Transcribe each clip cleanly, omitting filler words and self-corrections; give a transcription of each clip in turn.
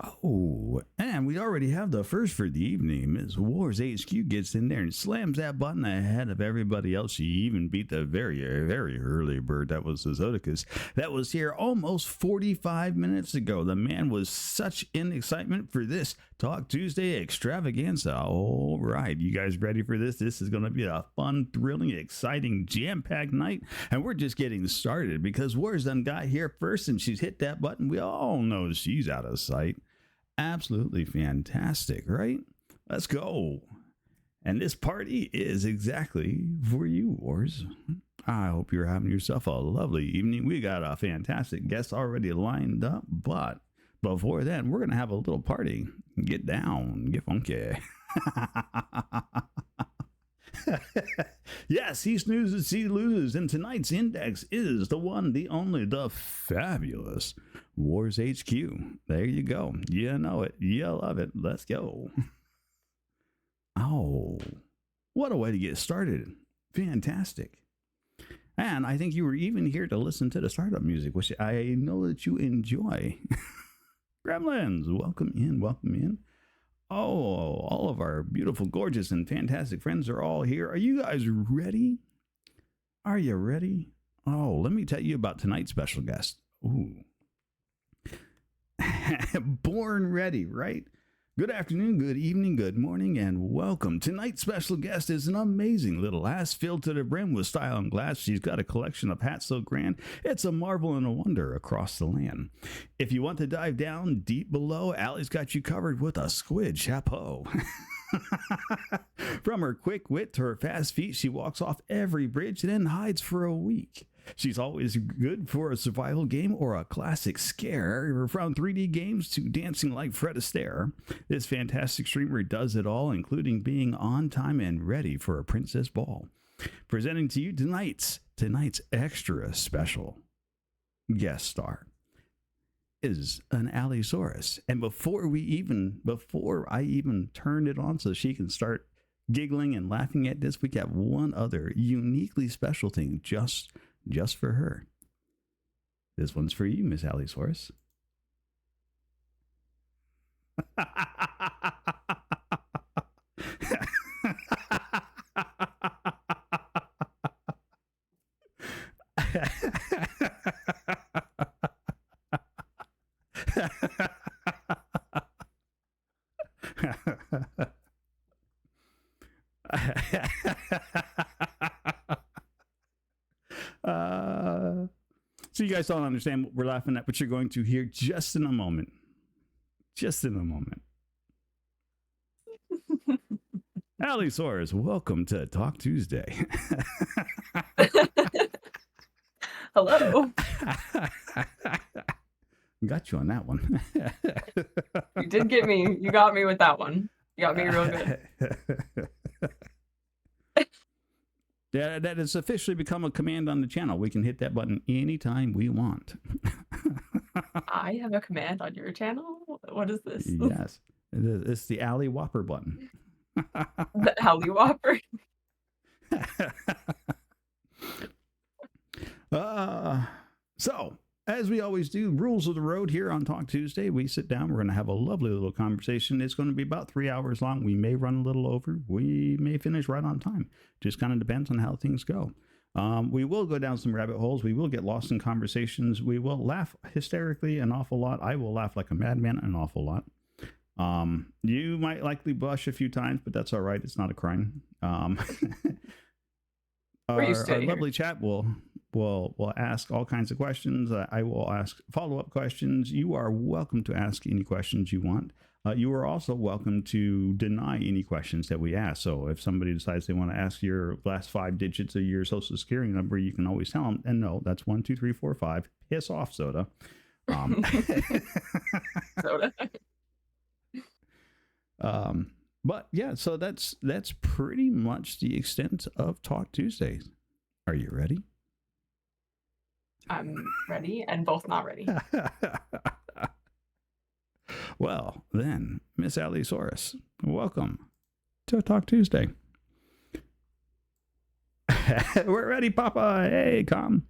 Oh, and we already have the first for the evening. Ms. Wars HQ gets in there and slams that button ahead of everybody else. She even beat the very early bird. That was Zodicus. That was here almost 45 minutes ago. The man was such in excitement for this Talk Tuesday extravaganza. All right, you guys ready for this? This is going to be a fun, thrilling, exciting, jam-packed night. And we're just getting started because Wars done got here first and she's hit that button. We all know she's out of sight. Absolutely fantastic, right? Let's go. And this party is exactly for you, Wars. I hope you're having yourself a lovely evening. We got a fantastic guest already lined up, but before then, we're going to have a little party. Get down, get funky. Yes, he snoozes, he loses, and tonight's index is the one, the only, the fabulous Wars HQ. There you go. You know it. You love it. Let's go. Oh, what a way to get started. Fantastic. And I think you were even here to listen to the startup music, which I know that you enjoy. Gremlins, welcome in, welcome in. Oh, all of our beautiful, gorgeous, and fantastic friends are all here. Are you guys ready? Are you ready? Oh, let me tell you about tonight's special guest. Ooh. Born ready, right? Good afternoon, good evening, good morning, and welcome. Tonight's special guest is an amazing little ass filled to the brim with style and glass. She's got a collection of hats so grand, it's a marvel and a wonder across the land. If you want to dive down deep below, Allie's got you covered with a squid chapeau. From her quick wit to her fast feet, she walks off every bridge and then hides for a week. She's always good for a survival game or a classic scare. From 3D games to dancing like Fred Astaire, this fantastic streamer does it all, including being on time and ready for a princess ball. Presenting to you tonight's extra special guest star is an Allosaurus. And before I even turn it on so she can start giggling and laughing at this, we have one other uniquely special thing just for her. This one's for you, Miss Allosaurus. So you guys don't understand what we're laughing at, but you're going to hear just in a moment. Just in a moment. Allosaurus, welcome to Talk Tuesday. Hello. Got you on that one. You did get me. You got me with that one. You got me real good. Yeah, that has officially become a command on the channel. We can hit that button anytime we want. I have a command on your channel? What is this? Yes. It's the Alley Whopper button. The Alley Whopper? So, as we always do, rules of the road here on Talk Tuesday. We sit down, we're going to have a lovely little conversation. It's going to be about 3 hours long. We may run a little over. We may finish right on time. Just kind of depends on how things go. We will go down some rabbit holes. We will get lost in conversations. We will laugh hysterically an awful lot. I will laugh like a madman an awful lot. You might likely blush a few times, but that's all right. It's not a crime. Our lovely chat will ask all kinds of questions. I will ask follow-up questions. You are welcome to ask any questions you want. You are also welcome to deny any questions that we ask. So if somebody decides they want to ask your last 5 digits of your social security number, you can always tell them, and no, that's 1, 2, 3, 4, 5. Piss off, Soda. Soda. But yeah, so that's pretty much the extent of Talk Tuesdays. Are you ready? I'm ready and both not ready. Well, then, Miss Allosaurus, welcome to Talk Tuesday. We're ready, Papa. Hey, come.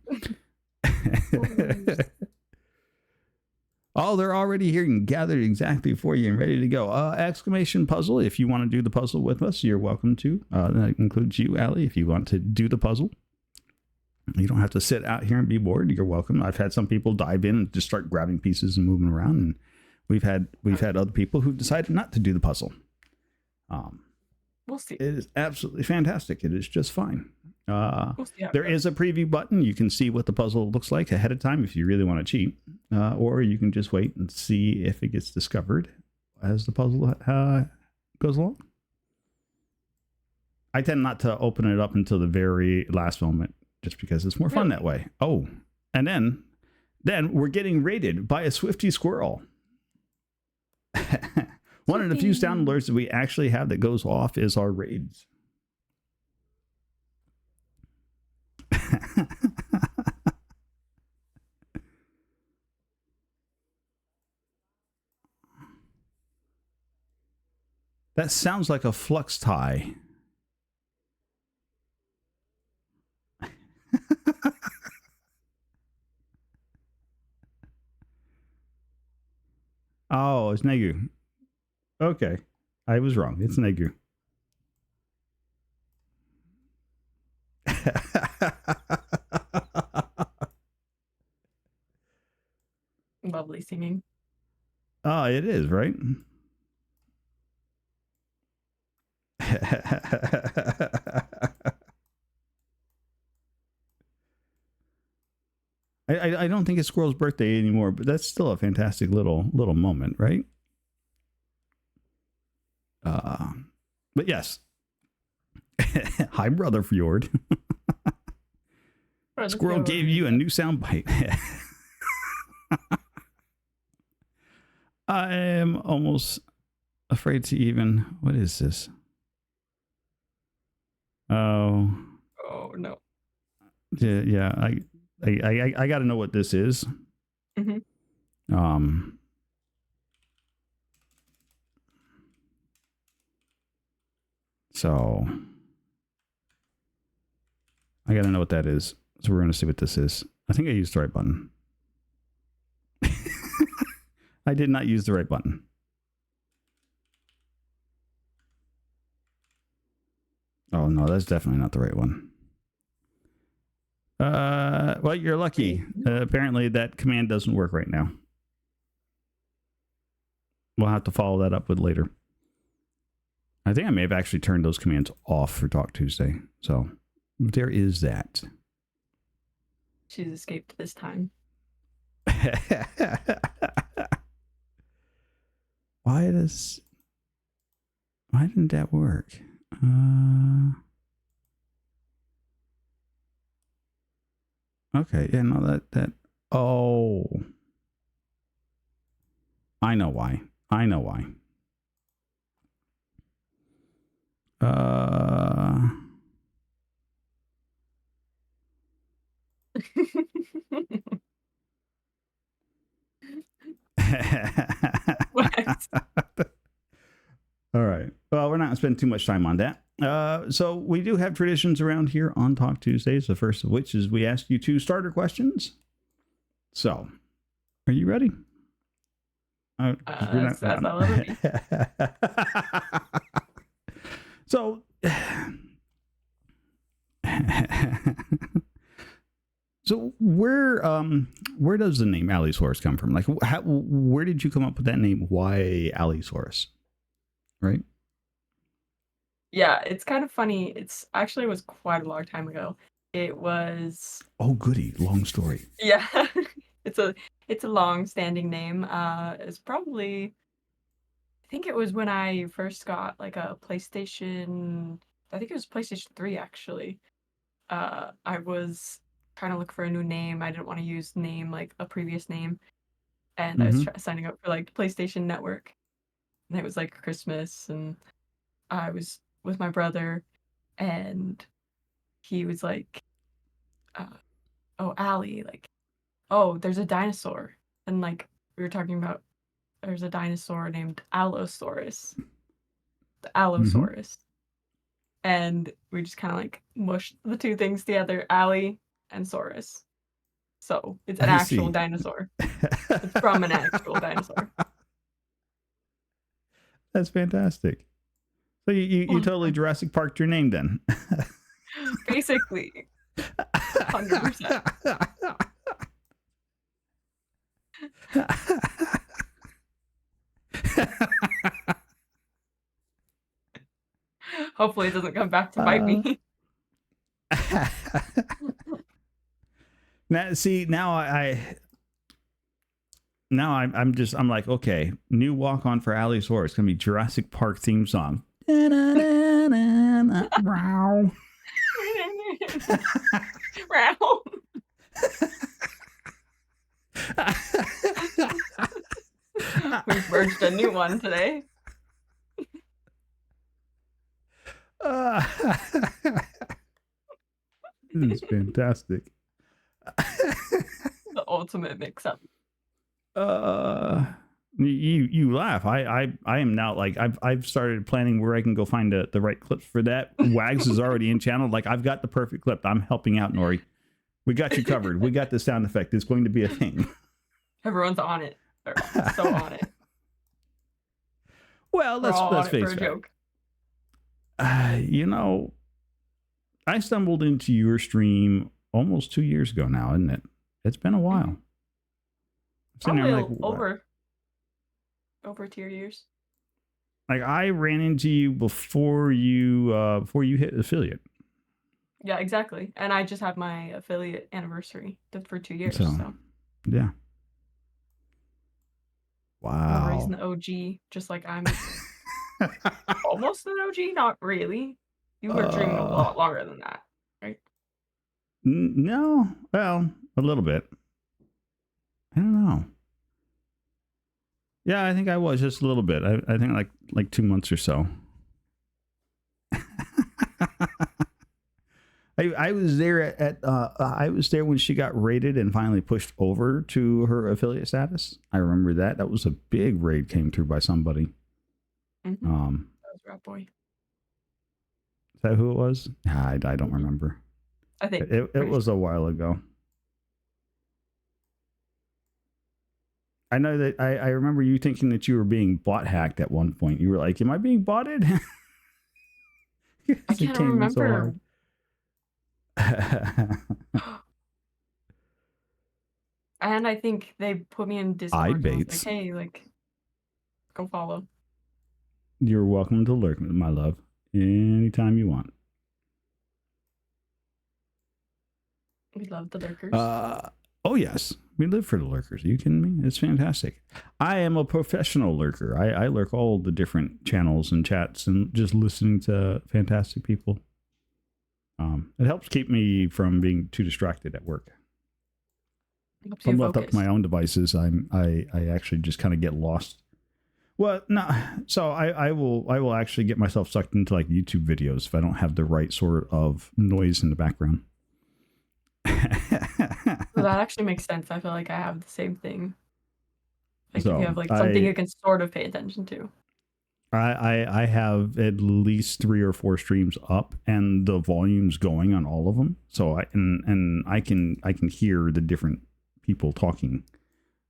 Oh, they're already here and gathered exactly for you and ready to go. Exclamation puzzle. If you want to do the puzzle with us, you're welcome to. That includes you, Allie, if you want to do the puzzle. You don't have to sit out here and be bored. You're welcome. I've had some people dive in and just start grabbing pieces and moving around, and we've had other people who decided not to do the puzzle. We'll see. It is absolutely fantastic. It is just fine. We'll see There is a preview button. You can see what the puzzle looks like ahead of time if you really want to cheat, or you can just wait and see if it gets discovered as the puzzle goes along. I tend not to open it up until the very last moment, just because it's more fun that way. Oh, and then we're getting raided by a Swifty squirrel. One of the few sound alerts that we actually have that goes off is our raids. That sounds like a flux tie. Oh, it's Negu. Okay. I was wrong. It's Negu. Lovely singing. Oh, it is, right? I don't think it's Squirrel's birthday anymore, but that's still a fantastic little moment, right? But yes. Hi, Brother Fjord. Squirrel gave you a new sound bite. I am almost afraid to even. What is this? Oh no. Yeah. I got to know what this is. Mm-hmm. So I got to know what that is. So we're going to see what this is. I think I used the right button. I did not use the right button. Oh no, that's definitely not the right one. Well, you're lucky. Apparently that command doesn't work right now. We'll have to follow that up with later. I think I may have actually turned those commands off for Talk Tuesday. So there is that. She's escaped this time. Why didn't that work? Okay, yeah, no, that. Oh, I know why. What? All right. Well, we're not going to spend too much time on that. So we do have traditions around here on Talk Tuesdays, the first of which is we ask you 2 starter questions. So, are you ready? So, so where does the name Allosaurus come from? Like, where did you come up with that name? Why Allosaurus? Right? Yeah, it's kind of funny. It's actually was quite a long time ago. It was. Oh, goody! Long story. Yeah, it's a long-standing name. It's probably. I think it was when I first got like a PlayStation. I think it was PlayStation 3 actually. I was trying to look for a new name. I didn't want to use name like a previous name, and I was signing up for like PlayStation Network, and it was like Christmas, and I was with my brother, and he was like, "Oh, Allie, like, oh, there's a dinosaur," and like we were talking about, there's a dinosaur named Allosaurus, the Allosaurus. And we just kind of like mushed the 2 things together, Allie and Saurus. So it's an I actual see. dinosaur. It's from an actual dinosaur. That's fantastic. So you totally Jurassic Parked your name then. Basically, 100%. Hopefully, it doesn't come back to bite uh, me. now, see, I'm like, okay, new walk on for Allosaurus. It's gonna be Jurassic Park theme song. Wow. We've merged a new one today. This is fantastic. The ultimate mix-up. You laugh. I am now like I've started planning where I can go find the right clips for that. Wags is already in channel. Like I've got the perfect clip. I'm helping out, Nori. We got you covered. We got the sound effect. It's going to be a thing. Everyone's on it. They're so on it. Well, We're all let's on it face for a it. joke. You know, I stumbled into your stream almost 2 years ago now, isn't it? It's been a while. Probably like, over 2 years. Like I ran into you before you hit affiliate. Yeah, exactly. And I just had my affiliate anniversary for 2 years. So yeah. Wow. Nori's an OG, just like I'm almost an OG. Not really. You were streaming a lot longer than that, right? No, well, a little bit. I don't know. Yeah, I think I was just a little bit. I think like 2 months or so. I was there I was there when she got raided and finally pushed over to her affiliate status. I remember that. That was a big raid came through by somebody. Mm-hmm. That was Rat Boy. Is that who it was? I don't remember. I think it was a while ago. I know that I remember you thinking that you were being bot hacked at one point. You were like, "Am I being botted?" I can't remember. And I think they put me in Discord. And was like, hey, like, go follow. You're welcome to lurk, my love, anytime you want. We love the lurkers. Oh yes, we live for the lurkers. Are you kidding me? It's fantastic. I am a professional lurker. I lurk all the different channels and chats and just listening to fantastic people. It helps keep me from being too distracted at work. If I'm left up to my own devices, I actually just kind of get lost. Well, no, so I will actually get myself sucked into like YouTube videos if I don't have the right sort of noise in the background. Well, that actually makes sense. I feel like I have the same thing. Like so if you have like something you can sort of pay attention to. I have at least 3 or 4 streams up and the volume's going on all of them. So I can hear the different people talking.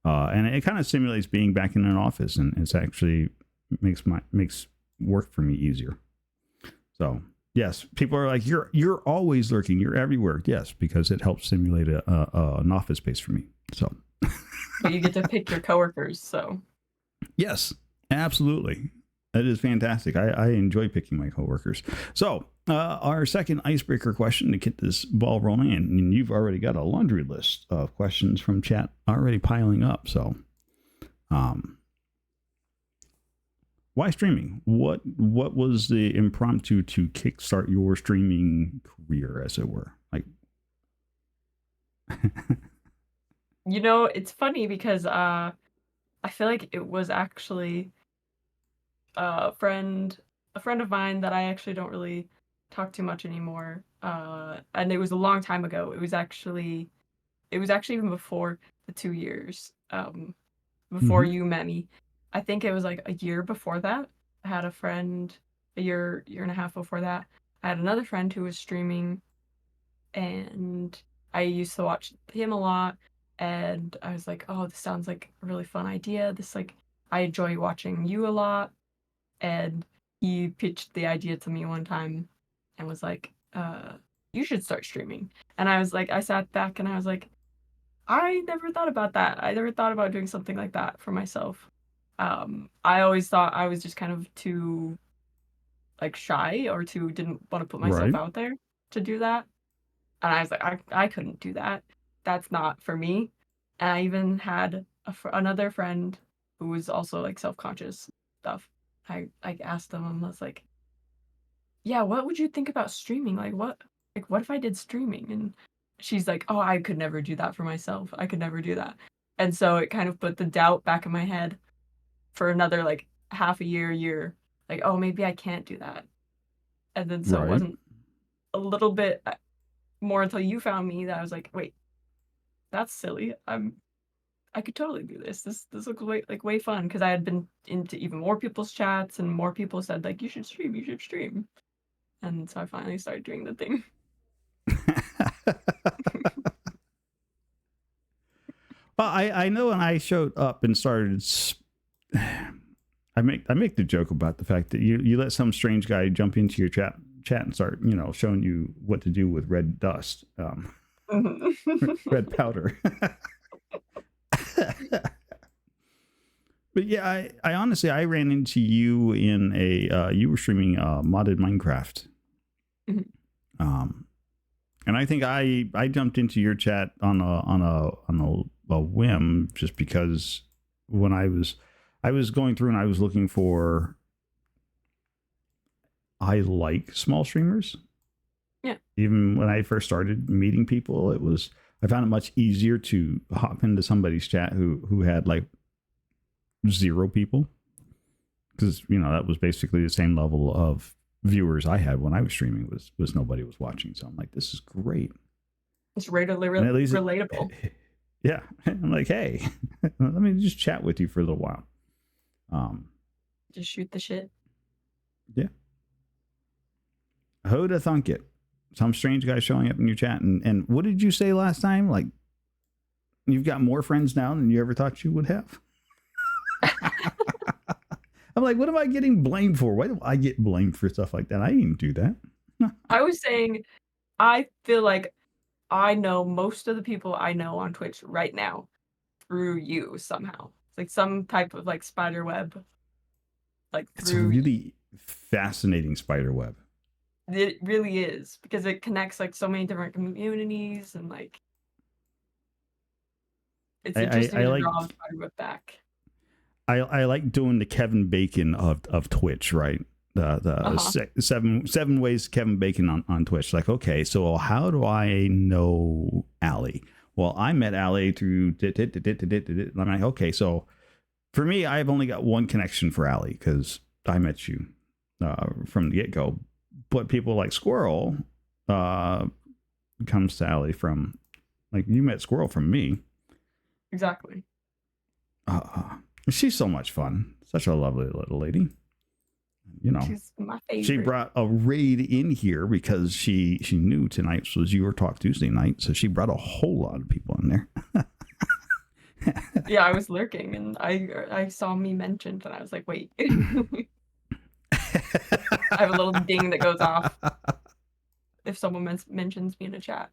And it kind of simulates being back in an office, and it's actually makes work for me easier. So yes, people are like, you're always lurking, you're everywhere. Yes, because it helps simulate an office space for me. So but you get to pick your coworkers, so yes, absolutely. That is fantastic. I enjoy picking my coworkers. So our second icebreaker question to get this ball rolling, and you've already got a laundry list of questions from chat already piling up. So, why streaming? What was the impromptu to kickstart your streaming career, as it were? Like, you know, it's funny because I feel like it was actually a friend of mine that I actually don't really talk too much anymore. And it was a long time ago. It was actually even before the 2 years. Before you met me. I think it was like a year before that. I had a friend a year and a half before that. I had another friend who was streaming, and I used to watch him a lot. and I was like, oh, this sounds like a really fun idea. This like I enjoy watching you a lot, and he pitched the idea to me one time and was like, you should start streaming. And I was like, I sat back and I was like, I never thought about that. I never thought about doing something like that for myself. I always thought I was just kind of too like shy or too didn't want to put myself Right. out there to do that. And I was like, I couldn't do that. That's not for me. And I even had another friend who was also like self-conscious stuff. I like asked them and was like, yeah, what would you think about streaming? Like what if I did streaming? And she's like, oh, I could never do that for myself. I could never do that. And so it kind of put the doubt back in my head for another like half a year, like, oh, maybe I can't do that. And then so it Right. wasn't a little bit more until you found me that I was like, wait, that's silly. I could totally do this. This looks way fun because I had been into even more people's chats and more people said like you should stream, you should stream. And so I finally started doing the thing. Well, I know when I showed up and started, I make the joke about the fact that you let some strange guy jump into your chat and start showing you what to do with red dust, red powder. But yeah, I honestly I ran into you in a you were streaming modded Minecraft. Mhm. And I think I jumped into your chat on a whim just because when I was going through and I was looking for I like small streamers. Yeah. Even when I first started meeting people, I found it much easier to hop into somebody's chat who had like 0 people, because that was basically the same level of viewers I had when I was streaming was nobody was watching. So I'm like, this is great. It's readily And at least relatable. yeah, I'm like, hey, let me just chat with you for a little while. Just shoot the shit. Yeah. Who'd have thunk it? Some strange guy showing up in your chat, and what did you say last time? Like, you've got more friends now than you ever thought you would have. I'm like, what am I getting blamed for? Why do I get blamed for stuff like that? I didn't do that. I was saying, I feel like I know most of the people I know on Twitch right now through you somehow. It's like some type of like spider web. Like It's a through really fascinating spider web. it really is because it connects like so many different communities and like it's interesting I to like draw the spider web back. I like doing the Kevin Bacon of Twitch, right? The seven ways Kevin Bacon on Twitch. Like, okay, so how do I know Allie? Well, I met Allie through. I'm like, okay, so for me, I've only got one connection for Allie because I met you from the get go. But people like Squirrel comes to Allie from, like, you met Squirrel from me. Exactly. She's so much fun. Such a lovely little lady. She's my favorite. She brought a raid in here because she knew tonight was your Talk Tuesday night, so she brought a whole lot of people in there. Yeah, I was lurking and I saw me mentioned and I was like, wait. I have a little ding that goes off if someone mentions me in a chat.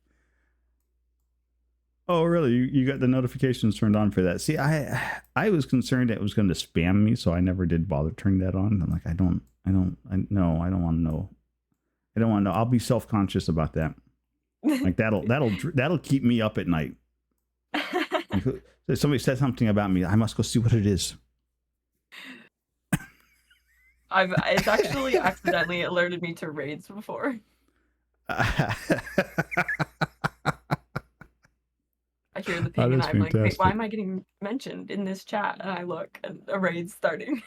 Oh, really? You got the notifications turned on for that? See, I was concerned it was going to spam me, so I never did bother turning that on. I'm like, I don't want to know. I don't want to know. I'll be self-conscious about that. Like that'll keep me up at night. If somebody said something about me, I must go see what it is. It's actually accidentally alerted me to raids before. I hear the ping and I'm like, wait, why am I getting mentioned in this chat? And I look and a raid's starting.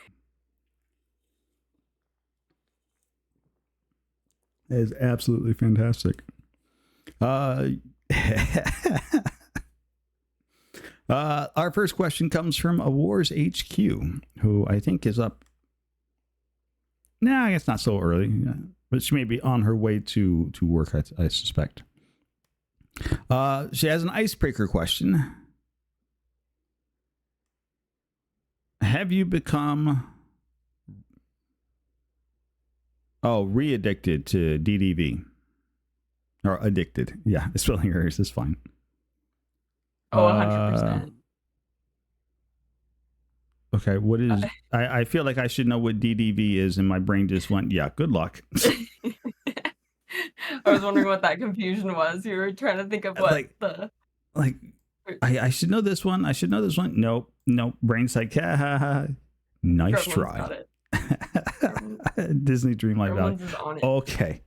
That is absolutely fantastic. Our first question comes from Wars HQ, who I think is up. I guess not so early, but she may be on her way to work, I suspect. She has an icebreaker question. Have you become re-addicted to DDV or addicted? Yeah, spelling errors is fine. Oh, 100%. Okay, what is? I feel like I should know what DDV is, and my brain just went, "Yeah, good luck." I was wondering what that confusion was. You were trying to think of what like, the like I should know this one. I should know this one. Nope. Brain's like, ha ha ha. Nice Gremlins try. got it. Disney Dreamlight Valley. Gremlins is on it. Okay.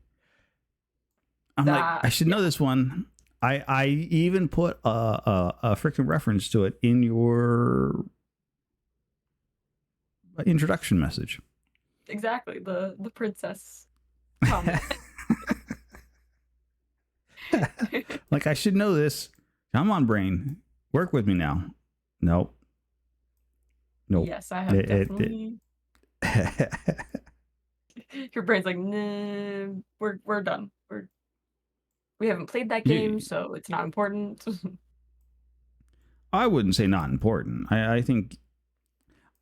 I'm like, I should know this one. I even put a freaking reference to it in your introduction message. Exactly, the princess comment. Like, I should know this. Come on, brain. Work with me now. Nope. Yes, I have definitely. Your brain's like, nah, we're done. We haven't played that game, so it's not important. I wouldn't say not important. I think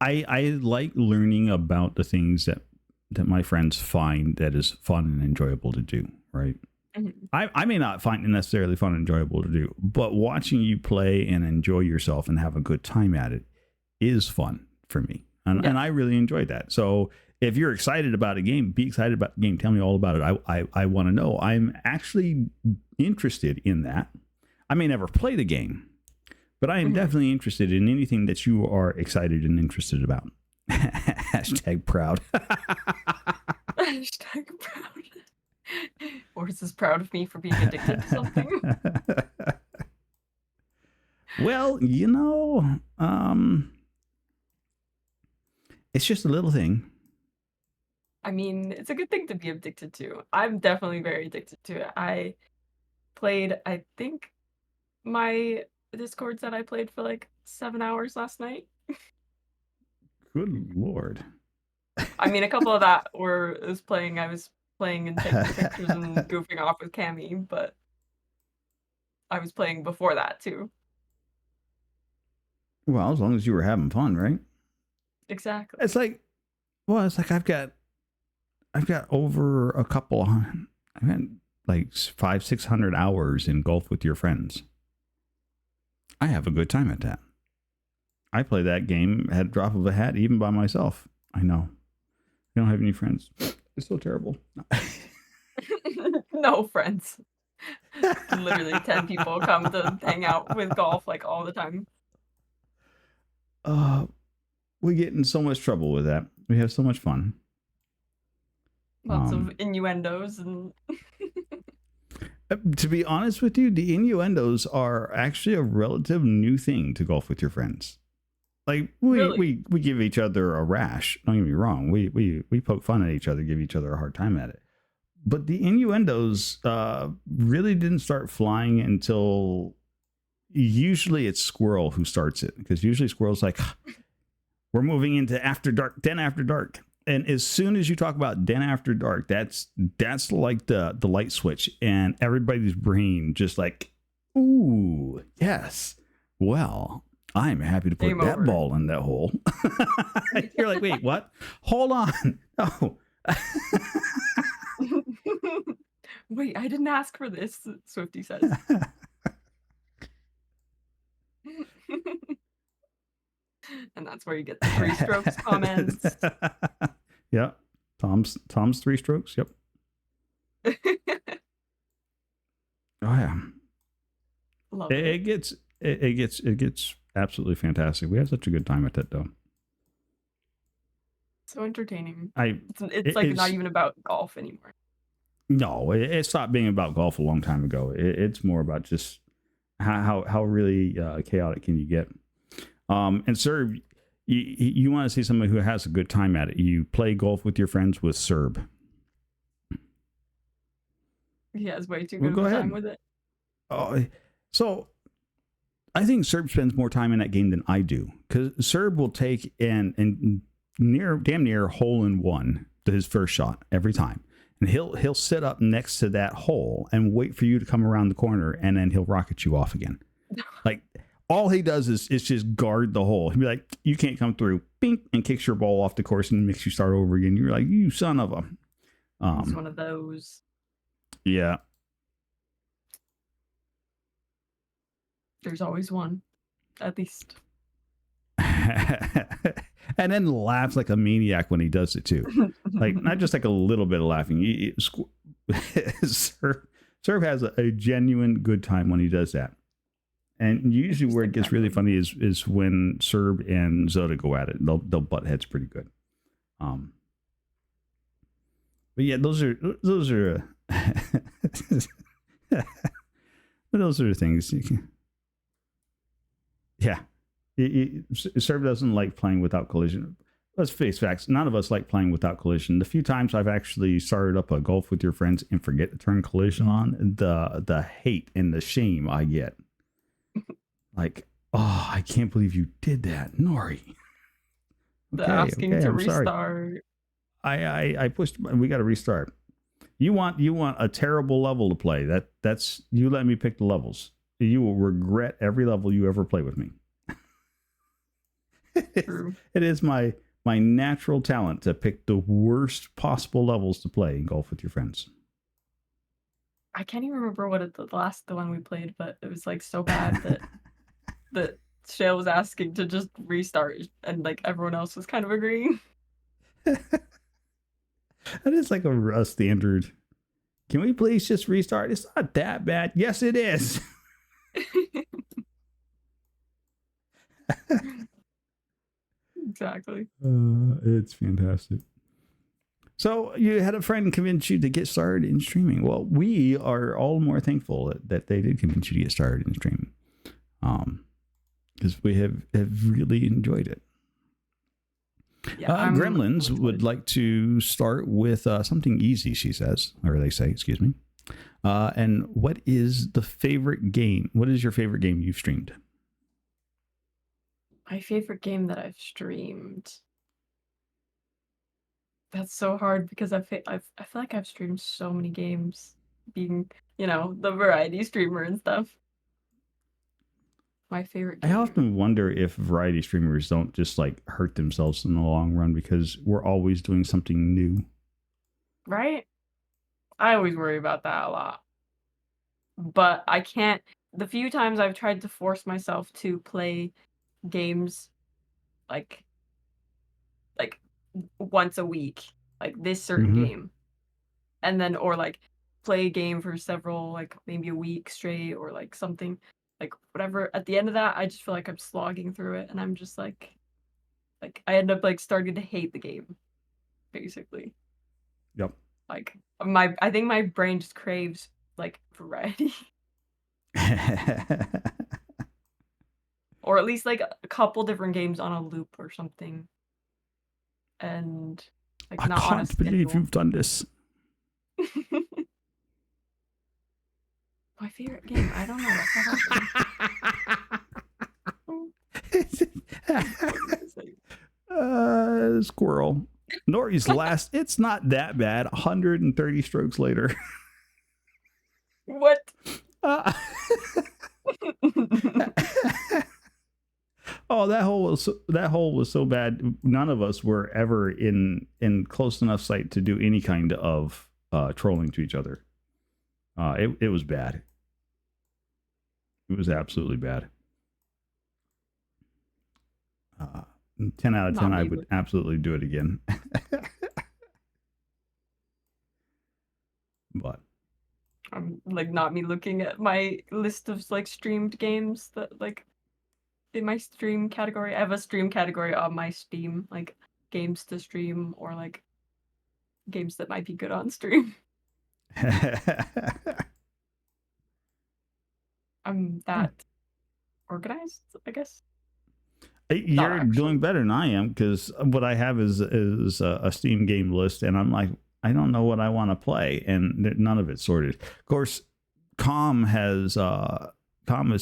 I like learning about the things that my friends find that is fun and enjoyable to do, right? Mm-hmm. I may not find it necessarily fun and enjoyable to do, but watching you play and enjoy yourself and have a good time at it is fun for me. And I really enjoyed that. So if you're excited about a game, be excited about the game. Tell me all about it. I want to know. I'm actually interested in that. I may never play the game, but I am definitely interested in anything that you are excited and interested about. Hashtag proud. Hashtag proud. Or is this proud of me for being addicted to something? Well, it's just a little thing. I mean, it's a good thing to be addicted to. I'm definitely very addicted to it. I played, I think my Discord said I played for like 7 hours last night. Good Lord. I mean, a couple of that I was playing and taking pictures and goofing off with Cammy, but I was playing before that too. Well, as long as you were having fun, right? Exactly. It's like I've got over a couple. I've had like 500-600 hours in golf with your friends. I have a good time at that. I play that game at a drop of a hat, even by myself. I know. I don't have any friends. It's so terrible. No friends. Literally 10 people come to hang out with golf like all the time. We get in so much trouble with that. We have so much fun. Lots of innuendos and to be honest with you, the innuendos are actually a relative new thing to golf with your friends. Like we give each other a rash. Don't get me wrong. We poke fun at each other, give each other a hard time at it. But the innuendos really didn't start flying until usually it's Squirrel who starts it, because usually Squirrel's like, we're moving into after dark, den after dark. And as soon as you talk about den after dark, that's like the light switch, and everybody's brain just like, ooh, yes. Well, I'm happy to put that ball in that hole. You're like, wait, what? Hold on. Oh. Wait, I didn't ask for this, Swifty says. And that's where you get the 3 strokes comments. Yeah. Tom's 3 strokes. Yep. Oh yeah. Love it gets absolutely fantastic. We have such a good time at that though. So entertaining. It's not even about golf anymore. No, it stopped being about golf a long time ago. It's more about just how really chaotic can you get. And Serb, you want to see somebody who has a good time at it. You play golf with your friends with Serb. He has way too good of a time with it. Oh, so I think Serb spends more time in that game than I do, because Serb will take and damn near hole in one to his first shot every time. And he'll sit up next to that hole and wait for you to come around the corner, and then he'll rocket you off again. Like, all he does is just guard the hole. He'd be like, "You can't come through," bink, and kicks your ball off the course and makes you start over again. You're like, "You son of a." He's one of those. Yeah. There's always one, at least. And then laughs like a maniac when he does it too. Like not just like a little bit of laughing. Serb has a genuine good time when he does that. And usually where it gets really funny is when Serb and Zoda go at it. They'll butt heads pretty good. But yeah, those are but those are the things you can. Yeah. Serb doesn't like playing without collision. Let's face facts. None of us like playing without collision. The few times I've actually started up a golf with your friends and forget to turn collision on, the hate and the shame I get. Like, oh, I can't believe you did that, Nori. The asking to restart. Sorry. I pushed. We got to restart. You want a terrible level to play. That's you. Let me pick the levels. You will regret every level you ever play with me. It is my natural talent to pick the worst possible levels to play in golf with your friends. I can't even remember what the one we played, but it was like so bad that that Shale was asking to just restart, and like everyone else was kind of agreeing. That is like a standard. Can we please just restart? It's not that bad. Yes, it is. Exactly. It's fantastic. So you had a friend convince you to get started in streaming. Well, we are all more thankful that they did convince you to get started in streaming, because we have really enjoyed it. Yeah, Gremlins would like to start with something easy, she says, or they say, excuse me. And what is the favorite game? What is your favorite game you've streamed? My favorite game that I've streamed. That's so hard because I feel like I've streamed so many games, being, the variety streamer and stuff. My favorite game. I often wonder if variety streamers don't just like hurt themselves in the long run because we're always doing something new. Right? I always worry about that a lot. But I can't. The few times I've tried to force myself to play games like once a week, like this certain game, and then or like play a game for several, like maybe a week straight, or like something, like whatever. At the end of that, I just feel like I'm slogging through it, and I'm just like I end up like starting to hate the game, basically. Yep. Like I think my brain just craves like variety. Or at least like a couple different games on a loop or something. And like I can't believe you've done this. My favorite game, I don't know. Squirrel. Nori's last. It's not that bad. 130 strokes later. What? Oh, that hole was so bad. None of us were ever in close enough sight to do any kind of trolling to each other. It was bad. It was absolutely bad. 10 out of 10. I would absolutely do it again. But like not me looking at my list of like streamed games that like in my stream category. I have a stream category on my Steam, like games to stream or like games that might be good on stream. I'm that organized, I guess. You're doing better than I am, because what I have is a Steam game list, and I'm like, I don't know what I want to play, and none of it's sorted. Of course, Com has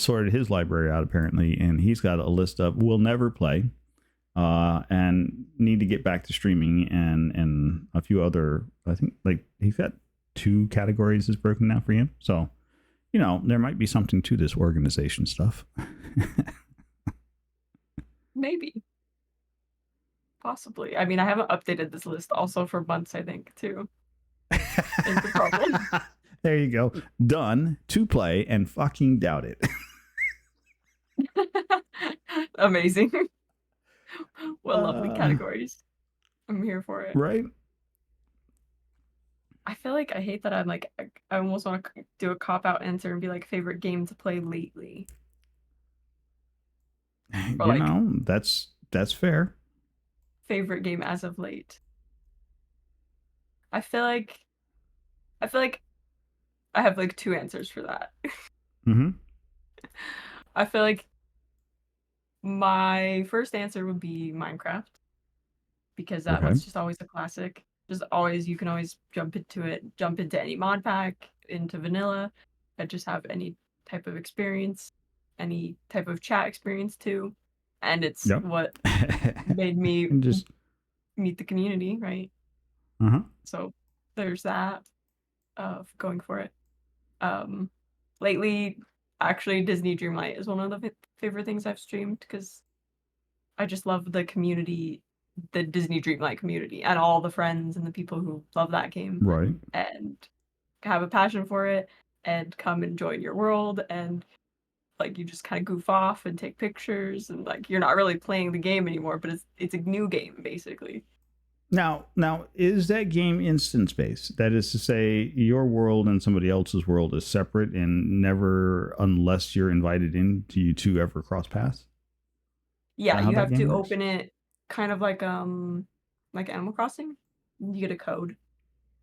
sorted his library out apparently, and he's got a list of will never play, and need to get back to streaming, and a few other. I think like he's got 2 categories is broken down for him. So you know, there might be something to this organization stuff. Maybe. Possibly. I mean, I haven't updated this list also for months, I think, too. Is the problem. There you go. Done to play and fucking doubt it. Amazing. What lovely categories. I'm here for it. Right? I feel like I hate that I'm like, I almost want to do a cop-out answer and be like, favorite game to play lately. You Or like, know, that's fair. favorite game as of late. I feel like I have like two answers for that. Mm-hmm. I feel like my first answer would be Minecraft because Okay. that's just always a classic. Just always, you can always jump into it, jump into any mod pack, into vanilla, and just have any type of experience, any type of chat experience too. And it's Yep. what made me And just meet the community, right? uh-huh. So there's that of going for it. Lately, actually, Disney Dreamlight is one of the favorite things I've streamed because I just love the community, the Disney Dreamlight community, and all the friends and the people who love that game Right. and have a passion for it and come and join your world and like you just kind of goof off and take pictures and like you're not really playing the game anymore, but it's a new game basically. Now, is that game instance-based? That is to say, your world and somebody else's world is separate and never, unless you're invited in, do you two ever cross paths? Yeah, How you that have to game works? open it kind of like Animal Crossing. You get a code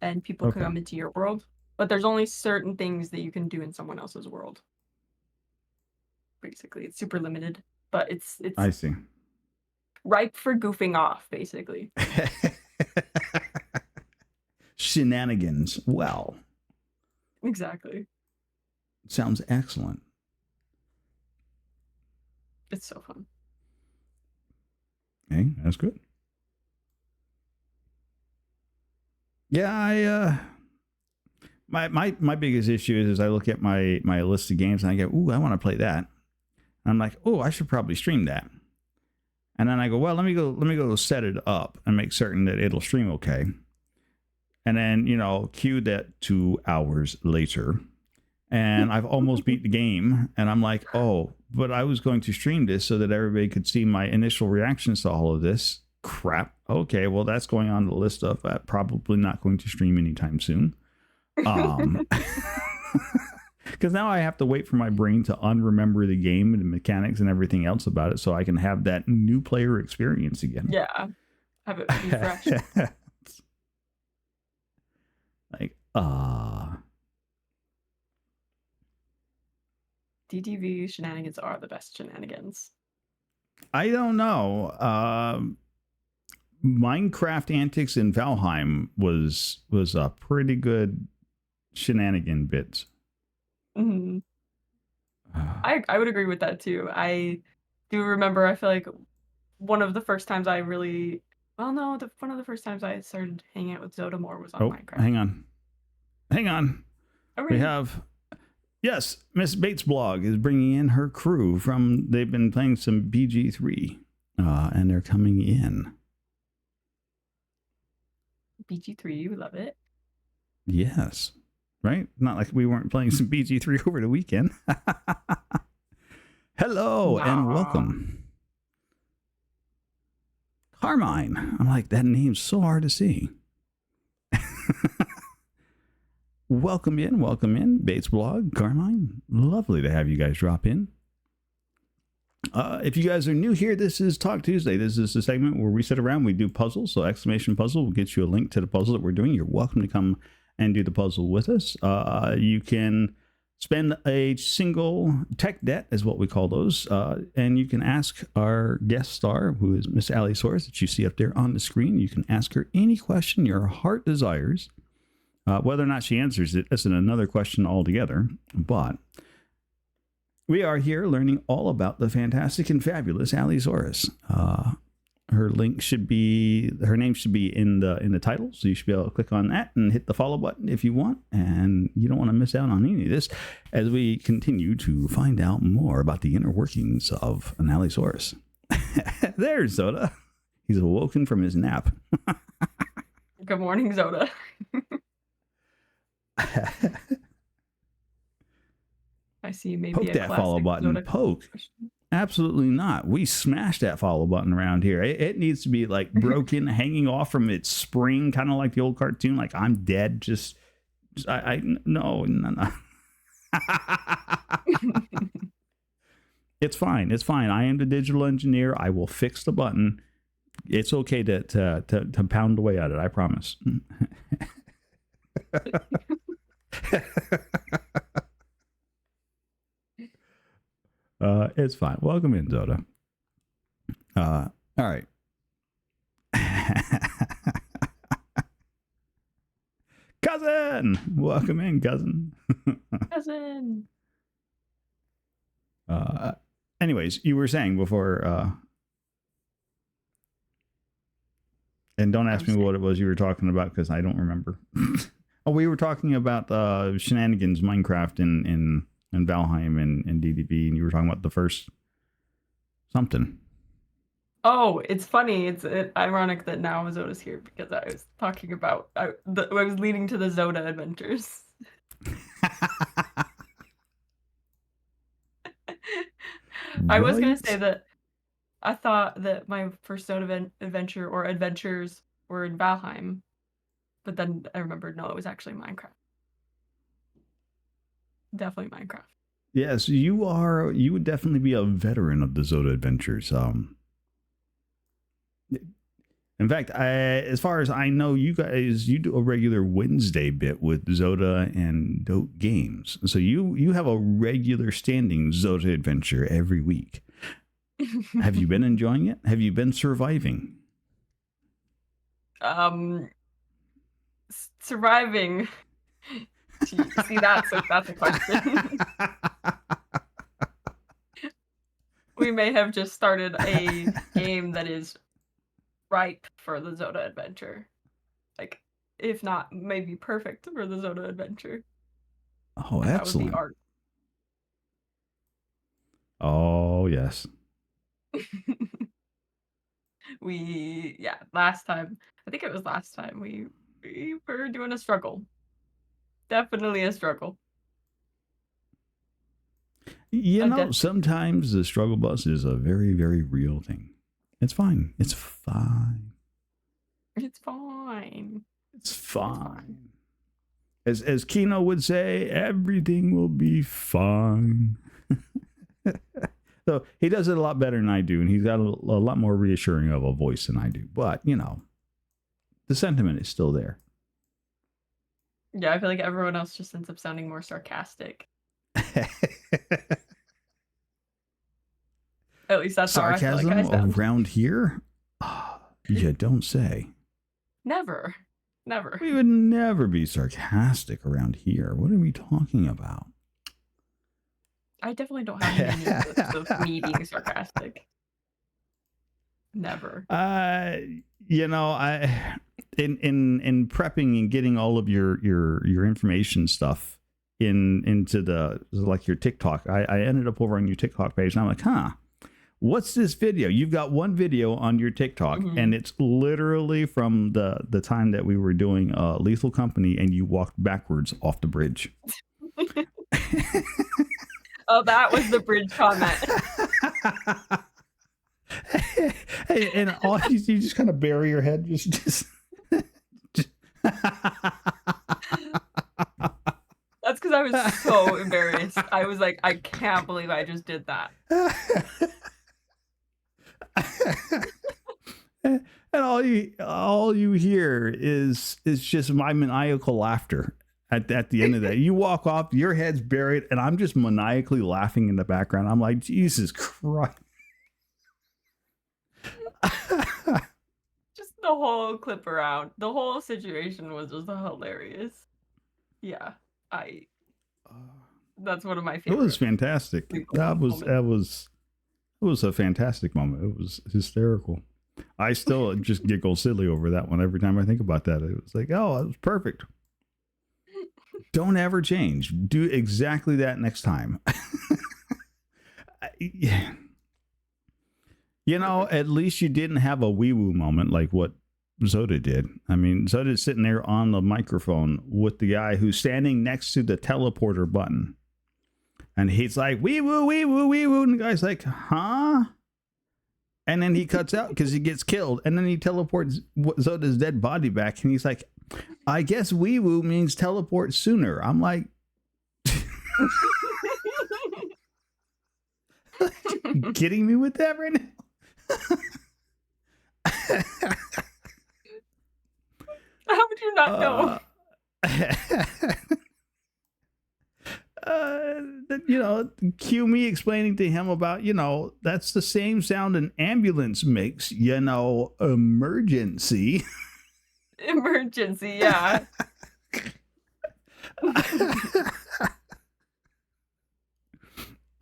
and people can Okay. come into your world, but there's only certain things that you can do in someone else's world. Basically, it's super limited, but it's I see. ripe for goofing off, basically. Shenanigans. Well, Exactly. sounds excellent. It's so fun. Okay, that's good. Yeah, my biggest issue is I look at my list of games and I go, ooh, I want to play that. And I'm like, oh, I should probably stream that. And then I go, well, let me go set it up and make certain that it'll stream okay. And then, you know, cue that 2 hours later. And I've almost beat the game. And I'm like, oh, but I was going to stream this so that everybody could see my initial reactions to all of this. Crap. Okay, well, that's going on the list of probably not going to stream anytime soon. Because now I have to wait for my brain to unremember the game and the mechanics and everything else about it so I can have that new player experience again. Yeah. Have it be fresh. Like, DTV shenanigans are the best shenanigans. I don't know. Minecraft antics in Valheim was a pretty good shenanigan bit. Mm-hmm. I would agree with that too. I do remember, I feel like one of the first times I really, well, no, one of the first times I started hanging out with Zoda more was on Minecraft. Hang on. Oh, We really? have, yes, Miss Bates blog is bringing in her crew from, they've been playing some BG3 and they're coming in. BG3, we love it. Yes. Right? Not like we weren't playing some BG3 over the weekend. Hello and welcome. Carmine. I'm like, that name's so hard to see. Welcome in. Bates blog, Carmine. Lovely to have you guys drop in. If you guys are new here, this is Talk Tuesday. This is a segment where we sit around, we do puzzles. So exclamation puzzle will get you a link to the puzzle that we're doing. You're welcome to come and do the puzzle with us. You can spend a single tech debt, is what we call those. And you can ask our guest star, who is Miss Allosaurus, that you see up there on the screen. You can ask her any question your heart desires. Whether or not she answers it, that's another question altogether. But we are here learning all about the fantastic and fabulous Allosaurus. her link should be, her name should be in the title, so you should be able to click on that and hit the follow button if you want, and you don't want to miss out on any of this as we continue to find out more about the inner workings of an Allosaurus. There's Zoda. He's awoken from his nap. Good morning, Zoda. I see maybe Poke a that follow classic button. Zoda Poke. question. Absolutely not. We smashed that follow button around here. It needs to be like broken, hanging off from its spring, kind of like the old cartoon. Like I'm dead. Just no. It's fine. It's fine. I am the digital engineer. I will fix the button. It's okay to pound away at it. I promise. It's fine. Welcome in, Zoda. All right. Cousin! Welcome in, cousin. Cousin. Anyways, you were saying before, and don't ask me what it was you were talking about because I don't remember. Oh, we were talking about shenanigans Minecraft in Valheim and DDB, and you were talking about the first something. Oh, it's funny. It's ironic that now Zoda's here because I was talking about I was leading to the Zoda adventures. I was gonna say that I thought that my first Zoda adventure or adventures were in Valheim, but then I remembered no, it was actually Minecraft. Definitely Minecraft. Yes, you would definitely be a veteran of the Zoda adventures. In fact, as far as I know, you do a regular Wednesday bit with Zoda and Dope Games. So you have a regular standing Zoda adventure every week. Have you been enjoying it? Have you been surviving? Surviving. See, that's a question. We may have just started a game that is ripe for the Zoda adventure. Like, if not, maybe perfect for the Zoda adventure. Oh, And excellent. That would be art. Oh, yes. Last time, I think it was last time, we were doing a struggle. Definitely a struggle. You know, sometimes the struggle bus is a very, very real thing. It's fine. It's fine. It's fine. It's fine. As Kino would say, everything will be fine. So he does it a lot better than I do, and he's got a lot more reassuring of a voice than I do. But, you know, the sentiment is still there. Yeah, I feel like everyone else just ends up sounding more sarcastic. At least that's sarcasm how I feel like I sound. Around here? You don't say. Never. We would never be sarcastic around here. What are we talking about? I definitely don't have any of me being sarcastic. Never. You know, I in prepping and getting all of your information stuff into the, like, your TikTok, I ended up over on your TikTok page, and I'm like, what's this video? You've got one video on your TikTok, and it's literally from the time that we were doing Lethal Company, and you walked backwards off the bridge. Oh, that was the bridge comment. And all you just kind of bury your head, just. That's because I was so embarrassed. I was like, I can't believe I just did that. And all you hear is just my maniacal laughter at the end of that. You walk off, your head's buried, and I'm just maniacally laughing in the background. I'm like, Jesus Christ. Just the whole clip around, the whole situation was just hilarious. Yeah, that's one of my favorites. It was fantastic. That was a fantastic moment. It was hysterical. I still just giggle silly over that one every time I think about that. It was like, oh, that was perfect. Don't ever change. Do exactly that next time. Yeah. You know, at least you didn't have a wee woo moment like what Zoda did. I mean, Zoda's sitting there on the microphone with the guy who's standing next to the teleporter button. And he's like, wee woo, wee woo, wee woo. And the guy's like, huh? And then he cuts out because he gets killed. And then he teleports Zoda's dead body back. And he's like, I guess wee woo means teleport sooner. I'm like, you kidding me with that right now? How would you not know? You know, cue me explaining to him about, you know, that's the same sound an ambulance makes, you know, emergency. Emergency, yeah.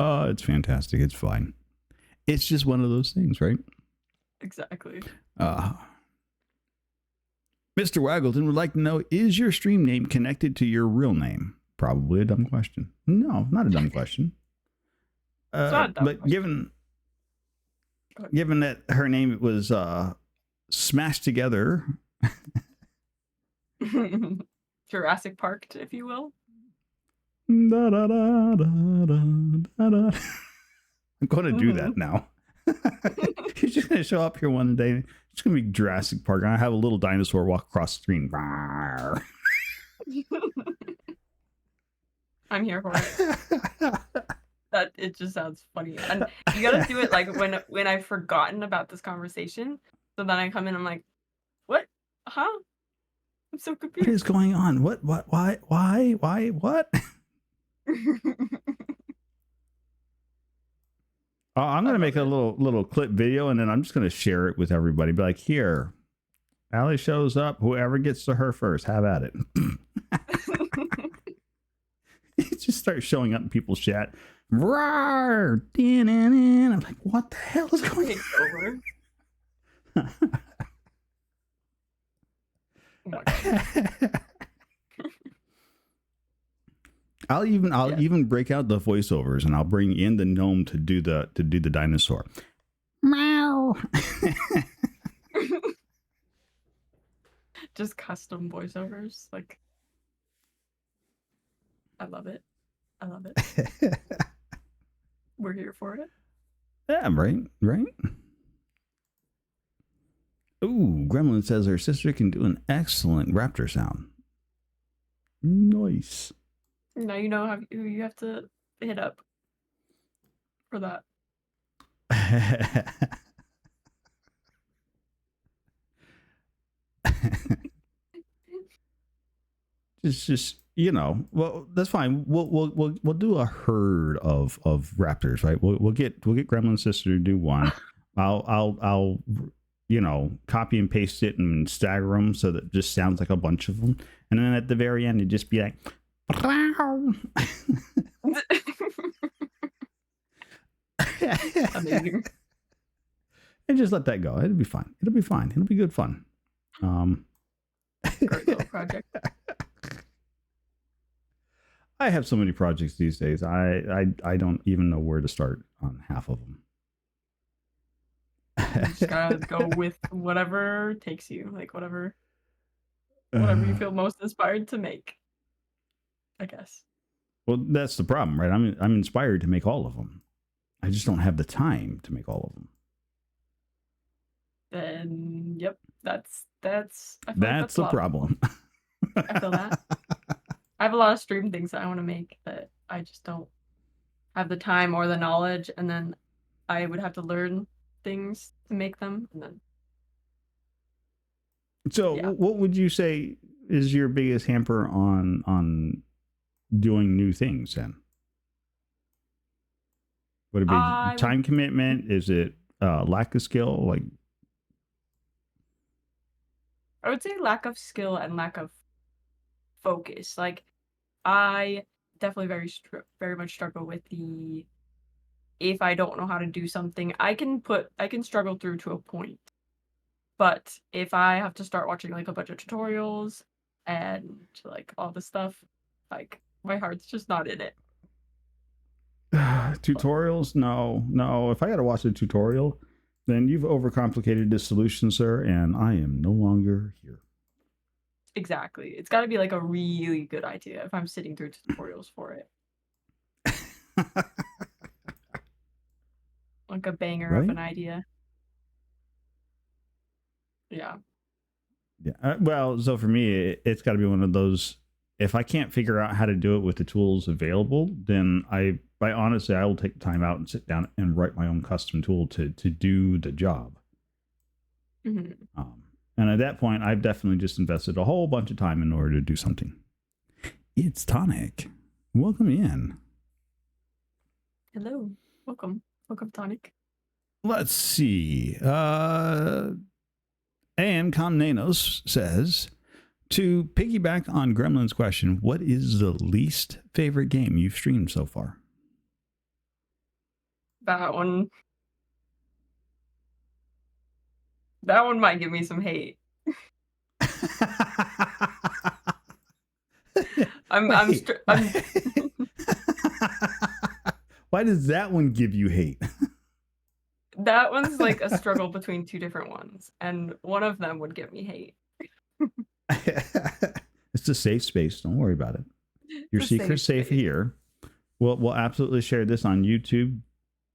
It's fantastic. It's fine. It's just one of those things, right? Exactly. Mr. Waggleton would like to know, is your stream name connected to your real name? Probably a dumb question. No, not a dumb question. It's not a dumb but question. given that her name was smashed together. Jurassic Park, if you will. Da, da, da, da, da, da. I'm going to do that now. He's just going to show up here one day. It's going to be Jurassic Park. I have a little dinosaur walk across the screen. I'm here for it. That it just sounds funny, and you gotta do it like when I've forgotten about this conversation. So then I come in, I'm like, what? Huh? I'm so confused. What is going on? What? Why? What? I'm going to make a little clip video, and then I'm just going to share it with everybody. Be like, here, Allie shows up. Whoever gets to her first, have at it. It just starts showing up in people's chat. Roar! I'm like, what the hell is going on? Oh my God. I'll even break out the voiceovers, and I'll bring in the gnome to do the dinosaur. Meow. Just custom voiceovers, like, I love it. We're here for it. Yeah, right. Ooh, Gremlin says her sister can do an excellent raptor sound. Nice. Now you know who you have to hit up for that. just you know, well, that's fine. We'll do a herd of raptors, right? We'll get Gremlin's sister to do one. I'll you know, copy and paste it and stagger them so that it just sounds like a bunch of them, and then at the very end it'd just be like. Amazing. And just let that go. It'll be fine. It'll be good fun. Great little project. I have so many projects these days. I don't even know where to start on half of them. You just gotta go with whatever takes you, like whatever you feel most inspired to make, I guess. Well, that's the problem, right? I'm inspired to make all of them. I just don't have the time to make all of them. Then, yep, that's the problem. I feel that. I have a lot of stream things that I want to make that I just don't have the time or the knowledge, and then I would have to learn things to make them, and then. So, yeah. What would you say is your biggest hamper on doing new things then? Would it be time commitment? Is it lack of skill? Like, I would say lack of skill and lack of focus. Like, I definitely very much struggle with if I don't know how to do something, I can struggle through to a point, But if I have to start watching like a bunch of tutorials and like all this stuff, like my heart's just not in it. Tutorials? No. If I got to watch a tutorial, then you've overcomplicated the solution, sir, and I am no longer here. Exactly. It's got to be like a really good idea if I'm sitting through tutorials for it. Like a banger of Right? an idea. Yeah. Yeah. Well, so for me, it's got to be one of those. If I can't figure out how to do it with the tools available, then I honestly, I will take time out and sit down and write my own custom tool to do the job. hmm And at that point, I've definitely just invested a whole bunch of time in order to do something. It's Tonic. Welcome in. Hello. Welcome. Welcome, Tonic. Let's see. And Comnanos says, to piggyback on Gremlin's question, what is the least favorite game you've streamed so far? That one. That one might give me some hate. I'm Why does that one give you hate? That one's like a struggle between two different ones, and one of them would give me hate. It's a safe space. Don't worry about it. Your secret's safe here. We'll absolutely share this on YouTube,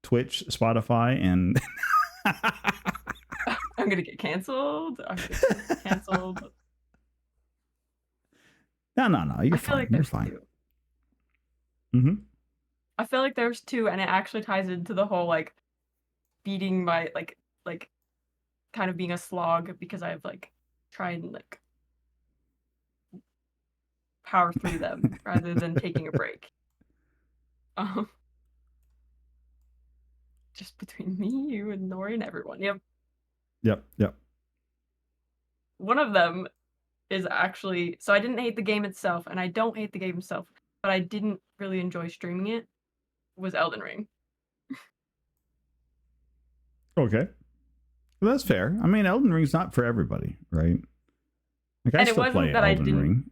Twitch, Spotify, and I'm gonna get canceled. No. You're fine. Like you're fine. Mm-hmm. I feel like there's two, and it actually ties into the whole like beating my like kind of being a slog, because I've like tried and like power through them rather than taking a break. Just between me, you, and Nori, and everyone. Yep. One of them is actually, so I didn't hate the game itself, and I don't hate the game itself, but I didn't really enjoy streaming it, was Elden Ring. Okay. Well, that's fair. I mean, Elden Ring's not for everybody, right? Like, and it wasn't that Elden Ring.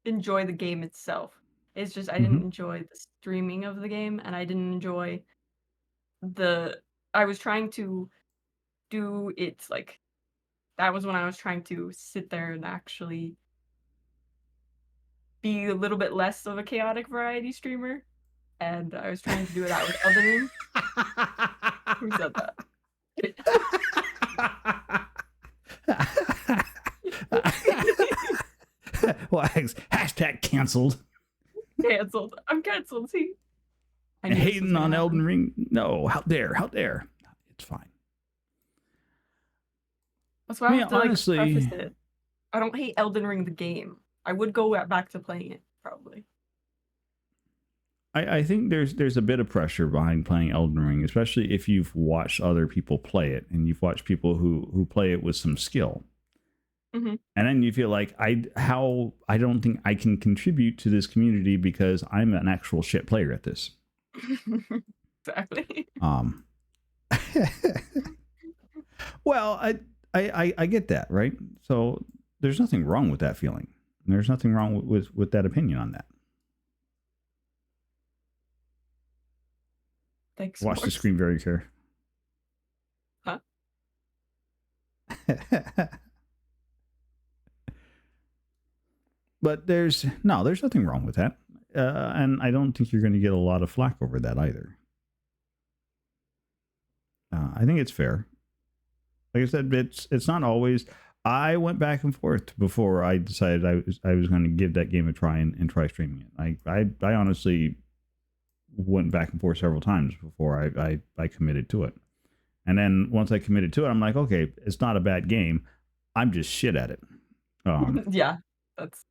Enjoy the game itself. It's just I didn't enjoy the streaming of the game, and I didn't enjoy I was trying to do it like, that was when I was trying to sit there and actually be a little bit less of a chaotic variety streamer, and I was trying to do that with Elden Ring. Who said that? Wags, hashtag canceled. Canceled. I'm canceled. See, hating on Elden Ring. No, how dare? It's fine. That's why I have to honestly, like, preface it. I don't hate Elden Ring the game. I would go back to playing it probably. I think there's a bit of pressure behind playing Elden Ring, especially if you've watched other people play it and you've watched people who play it with some skill. Mm-hmm. And then you feel like I don't think I can contribute to this community because I'm an actual shit player at this. Exactly. Well, I get that, right? So there's nothing wrong with that feeling. There's nothing wrong with that opinion on that. Thanks. Watch the screen very carefully. Huh? But there's nothing wrong with that. And I don't think you're going to get a lot of flack over that either. I think it's fair. Like I said, it's not always. I went back and forth before I decided I was going to give that game a try and try streaming it. I honestly went back and forth several times before I committed to it. And then once I committed to it, I'm like, okay, it's not a bad game. I'm just shit at it. Yeah, that's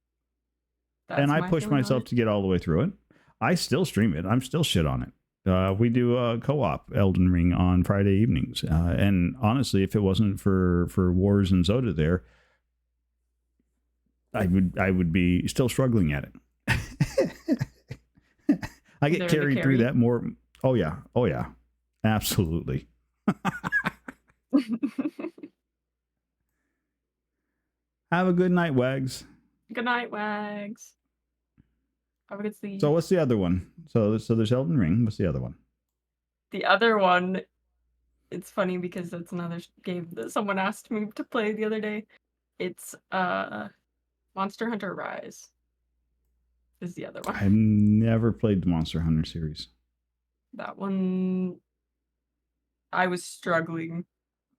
and I pushed myself to get all the way through it. I still stream it. I'm still shit on it. We do a co-op Elden Ring on Friday evenings. And honestly, if it wasn't for Wars and Zoda there, I would be still struggling at it. I get carried through that more. Oh yeah. Absolutely. Have a good night, Wags. Good night, Wags. Have a good sleep. So what's the other one? So there's Elden Ring. What's the other one? The other one, it's funny because it's another game that someone asked me to play the other day. It's Monster Hunter Rise is the other one. I've never played the Monster Hunter series. That one, I was struggling.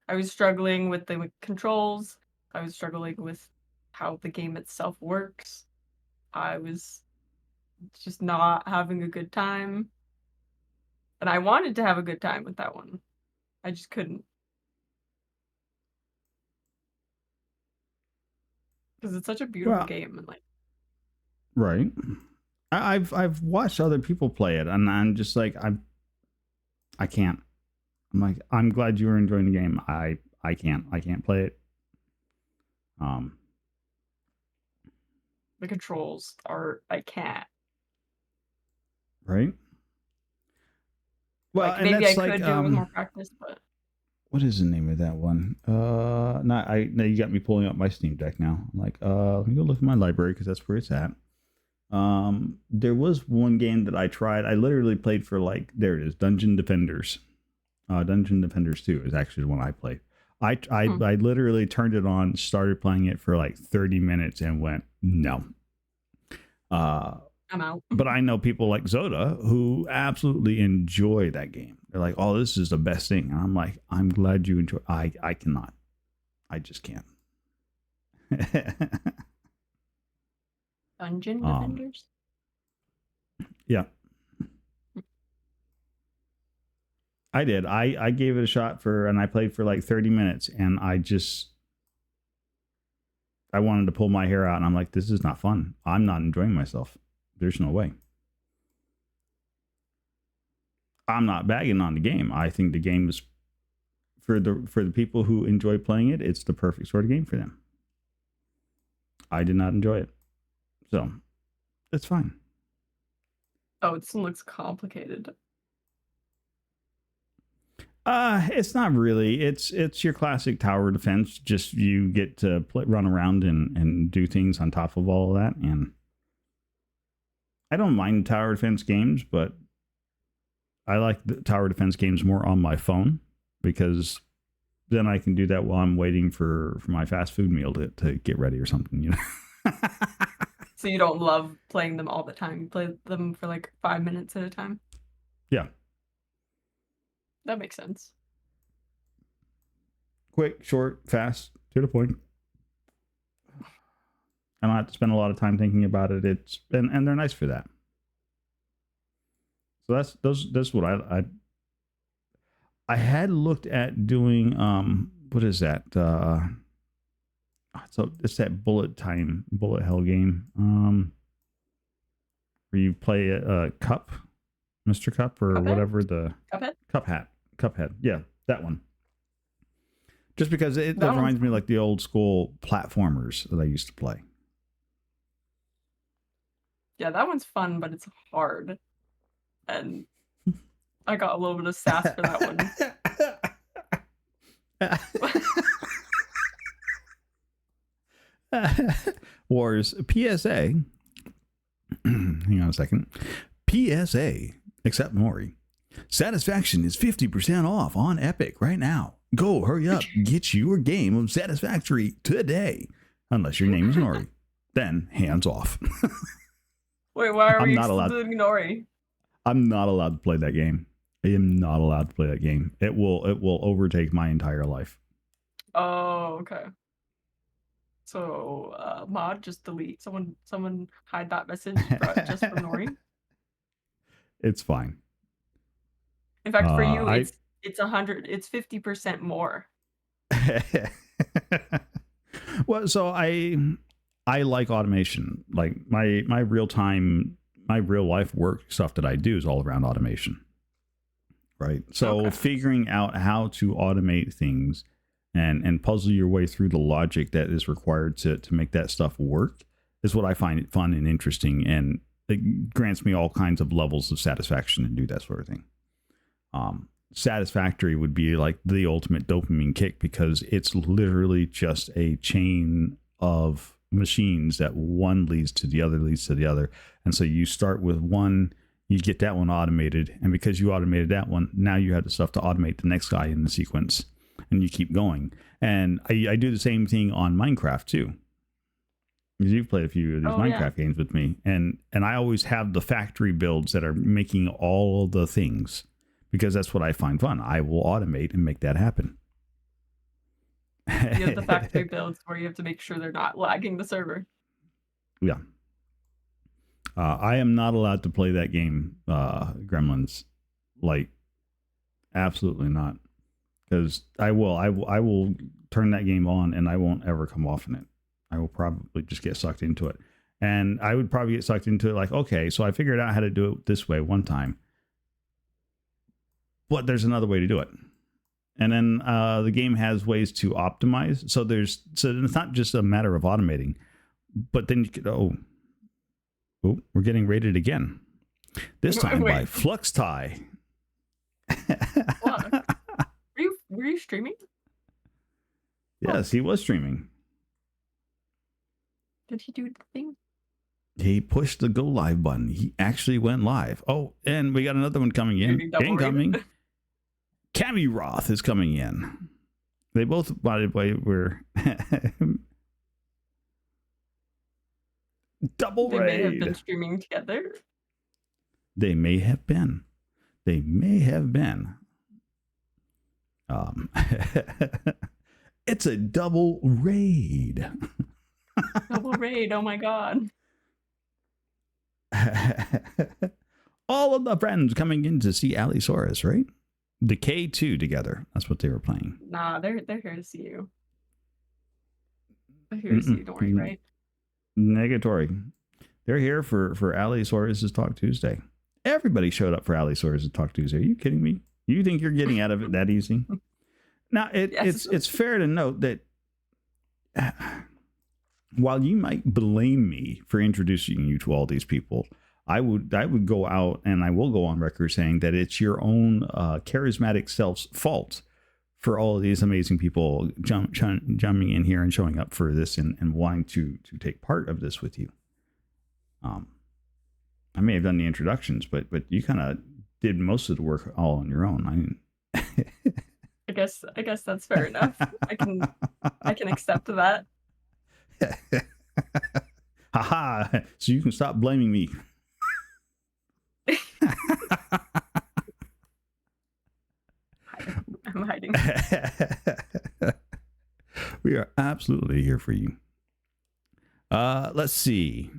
I was struggling with the controls. I was struggling with how the game itself works. I was just not having a good time. And I wanted to have a good time with that one. I just couldn't. Because it's such a beautiful game and like. Right. I've watched other people play it and I'm just like I can't. I'm like, I'm glad you were enjoying the game. I can't play it. The controls are I can't. Right? Well, like, maybe I could do it with more practice, but what is the name of that one? Now you got me pulling up my Steam Deck now. I'm like, let me go look at my library because that's where it's at. There was one game that I tried. I literally played for like, there it is, Dungeon Defenders. Dungeon Defenders 2 is actually the one I played. I literally turned it on, started playing it for like 30 minutes and went, no. I'm out. But I know people like Zoda who absolutely enjoy that game. They're like, oh, this is the best thing. And I'm like, I'm glad you enjoy. I cannot. I just can't. Dungeon Defenders? Yeah. I did. I gave it a shot and I played for like 30 minutes and I wanted to pull my hair out and I'm like, this is not fun. I'm not enjoying myself. There's no way. I'm not bagging on the game. I think the game is for the people who enjoy playing it, it's the perfect sort of game for them. I did not enjoy it. So, it's fine. Oh, it looks complicated. It's not really. It's your classic tower defense. Just you get to run around and do things on top of all of that. And I don't mind tower defense games, but I like the tower defense games more on my phone because then I can do that while I'm waiting for my fast food meal to get ready or something, you know. So you don't love playing them all the time. You play them for like 5 minutes at a time? Yeah. That makes sense. Quick, short, fast, to the point. I don't have to spend a lot of time thinking about it. And they're nice for that. So that's what I had looked at doing. What is that? So it's that bullet hell game. Where you play a cup, Mr. Cup or Cuphead? whatever the Cuphead? Cuphead. Yeah, that one. Just because it That reminds me like the old school platformers that I used to play. Yeah, that one's fun, but it's hard. And I got a little bit of sass for that one. Wars PSA. Hang on a second. PSA. Except Maury. Satisfaction is 50% off on Epic right now. Go, hurry up. Get your game of Satisfactory today. Unless your name is Nori. Then hands off. Wait, why are we excluding Nori? I'm not allowed to play that game. I am not allowed to play that game. It will overtake my entire life. Oh, okay. So, mod, just delete. Someone hide that message just for Nori. It's fine. In fact, for you, it's 100. It's 50% more. Well, so I like automation. Like my real life work stuff that I do is all around automation. Right. So figuring out how to automate things and puzzle your way through the logic that is required to make that stuff work is what I find fun and interesting. And it grants me all kinds of levels of satisfaction to do that sort of thing. Satisfactory would be like the ultimate dopamine kick because it's literally just a chain of machines that one leads to the other leads to the other. And so you start with one, you get that one automated. And because you automated that one, now you have the stuff to automate the next guy in the sequence. And you keep going. And I do the same thing on Minecraft too. Because you've played a few of these Minecraft games with me. And I always have the factory builds that are making all of the things. Because that's what I find fun. I will automate and make that happen. You have the factory builds where you have to make sure they're not lagging the server. Yeah. I am not allowed to play that game, Gremlins. Like, absolutely not. Because I will turn that game on and I won't ever come off in it. I will probably just get sucked into it. And I would probably get sucked into it like, okay, so I figured out how to do it this way one time. But there's another way to do it. And then the game has ways to optimize. So it's not just a matter of automating, but then you could, we're getting rated again. This time by Fluxtai. Were you streaming? Yes, he was streaming. Did he do the thing? He pushed the go live button. He actually went live. Oh, and we got another one coming in. Incoming. Cammy Roth is coming in. They both, by the way, were double raid. They may have been streaming together. They may have been. They may have been. It's a double raid. Double raid. Oh my god. All of the friends coming in to see Allosaurus, right? The K2 together. That's what they were playing. Nah, they're here to see you. They're here to see you, don't worry, right? Negatory. They're here for Allosaurus' Talk Tuesday. Everybody showed up for Allosaurus' Talk Tuesday. Are you kidding me? You think you're getting out of it that easy? Now, it's fair to note that while you might blame me for introducing you to all these people, I would go out and I will go on record saying that it's your own charismatic self's fault for all of these amazing people jumping in here and showing up for this and wanting to take part of this with you. I may have done the introductions, but you kind of did most of the work all on your own. I mean, I guess that's fair enough. I can accept that. Haha! So you can stop blaming me. I'm hiding. We are absolutely here for you. Let's see.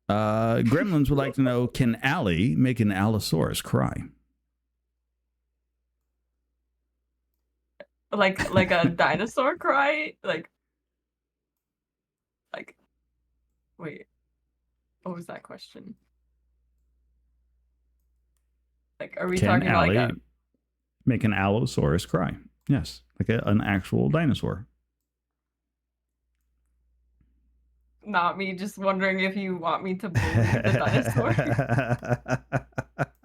Gremlins would like to know, can Allie make an Allosaurus cry? Like a dinosaur cry? Like wait. What was that question? Like, are we talking about like make an Allosaurus cry? Yes, like an actual dinosaur. Not me just wondering if you want me to bully the dinosaur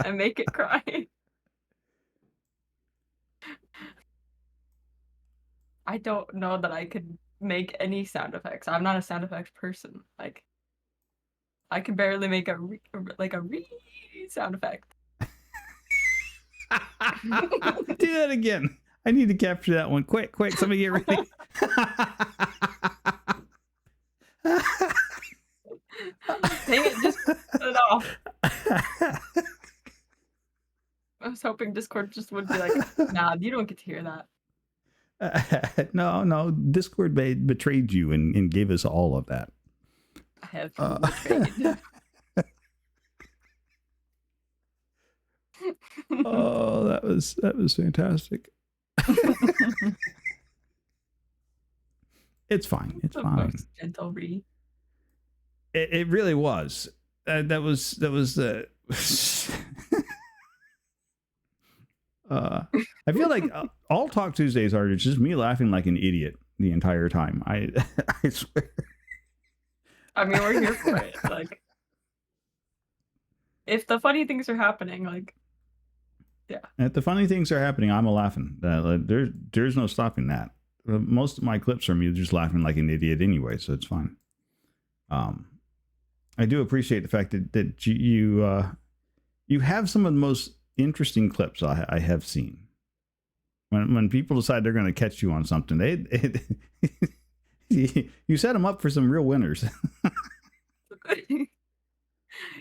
and make it cry. I don't know that I could make any sound effects. I'm not a sound effects person. Like, I can barely make a re sound effect. Do that again. I need to capture that one. Quick, somebody get ready. Dang it, just cut it off. I was hoping Discord just would be like, nah, you don't get to hear that. No, Discord betrayed you and gave us all of that. I have betrayed. Oh, that was fantastic. It's fine. It's fine. Gentle re. It really was. That was the. I feel like all Talk Tuesdays are just me laughing like an idiot the entire time. I swear. I mean, we're here for it. Like, if the funny things are happening, like, yeah. If the funny things are happening, I'm a laughing. There's no stopping that. most of my clips are me just laughing like an idiot anyway, so it's fine. I do appreciate the fact that you have some of the most interesting clips I have seen. When people decide they're going to catch you on something, you set them up for some real winners.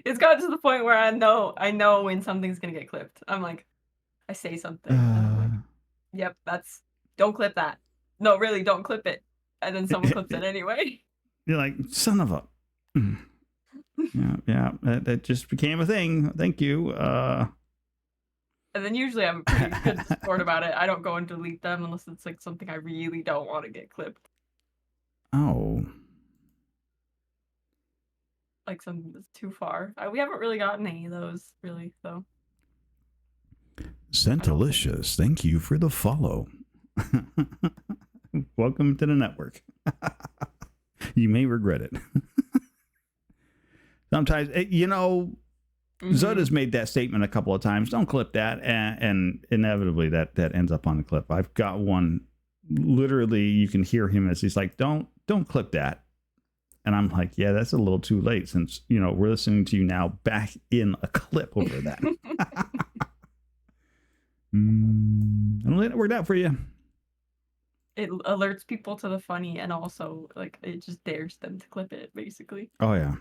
It's gotten to the point where I know when something's gonna get clipped. I'm like, I say something, and I'm like, yep, don't clip that. No, really, don't clip it. And then someone clips it anyway. You're like, son of a. Yeah, that just became a thing. Thank you. And then usually I'm pretty good sport about it. I don't go and delete them unless it's like something I really don't want to get clipped. Oh. Like something that's too far. We haven't really gotten any of those, really, though. Centalicious, thank you for the follow. Welcome to the network. You may regret it. Sometimes, Zoda's made that statement a couple of times. Don't clip that, and inevitably that ends up on the clip. I've got one. Literally, you can hear him as he's like, "Don't clip that," and I'm like, "Yeah, that's a little too late since we're listening to you now back in a clip over that." And it worked out for you. It alerts people to the funny, and also like it just dares them to clip it, basically. Oh yeah.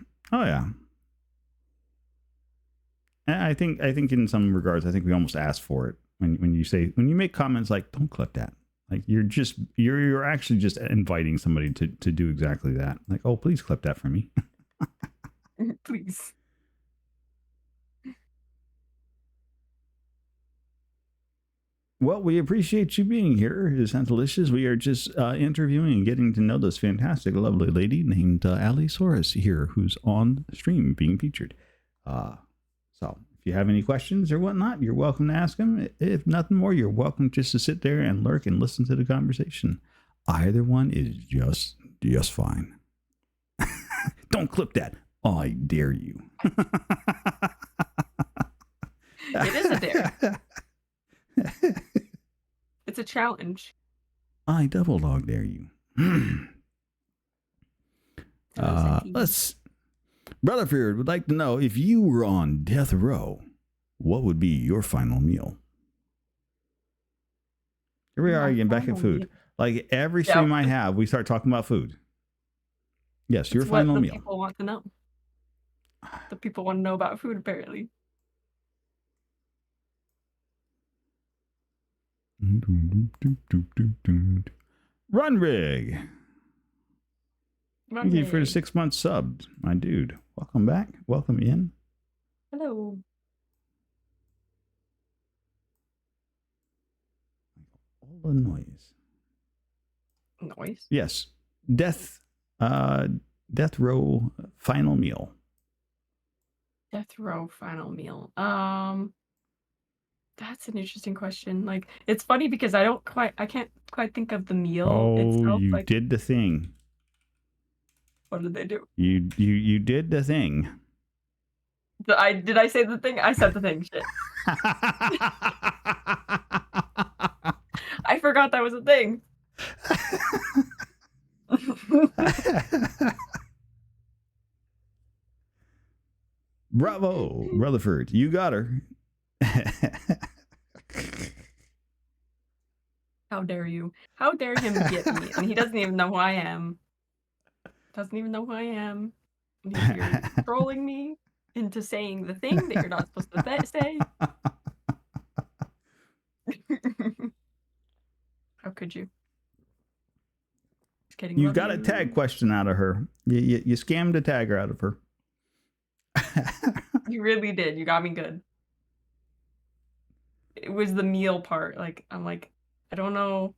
I think in some regards, I think we almost ask for it when you make comments like "Don't clip that." Like you're actually just inviting somebody to do exactly that. Like, oh, please clip that for me. Please. Well, we appreciate you being here, Santalicious. We are just interviewing and getting to know this fantastic, lovely lady named Ali Soros here, who's on the stream being featured. So if you have any questions or whatnot, you're welcome to ask them. If nothing more, you're welcome just to sit there and lurk and listen to the conversation. Either one is just fine. Don't clip that. I dare you. It is a dare. It's a challenge. I double dog dare you. Rutherford would like to know, if you were on death row, what would be your final meal? Here we are again, back at food. Like every stream I have, we start talking about food. Yes, your final meal. People want to know. The people want to know about food, apparently. Run Rig. Thank you for the 6 months subbed, my dude. Welcome back. Welcome in. Hello. All the noise. Noise? Yes. Death row final meal. Death row final meal. That's an interesting question. Like, it's funny because I can't quite think of the meal itself. You did the thing. What did they do? You did the thing. Did I say the thing? I said the thing. Shit. I forgot that was a thing. Bravo, Rutherford. You got her. How dare you? How dare him get me? And he doesn't even know who I am. And you're trolling me into saying the thing that you're not supposed to say. How could you? Just kidding. You got a tag question out of her. You scammed a tagger out of her. You really did. You got me good. It was the meal part. Like, I'm like, I don't know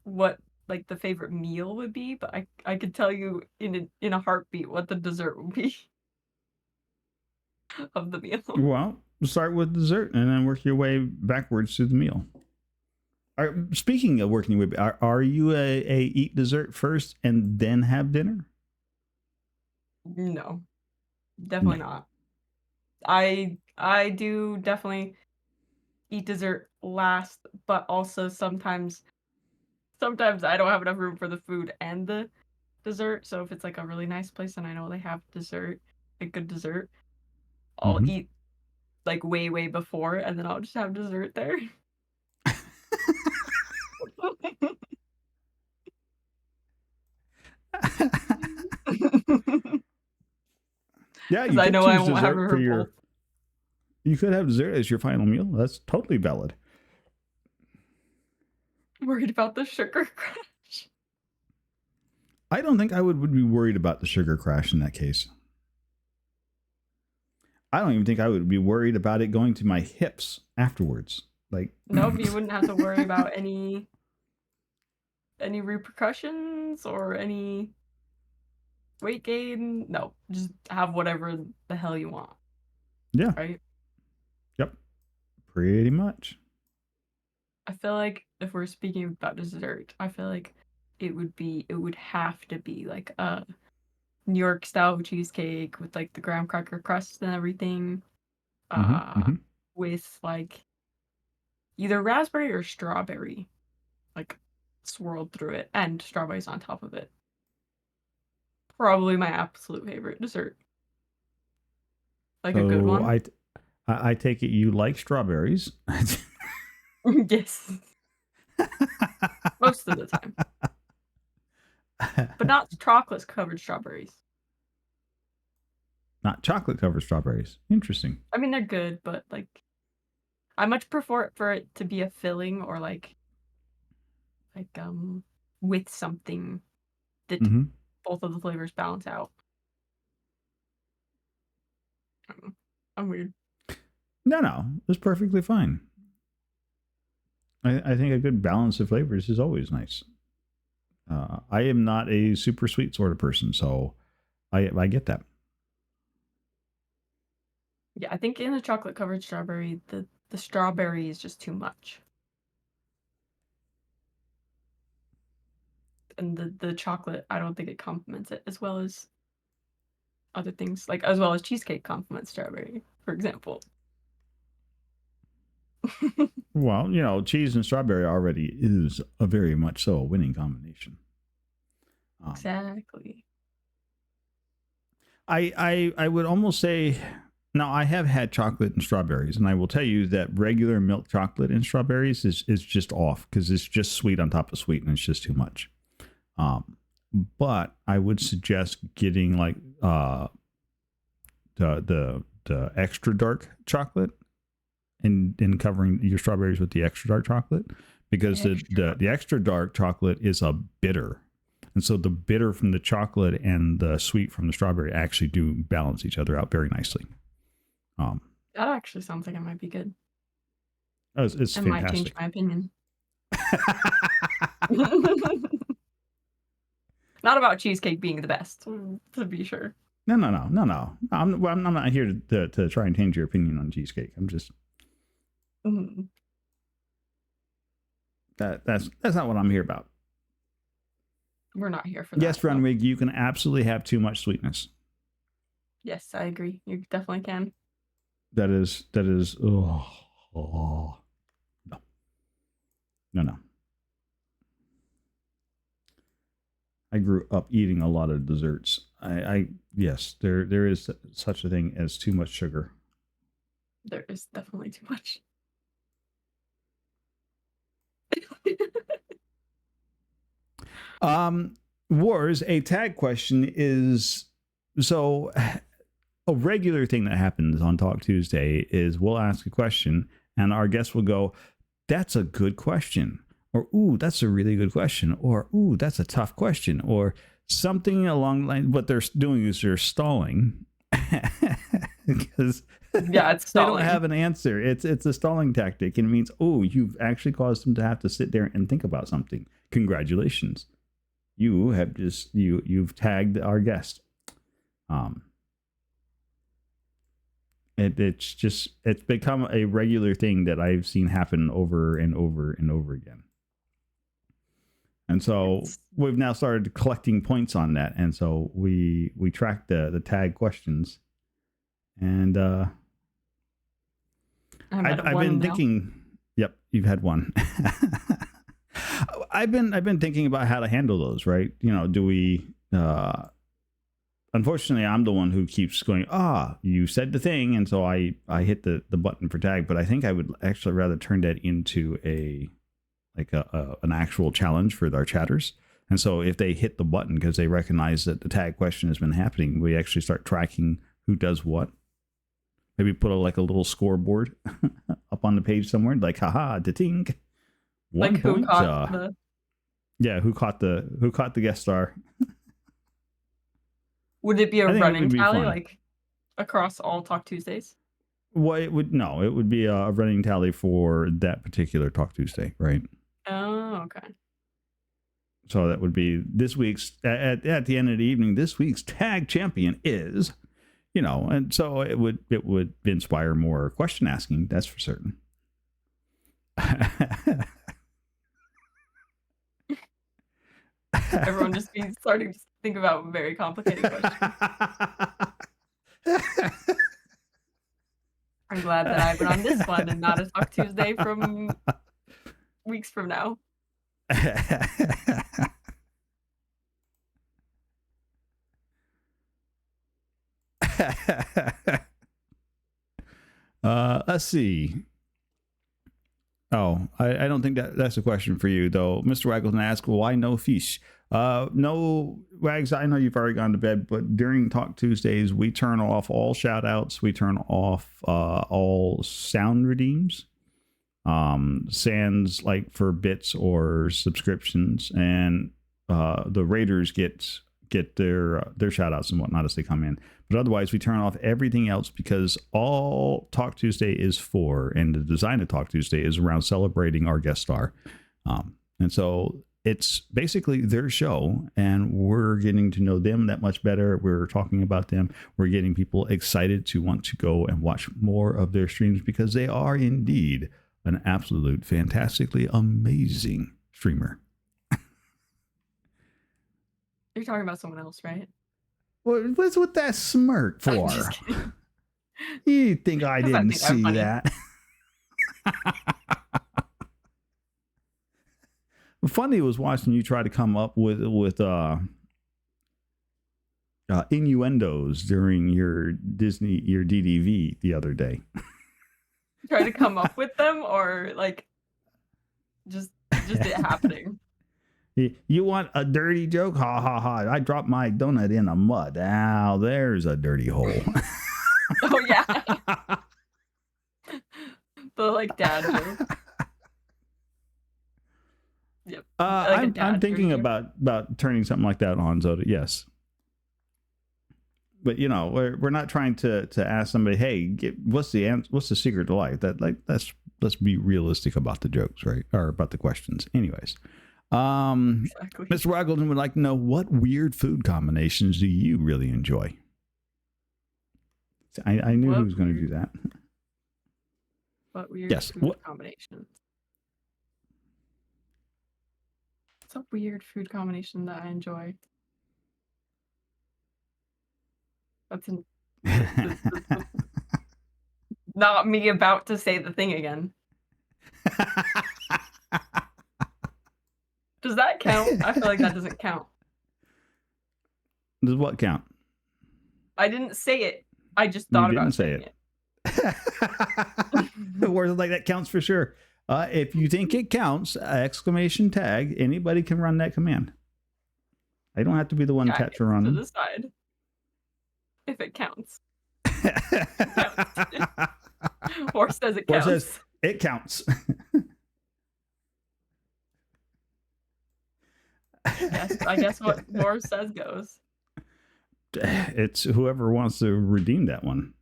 what like the favorite meal would be, but I could tell you in a heartbeat what the dessert would be of the meal. Well, start with dessert and then work your way backwards to the meal. Speaking of working with, are you a eat dessert first and then have dinner? No, definitely not. I do definitely eat dessert last, but also sometimes sometimes I don't have enough room for the food and the dessert. So if it's like a really nice place and I know they have dessert, a good dessert, I'll Mhm. eat like way, way before, and then I'll just have dessert there. Yeah, Because you I could know I choose won't have dessert for room your. both. You could have dessert as your final meal. That's totally valid. Worried about the sugar crash. I don't think I would be worried about the sugar crash in that case. I don't even think I would be worried about it going to my hips afterwards. Like, Nope, you wouldn't have to worry about any repercussions or any weight gain. No, just have whatever the hell you want, yeah, right? yep, pretty much. I feel like if we're speaking about dessert, I feel like it would have to be like a New York style cheesecake with like the graham cracker crust and everything. Hmm. Uh Hmm. with like either raspberry or strawberry, like swirled through it and strawberries on top of it. Probably my absolute favorite dessert. Like a good So one. I take it you like strawberries. Yes. Most of the time. But not chocolate covered strawberries. Not chocolate covered strawberries. Interesting. I mean they're good, but like I much prefer it for it to be a filling or like with something that Hmm. both of the flavors balance out. I don't know. I'm weird. No, it's perfectly fine. I think a good balance of flavors is always nice. I am not a super sweet sort of person, so I get that. Yeah, I think in a chocolate covered strawberry, the strawberry is just too much. And the chocolate, I don't think it complements it as well as other things, like as well as cheesecake complements strawberry, for example. Well, cheese and strawberry already is a very much so a winning combination. Um, Exactly. I would almost say now I have had chocolate and strawberries, and I will tell you that regular milk chocolate and strawberries is just off because it's just sweet on top of sweet, and it's just too much. Um, but I would suggest getting like the extra dark chocolate and covering your strawberries with the extra dark chocolate because the extra dark chocolate is a bitter. And so the bitter from the chocolate and the sweet from the strawberry actually do balance each other out very nicely. That actually sounds like it might be good. It's It might change fantastic. my opinion. Not about cheesecake being the best, to be sure. No. I'm not here to try and change your opinion on cheesecake. I'm just Mhm. that's not what I'm here about. We're not here for Yes, that, though. Renwig, you can absolutely have too much sweetness. Yes, I agree. You definitely can. That is no. I grew up eating a lot of desserts. I yes, there is such a thing as too much sugar. There is definitely too much. Wars, a tag question is so a regular thing that happens on Talk Tuesday is we'll ask a question and our guest will go, "That's a good question," or "Ooh, that's a really good question," or "Ooh, that's a tough question," or something along the line. What they're doing is they're stalling because Yeah, it's they don't stalling. have an answer. It's a stalling tactic, and it means, oh, you've actually caused them to have to sit there and think about something. Congratulations, you have just you've tagged our guest. It's become a regular thing that I've seen happen over and over and over again. And so we've now started collecting points on that, and so we track the tag questions, and I might have I've won been now. thinking. Yep, you've had one. I've been thinking about how to handle those, right? Do we unfortunately I'm the one who keeps going, you said the thing, and so I hit the button for tag, but I think I would actually rather turn that into an actual challenge for our chatters. And so if they hit the button because they recognize that the tag question has been happening, we actually start tracking who does what. Maybe put a little scoreboard up on the page somewhere, like haha, da-ting. Like who point. caught the Yeah, who caught the guest star? Would it be a I think it running would be tally fun. like across all Talk Tuesdays? Well, it would be a running tally for that particular Talk Tuesday, right? Oh, okay. So that would be this week's at the end of the evening. This week's tag champion is, and so it would inspire more question asking. That's for certain. Everyone just be starting to think about very complicated questions. I'm glad that I've been on this one and not a Talk Tuesday from weeks from now. Let's see. Oh, I don't think that's a question for you, though. Mr. Waggleton asked, why no fish? No, Wags, I know you've already gone to bed, but during Talk Tuesdays, we turn off all shout outs. We turn off all sound redeems, sans for bits or subscriptions. And the Raiders get their shout outs and whatnot as they come in. But otherwise, we turn off everything else because all Talk Tuesday is for, and the design of Talk Tuesday is around celebrating our guest star. And so it's basically their show, and we're getting to know them that much better. We're talking about them. We're getting people excited to want to go and watch more of their streams because they are indeed an absolute, fantastically amazing streamer. You're talking about someone else, right? What's with that smirk for? I'm just kidding. You think I didn't think I'm see funny. that? Funny was watching you try to come up with innuendos during your DDV the other day. Try to come up with them, or just it happening. You want a dirty joke? Ha ha ha! I dropped my donut in the mud. Ow, there's a dirty hole. Oh yeah. The dad joke. Yep. I'm thinking about turning something like that on, Zoda. Yes. But we're not trying to ask somebody, hey, what's the secret to life? Let's be realistic about the jokes, right? Or about the questions. Anyways. Exactly. Mr. Waggleton would like to know, what weird food combinations do you really enjoy? I knew he was going to do that. What weird food combinations? What's a weird food combination that I enjoy? That's not me about to say the thing again. Does that count? I feel like that doesn't count. Does what count? I didn't say it. I just thought about saying it. Words like that counts for sure. If you think it counts, exclamation tag, anybody can run that command. I don't have to be the one to run. To the side. If it counts. Or says it counts. Or says it counts. I guess what Moore says goes. It's whoever wants to redeem that one.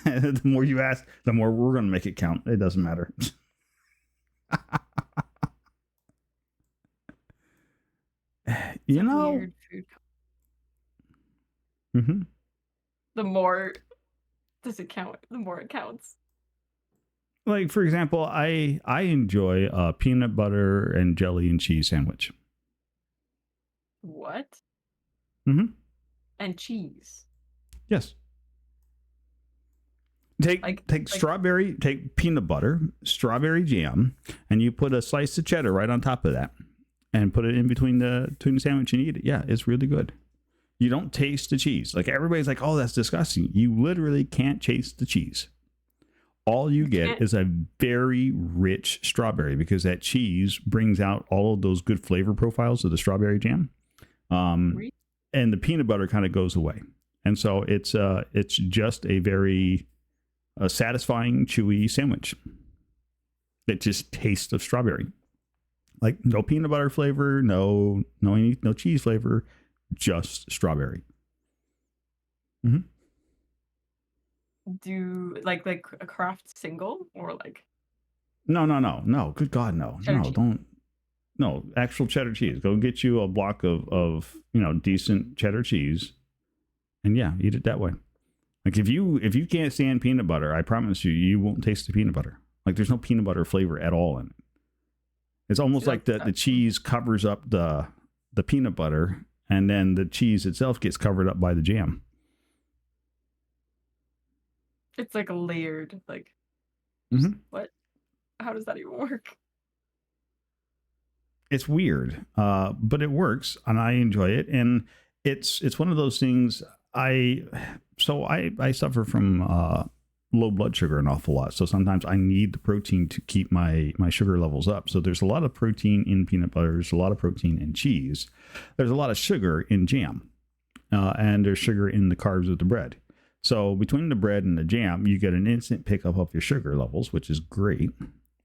The more you ask, the more we're going to make it count. It doesn't matter. Weird food. Mm-hmm. The more does it count, the more it counts. Like, for example, I enjoy a peanut butter and jelly and cheese sandwich. What? Mm-hmm. And cheese. Yes. Take Like strawberry, take peanut butter, strawberry jam, and you put a slice of cheddar right on top of that, and put it in between the sandwich and eat it. Yeah, it's really good. You don't taste the cheese. Like everybody's like, "Oh, that's disgusting." You literally can't taste the cheese. All you get can't is a very rich strawberry because that cheese brings out all of those good flavor profiles of the strawberry jam, read. and the peanut butter kind of goes away. And so it's just a very satisfying, chewy sandwich. It just tastes of strawberry, like no peanut butter flavor, no cheese flavor, just strawberry. Mm-hmm. Do like a Kraft single or like No. Good God, no. cheddar No, cheese? don't. No, actual cheddar cheese. Go get you a block of decent cheddar cheese, and yeah, eat it that way. Like if you can't stand peanut butter, I promise you won't taste the peanut butter. Like there's no peanut butter flavor at all in it. It's almost See, like the cheese covers up the peanut butter, and then the cheese itself gets covered up by the jam. It's like a layered like Mhm. what? How does that even work? It's weird, but it works, and I enjoy it. And it's one of those things. I suffer from low blood sugar an awful lot, so sometimes I need the protein to keep my sugar levels up. So there's a lot of protein in peanut butter. There's a lot of protein in cheese. There's a lot of sugar in jam, and there's sugar in the carbs of the bread. So between the bread and the jam, you get an instant pickup of your sugar levels, which is great.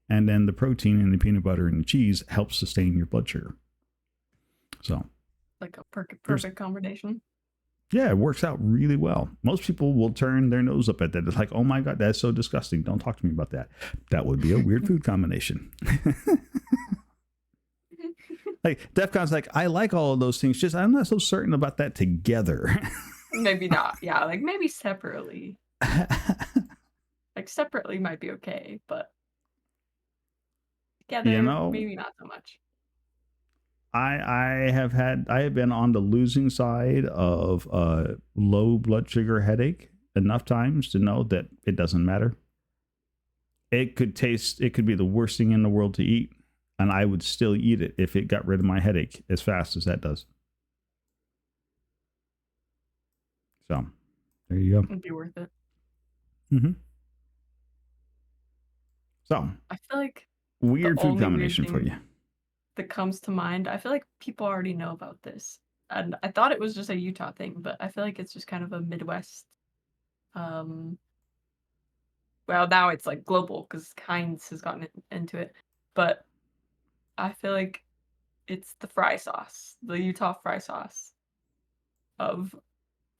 And then the protein in the peanut butter and the cheese helps sustain your blood sugar. So, Like a perfect combination. yeah, it works out really well. Most people will turn their nose up at that. It's like, oh my God, that's so disgusting. Don't talk to me about that. That would be a weird food combination. Like DEFCON's like, I like all of those things. Just I'm not so certain about that together. Maybe not. Yeah, like maybe separately. Like separately might be okay, but together maybe not so much. I have been on the losing side of low blood sugar headache enough times to know that it doesn't matter. It could be the worst thing in the world to eat, and I would still eat it if it got rid of my headache as fast as that does. So, there you go. It'd be worth it. Mm-hmm. So, I feel like weird food combination for you that comes to mind. I feel like people already know about this, and I thought it was just a Utah thing, but I feel like it's just kind of a Midwest. Well, now it's like global because Heinz has gotten into it, but I feel like it's the fry sauce, the Utah fry sauce, of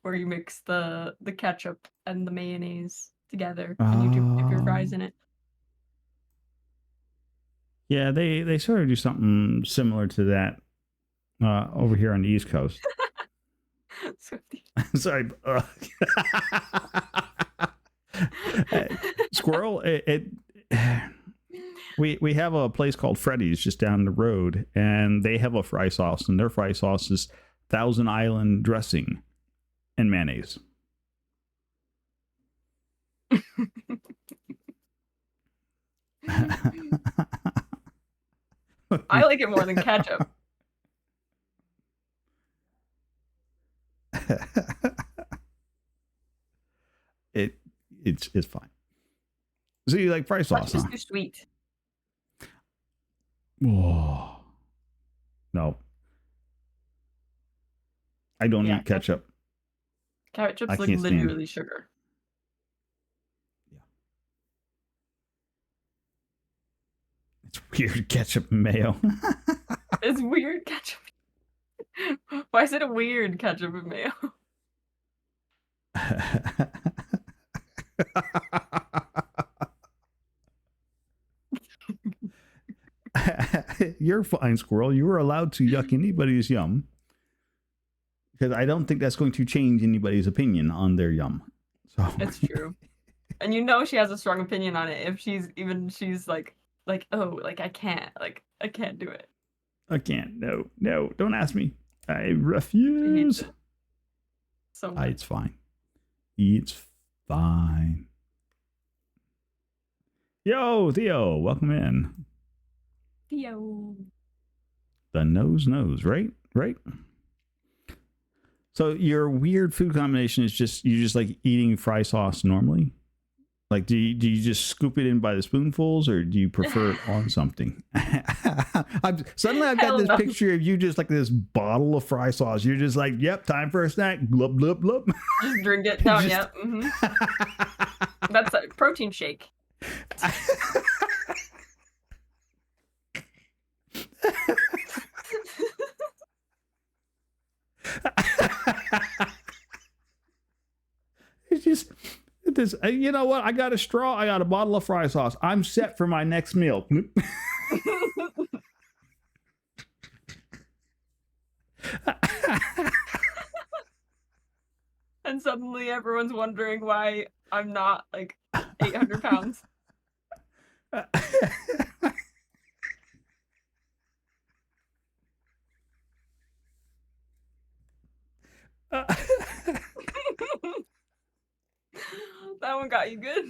where you mix the ketchup and the mayonnaise together, and you dip your fries in it. Yeah, they sort of do something similar to that over here on the East Coast. Sorry. Squirrel, we have a place called Freddy's just down the road, and they have a fry sauce, and their fry sauce is Thousand Island dressing and mayonnaise. I like it more than ketchup. It's fine. So you like fry sauce? It's too sweet. Oh no, I don't eat ketchup. Ketchup's like literally sugar. Yeah, it's weird ketchup and mayo. It's weird ketchup. Why is it a weird ketchup and mayo? You're fine, Squirrel. You were allowed to yuck anybody's yum, because I don't think that's going to change anybody's opinion on their yum. So it's true, and she has a strong opinion on it. If she's like oh, like I can't do it. I can't. No, don't ask me. I refuse. So it's fine. It's fine. Yo, Theo, welcome in. Theo. The nose knows, right? Right. So your weird food combination is just you just like eating fry sauce normally. Like, do you just scoop it in by the spoonfuls, or do you prefer it on something? Suddenly, I've got Hell this no. picture of you just like this bottle of fry sauce. You're just like, yep, time for a snack. Glub glub glub. Just drink it down, Just- yeah. That's a protein shake. It's just this. You know what? I got a straw. I got a bottle of fry sauce. I'm set for my next meal. And suddenly everyone's wondering why I'm not like 800 pounds. That one got you good.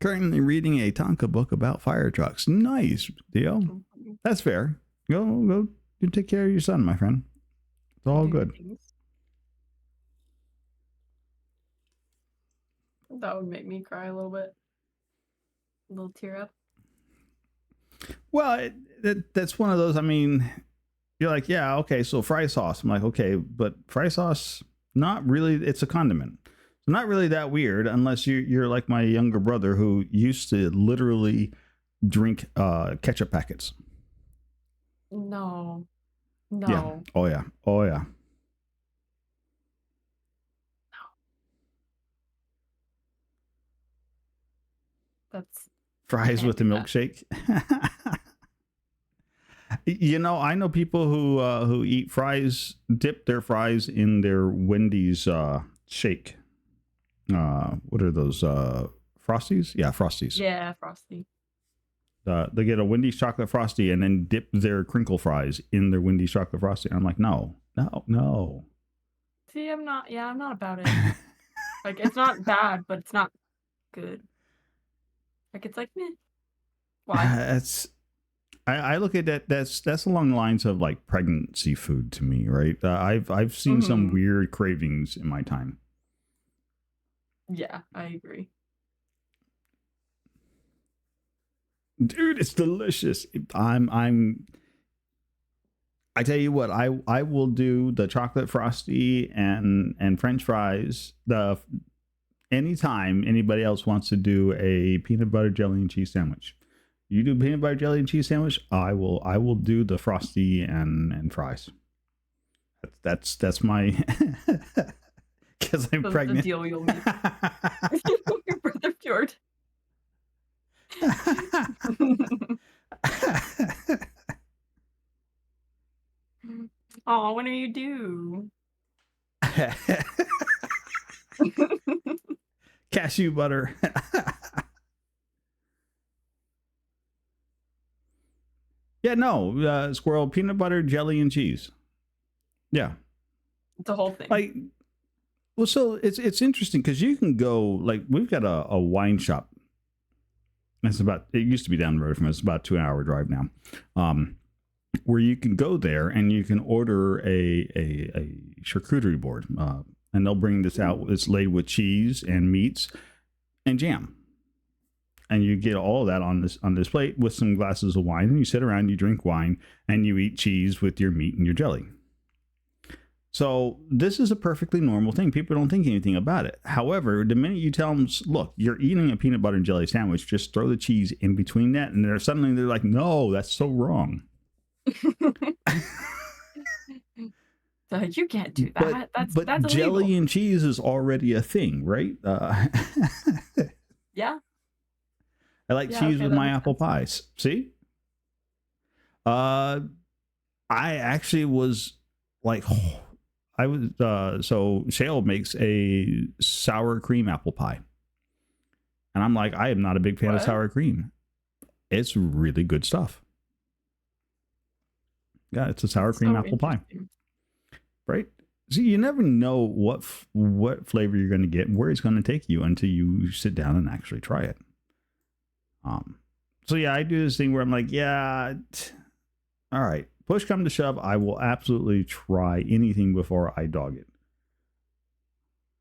Currently reading a Tonka book about fire trucks. Nice, Theo. That's fair. Go. You take care of your son, my friend. It's all good. That would make me cry a little bit. A little tear up. Well, that's one of those. I mean, you're like, yeah, okay, so fry sauce. I'm like, okay, but fry sauce, not really. It's a condiment. So not really that weird unless you're like my younger brother who used to literally drink ketchup packets. No. Yeah. Oh yeah. Oh yeah. That's Fries can't with the do that. milkshake. You know, I know people who eat fries, dip their fries in their Wendy's shake. What are those? Frosties? Yeah, Frosties. Yeah, Frosty. They get a Wendy's chocolate Frosty and then dip their crinkle fries in their Wendy's chocolate Frosty. I'm like, no. See, I'm not about it. Like, it's not bad, but it's not good. Like, it's like, meh. Why? I look at that. That's along the lines of like pregnancy food to me, right? I've seen some weird cravings in my time. Yeah, I agree. Dude, it's delicious. I tell you what, I will do the chocolate Frosty and French fries anytime anybody else wants to do a peanut butter jelly and cheese sandwich. You do peanut butter jelly and cheese sandwich, I will do the Frosty and fries. That's my because I'm pregnant. The deal you'll make. Your brother Fjord. Oh, when are you due? Cashew butter. Yeah, no, squirrel, peanut butter, jelly, and cheese. Yeah, It's a whole thing. like, well, so it's interesting because you can go like we've got a wine shop. It used to be down the road from us. It's about a 2-hour drive now. Where you can go there and you can order a charcuterie board, and they'll bring this out. It's laid with cheese and meats and jam, and you get all of that on this plate with some glasses of wine. And you sit around, you drink wine, and you eat cheese with your meat and your jelly. So this is a perfectly normal thing. People don't think anything about it. However, the minute you tell them, look, you're eating a peanut butter and jelly sandwich, just throw the cheese in between that, and they're like, no, that's so wrong. So you can't do that. But that's jelly illegal. and cheese is already a thing, right? Yeah. I like cheese with my apple pies. See? I actually was like, so Shale makes a sour cream apple pie. And I'm like, I am not a big fan of sour cream. It's really good stuff. Yeah, it's a sour cream apple pie. Right? So you never know what flavor you're going to get and where it's going to take you until you sit down and actually try it. So yeah, I do this thing where I'm like, yeah, all right, push come to shove, I will absolutely try anything before I dog it.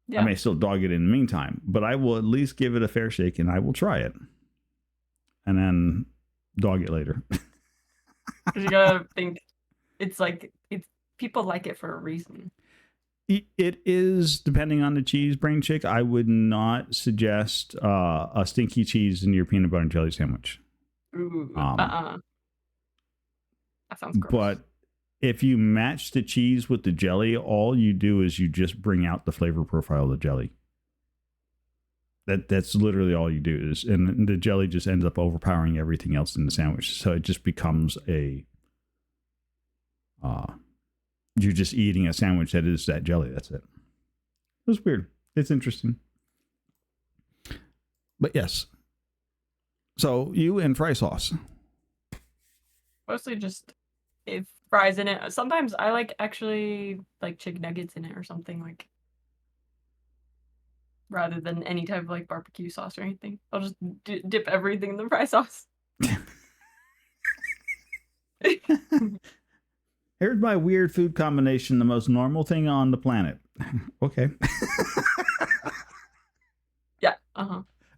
Yeah. I may still dog it in the meantime, but I will at least give it a fair shake and I will try it. And then dog it later. Because you gotta think it's people like it for a reason. It is, depending on the cheese, brain chick. I would not suggest a stinky cheese in your peanut butter and jelly sandwich. Ooh, That sounds gross. But if you match the cheese with the jelly, all you do is you just bring out the flavor profile of the jelly. That's literally all you do is, and the jelly just ends up overpowering everything else in the sandwich. So it just becomes you're just eating a sandwich that is that jelly. That's it. It's weird. It's interesting. But yes. So you and fry sauce. Mostly just if fries in it. Sometimes I actually like chicken nuggets in it or something, like, rather than any type of barbecue sauce or anything. I'll just dip everything in the fry sauce. Here's my weird food combination, the most normal thing on the planet. Okay. Yeah.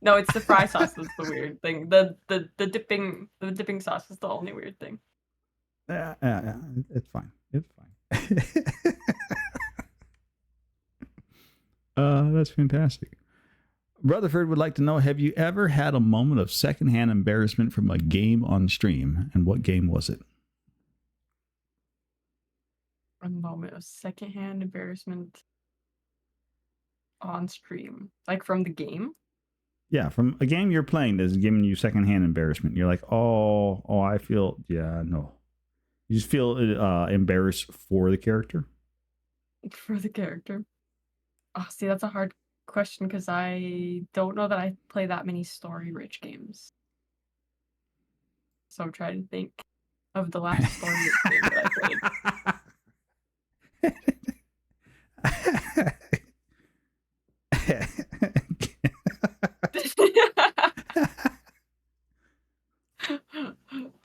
No, it's the fry sauce that's the weird thing. The dipping sauce is the only weird thing. Yeah, it's fine. It's fine. That's fantastic. Rutherford would like to know, have you ever had a moment of secondhand embarrassment from a game on stream? And what game was it? A moment of secondhand embarrassment on stream. Like from the game? Yeah, from a game you're playing that's giving you secondhand embarrassment. You're like, oh, I feel, no. You just feel embarrassed for the character? For the character. Oh, see, that's a hard question because I don't know that I play that many story-rich games. So I'm trying to think of the last story-rich game that I played.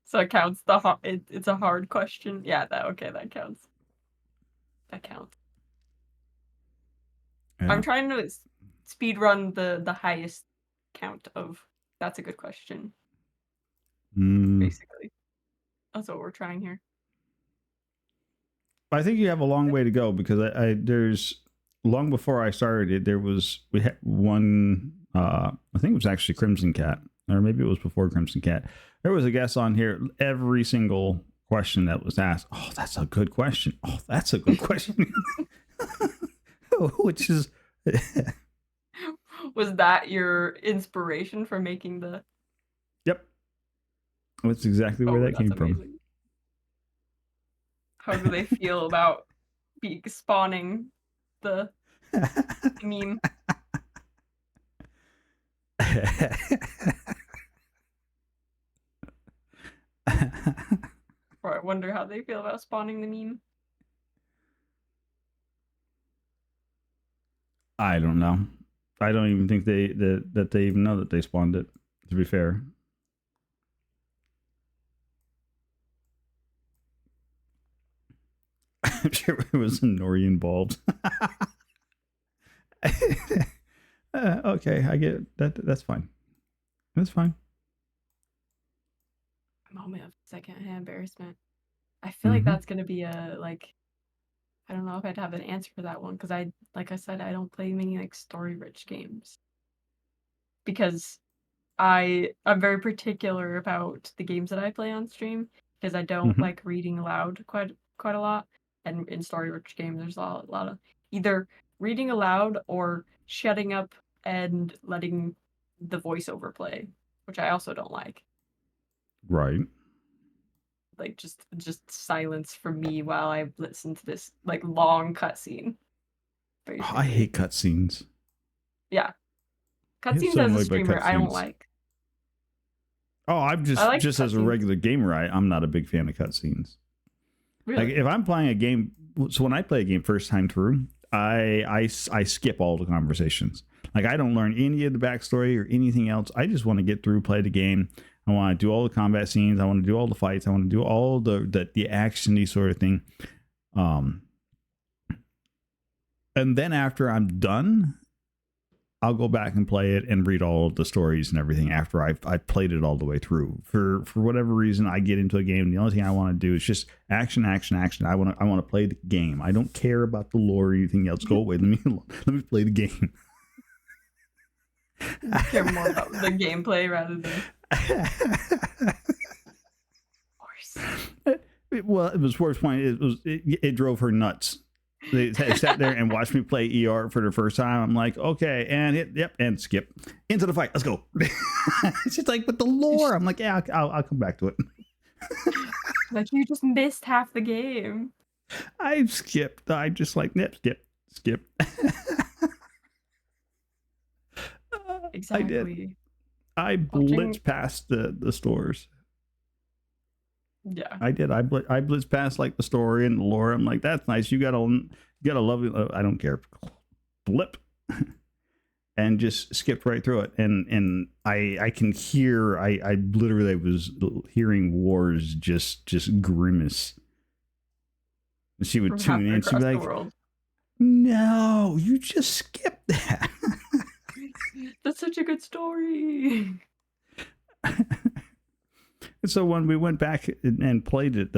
So it counts. It's a hard question. Yeah, that counts. That counts. Yeah. I'm trying to speed run the highest count of. That's a good question. Basically, that's what we're trying here. I think you have a long way to go because there's long before I started it, we had one. I think it was actually Crimson Cat, or maybe it was before Crimson Cat. There was a guest on here. Every single question that was asked, oh, that's a good question. Oh, that's a good question. Which is, was that your inspiration for making the? Yep, that's exactly where that came from. How do they feel about spawning the meme? Or I wonder how they feel about spawning the meme. I don't know. I don't even think that they even know that they spawned it, to be fair. I'm sure it was a Nori involved. Okay, I get that. That's fine. That's fine. A moment of secondhand embarrassment. I feel like that's gonna be I don't know if I'd have an answer for that one because like I said, I don't play many story-rich games because I'm very particular about the games that I play on stream because I don't like reading aloud quite a lot. And in story-rich games, there's a lot of either reading aloud or shutting up and letting the voiceover play, which I also don't like. Right. Like just silence for me while I listen to this long cutscene. Oh, I hate cutscenes. Yeah, cutscenes as a streamer, I don't like. Oh, I'm just as a regular gamer, I'm not a big fan of cutscenes. Like Really? if I'm playing a game, so when I play a game first time through, I skip all the conversations. Like I don't learn any of the backstory or anything else. I just want to get through, play the game. I want to do all the combat scenes. I want to do all the fights. I want to do all the actiony sort of thing. And then after I'm done, I'll go back and play it and read all of the stories and everything after I've played it all the way through. For whatever reason, I get into a game. The only thing I want to do is just action, action, action. I want to play the game. I don't care about the lore or anything else. Go away. Let me play the game. I care more about the gameplay rather than horse. Well, it was worth point. It drove her nuts. They sat there and watched me play ER for the first time. I'm like, okay, and hit, yep, and skip into the fight. Let's go. It's just like with the lore. I'm like, yeah, I'll come back to it. Like you just missed half the game. I skipped. I just like, yep, skip. Exactly. I did. I blitzed past the stores. Yeah. I did. I blitzed past like the story and the lore. I'm like, that's nice. You got a lovely. I don't care. Blip, and just skipped right through it. And I can hear. I literally was hearing Wars just grimace. She would tune in. She'd be like, "No, you just skipped that." That's such a good story. So when we went back and played it,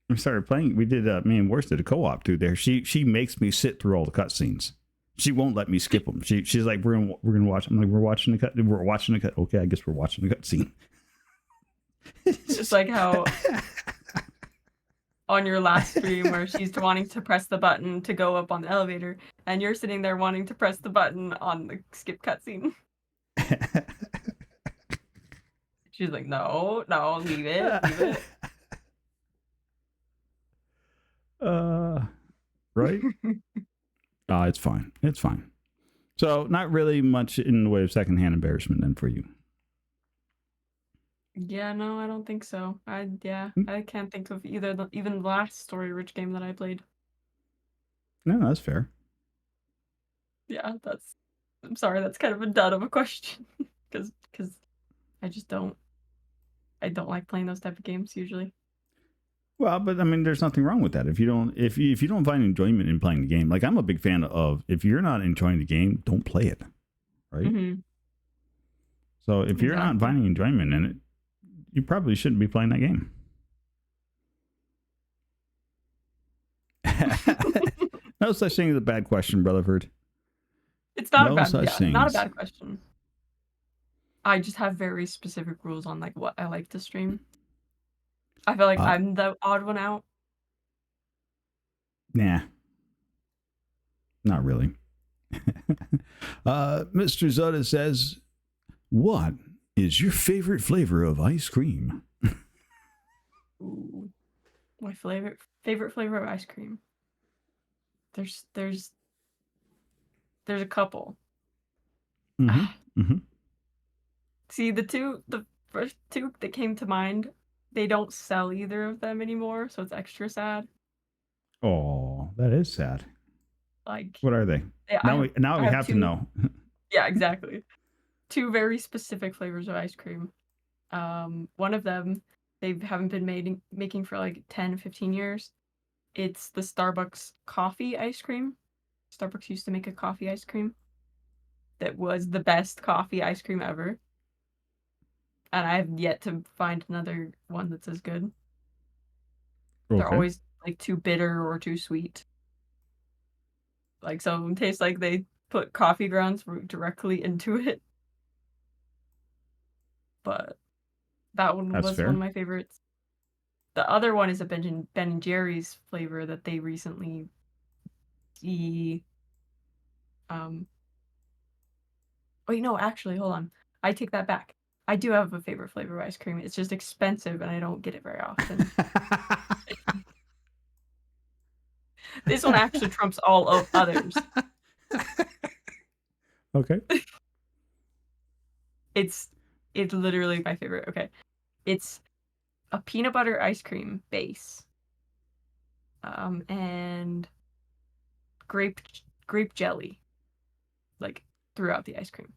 we started playing. We did. Me and Worst did a co-op through there. She makes me sit through all the cutscenes. She won't let me skip them. She's like, we're gonna watch. I'm like, we're watching the cut. We're watching the cut. Okay, I guess we're watching the cutscene. It's just like how on your last stream where she's wanting to press the button to go up on the elevator, and you're sitting there wanting to press the button on the skip cutscene. She's like, no, leave it. Right? It's fine. It's fine. So not really much in the way of secondhand embarrassment then for you. Yeah, no, I don't think so. I can't think of even the last Story Rich game that I played. No, that's fair. Yeah, I'm sorry, that's kind of a dud of a question. Because I just don't like playing those type of games usually. Well, but I mean, there's nothing wrong with that. If you don't find enjoyment in playing the game, like I'm a big fan of, if you're not enjoying the game, don't play it, right? Mm-hmm. So if you're not finding enjoyment in it, you probably shouldn't be playing that game. No such thing as a bad question, Brotherford. It's not a bad question. I just have very specific rules on like what I like to stream. I feel like I'm the odd one out. Nah. Not really. Mr. Zoda says, what is your favorite flavor of ice cream? Ooh. My favorite flavor of ice cream. There's a couple. Mm-hmm. Mm-hmm. See, the first two that came to mind, they don't sell either of them anymore, so it's extra sad. Oh, that is sad. Like, what are they? Yeah, now we have to know. Yeah, exactly. Two very specific flavors of ice cream. One of them they haven't been making for like 10, 15 years. It's the Starbucks coffee ice cream. Starbucks used to make a coffee ice cream that was the best coffee ice cream ever. And I have yet to find another one that's as good. Okay. They're always like too bitter or too sweet. Like some of them taste like they put coffee grounds directly into it. But that one was one of my favorites. The other one is a Ben and Jerry's flavor that they recently wait, no, actually, hold on. I take that back. I do have a favorite flavor of ice cream. It's just expensive and I don't get it very often. This one actually trumps all of others. Okay. It's literally my favorite. Okay. It's a peanut butter ice cream base and grape grape jelly, like throughout the ice cream.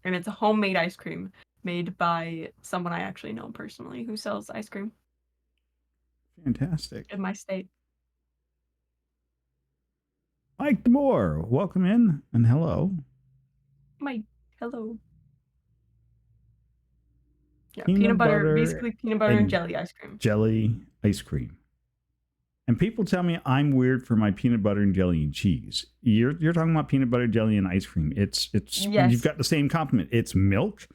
And it's a homemade ice cream made by someone I actually know personally who sells ice cream Fantastic. in my state. Mike Moore, welcome in and hello. My hello. Yeah, Peanut butter, basically peanut butter and jelly ice cream. Jelly ice cream. And people tell me I'm weird for my peanut butter and jelly and cheese. You're talking about peanut butter, jelly, and ice cream. It's Yes. You've got the same compliment. It's milk,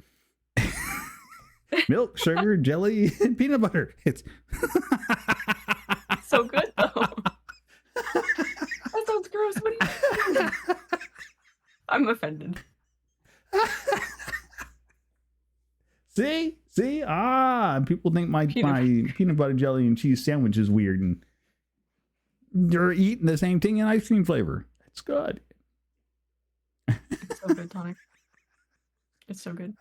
milk, sugar, jelly, and peanut butter. It's so good though. That sounds gross. What are you doing? I'm offended. See, people think my peanut butter, jelly, and cheese sandwich is weird, and you're eating the same thing in ice cream flavor. It's good. It's so good, Tonic. It's so good.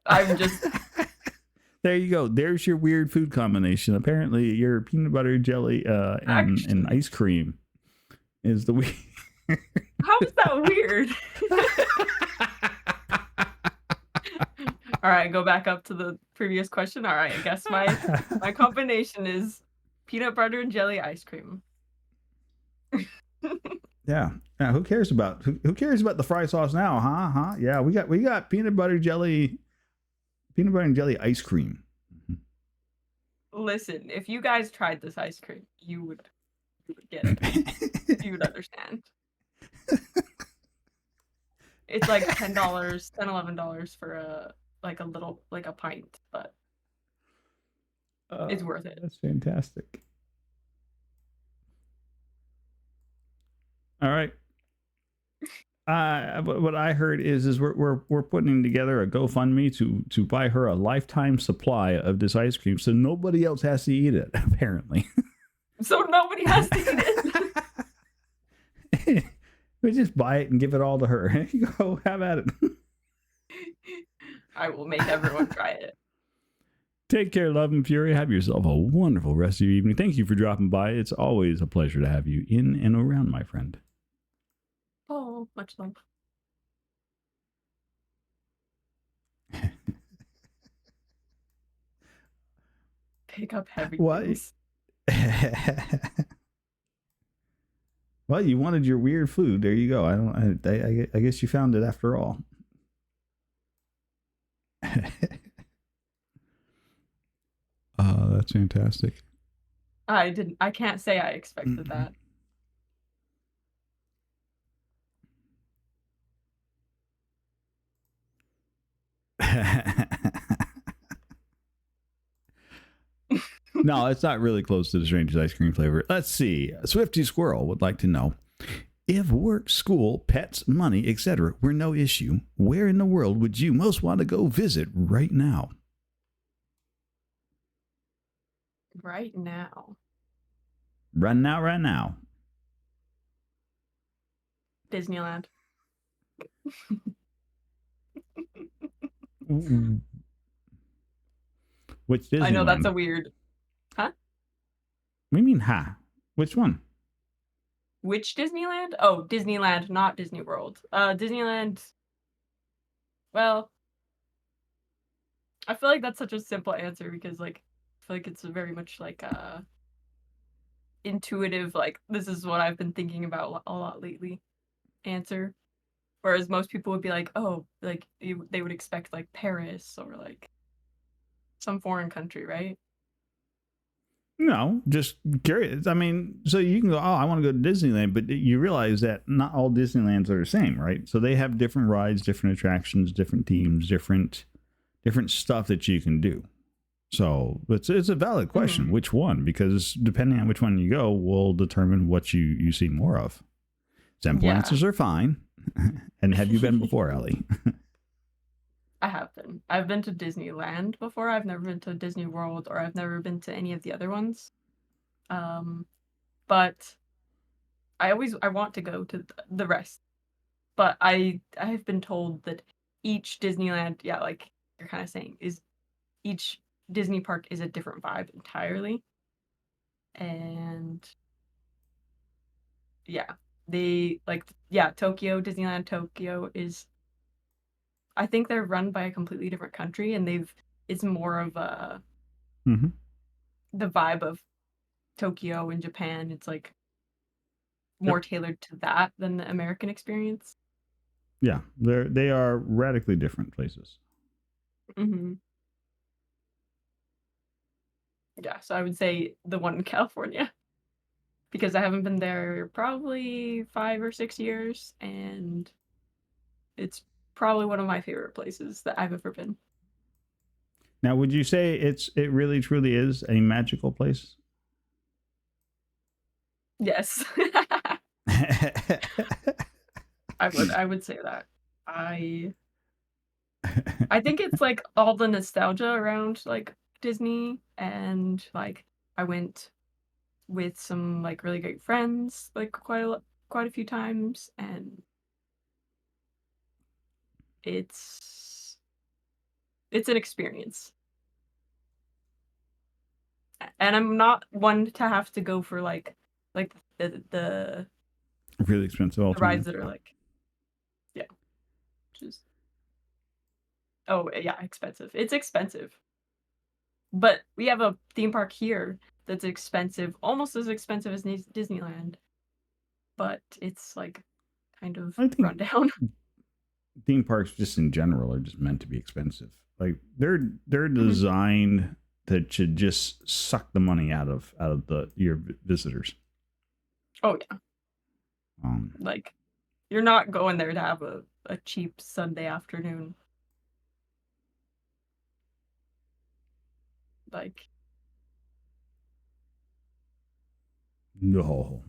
I'm just. There you go. There's your weird food combination. Apparently, your peanut butter, jelly, and ice cream is the weird. How is that weird? All right, go back up to the previous question. All right, I guess my combination is peanut butter and jelly ice cream. Yeah. Who cares about the fry sauce now? Huh? Yeah, we got peanut butter and jelly ice cream. Listen, if you guys tried this ice cream, you would get it. You would understand. It's like $10, $11 for a little a pint, but it's worth it. That's fantastic. All right. What I heard is we're putting together a GoFundMe to buy her a lifetime supply of this ice cream, so nobody else has to eat it. Apparently, so nobody has to eat it. We just buy it and give it all to her. Here you go, have at it. I will make everyone try it. Take care, love and fury. Have yourself a wonderful rest of your evening. Thank you for dropping by. It's always a pleasure to have you in and around, my friend. Oh, much love. Pick up heavy things. Well, you wanted your weird food. There you go. I guess you found it after all. That's fantastic. I can't say I expected that. No, it's not really close to the strangest ice cream flavor. Let's see. Swifty Squirrel would like to know, if work, school, pets, money, etc. were no issue, where in the world would you most want to go visit right now? Right now. Right now. Disneyland. Which Disneyland? I know that's a weird. Huh? What do you mean, Which one? Which Disneyland? Oh, Disneyland, not Disney World. Disneyland. Well, I feel like that's such a simple answer because, I feel like it's very much intuitive. This is what I've been thinking about a lot lately. Answer. Whereas most people would be like, oh, they would expect Paris or some foreign country, right? No, just curious. I mean, so you can go, oh, I want to go to Disneyland, but you realize that not all Disneylands are the same, right? So they have different rides, different attractions, different themes, different stuff that you can do. So it's a valid question. Mm-hmm. Which one? Because depending on which one you go will determine what you see more of. Simple answers are fine. And have you been before, Ellie? I have been. I've been to Disneyland before. I've never been to Disney World, or I've never been to any of the other ones. But I want to go to the rest. But I have been told that each Disneyland, yeah, like you're kind of saying, is each Disney park is a different vibe entirely. And yeah, they like, yeah, Tokyo, Disneyland Tokyo is, I think they're run by a completely different country, and it's more of a, Mm-hmm. the vibe of Tokyo in Japan. It's like more Yep. tailored to that than the American experience. Yeah, they are radically different places. Hmm. Yeah, so I would say the one in California because I haven't been there probably 5 or 6 years, and it's probably one of my favorite places that I've ever been. Now, would you say it really truly is a magical place? Yes. I would say that. I I think it's like all the nostalgia around like Disney, and like I went with some like really great friends like quite a few times, and it's it's an experience. And I'm not one to have to go for like Really expensive the rides alternatives. that are like, yeah, just, oh yeah, expensive. It's expensive. But we have a theme park here that's expensive, almost as expensive as Disneyland, but it's like kind of I think run down. theme parks, just in general, are just meant to be expensive. Like they're Mhm. designed to just suck the money out of the your visitors. Oh yeah, Um, like you're not going there to have a cheap Sunday afternoon. Like, no,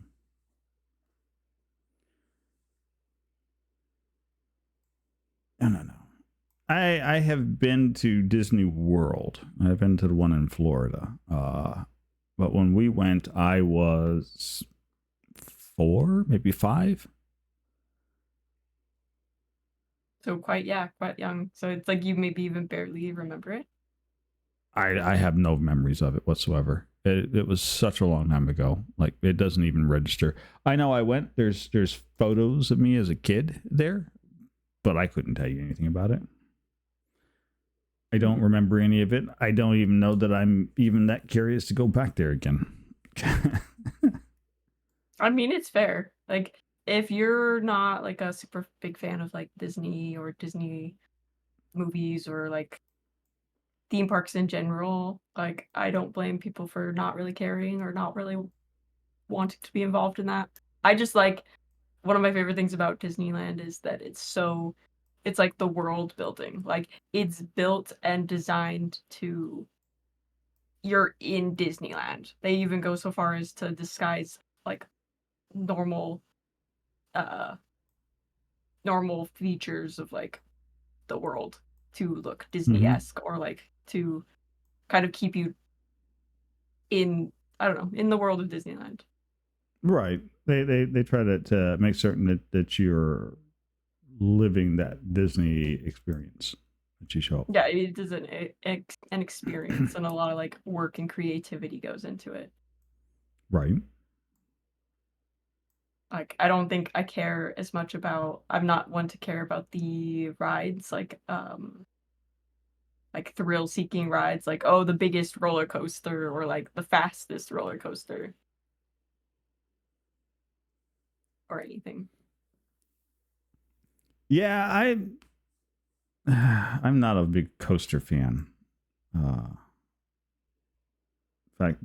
no. I have been to Disney World. I've been to the one in Florida. But when we went, I was 4, maybe 5. so quite, yeah, quite young. So it's like you maybe even barely remember it. I have no memories of it whatsoever. It was such a long time ago. Like it doesn't even register. I know I went. There's photos of me as a kid there, but I couldn't tell you anything about it. I don't Mhm. remember any of it. I don't even know that I'm even that curious to go back there again. I mean, it's fair. Like, if you're not like a super big fan of like Disney or Disney movies or like theme parks in general, like I don't blame people for not really caring or not really wanting to be involved in that. I just like, one of my favorite things about Disneyland is that it's like the world building. Like it's built and designed to, you're in Disneyland. They even go so far as to disguise like normal uh normal features of like the world to look Hmm. Disney-esque, or like to kind of keep you in, I don't know, in the world of Disneyland. Right. They try to make certain that you're living that Disney experience that you show up Yeah, for. it is an experience, and a lot of like work and creativity goes into it. Right. Like I don't think I care as much about, I'm not one to care about the rides like thrill seeking rides, like oh the biggest roller coaster or like the fastest roller coaster or anything. Yeah, I'm not a big coaster fan. In fact,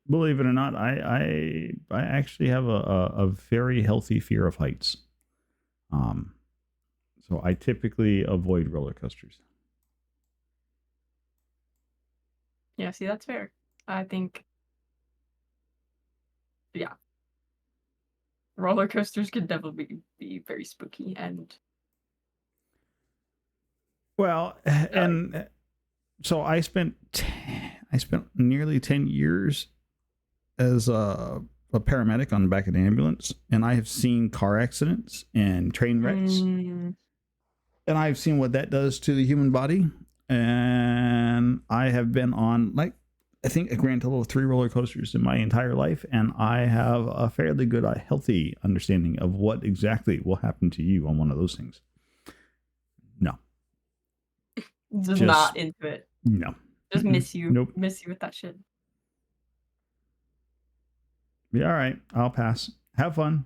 believe it or not, I actually have a very healthy fear of heights. Um, so I typically avoid roller coasters. Yeah, see, that's fair. I think, yeah, roller coasters could definitely be very spooky, and Well, like, and so I spent nearly 10 years as a paramedic on the back of the ambulance, and I have seen car accidents and train wrecks. mm, And I've seen what that does to the human body. And I have been on, like, I think a grand total of 3 roller coasters in my entire life. And I have a fairly good, healthy understanding of what exactly will happen to you on one of those things. No. Just not into it. No. Just miss you. Nope. Miss you with that shit. Yeah, all right. I'll pass. Have fun.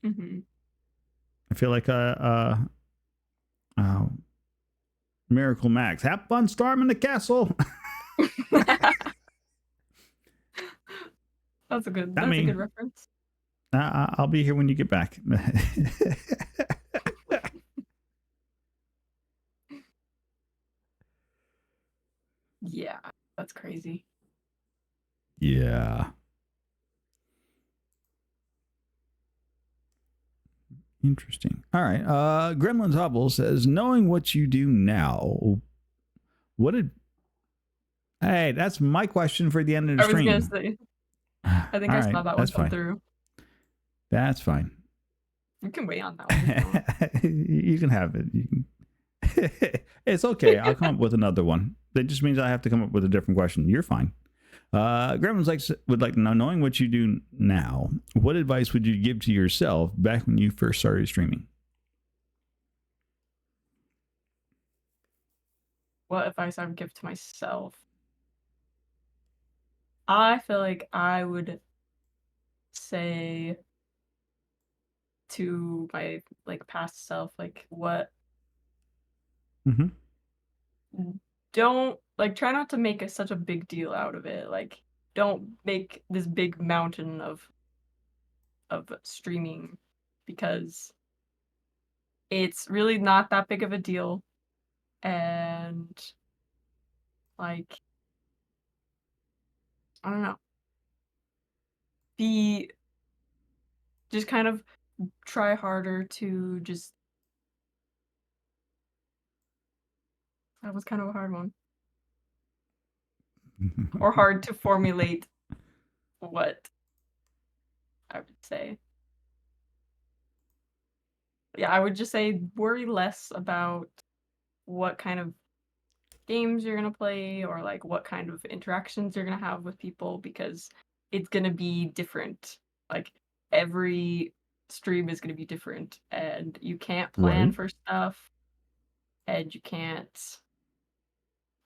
Mm-hmm. I feel like Miracle Max. Have fun storming the castle. That's a good reference. I'll be here when you get back. Yeah, that's crazy. Yeah. Interesting. All right. Gremlins Hubble says, knowing what you do now, what did... Hey, that's my question for the end of the stream. I was going to say, I think I saw that one come through. That's fine. You can wait on that one. You can have it. You can... It's okay. I'll come up with another one. That just means I have to come up with a different question. You're fine. Gremlins would like to know, knowing what you do now, what advice would you give to yourself back when you first started streaming? What advice I would give to myself? I feel like I would say to my past self, what don't try not to make such a big deal out of it. Don't make this big mountain of streaming, because it's really not that big of a deal. And I don't know, just kind of try harder to just... That was kind of a hard one. Or hard to formulate what I would say. Yeah, I would just say worry less about what kind of games you're going to play, or what kind of interactions you're going to have with people, because it's going to be different. Every stream is going to be different, and you can't plan for stuff, and you can't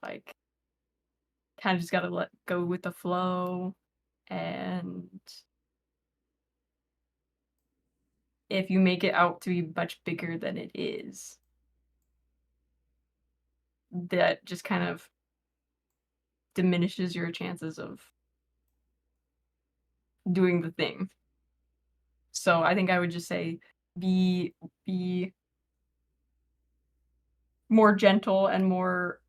kind of just got to let go with the flow. And if you make it out to be much bigger than it is, that just kind of diminishes your chances of doing the thing. So I think I would just say be more gentle and more,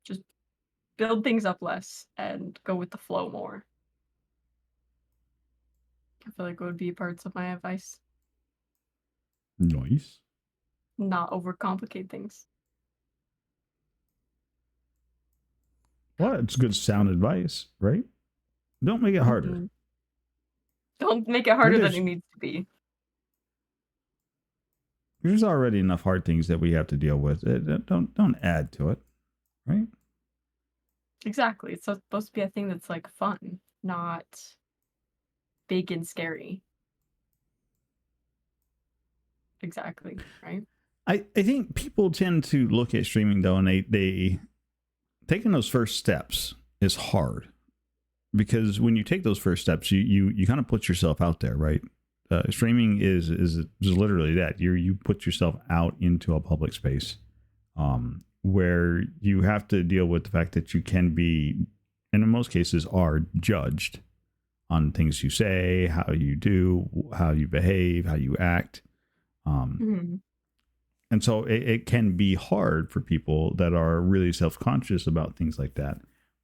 just build things up less and go with the flow more. I feel like it would be parts of my advice. Nice. Not overcomplicate things. Well, it's good sound advice, right? Don't make it harder. Mm-hmm. Don't make it harder than it needs to be. There's already enough hard things that we have to deal with. Don't add to it, right? Exactly. It's supposed to be a thing that's fun, not big and scary. Exactly, right? I think people tend to look at streaming though, and they taking those first steps is hard, because when you take those first steps, you kind of put yourself out there, right? Streaming is literally that. You put yourself out into a public space, where you have to deal with the fact that you can be, and in most cases are, judged on things you say, how you do, how you behave, how you act. And so it can be hard for people that are really self-conscious about things like that,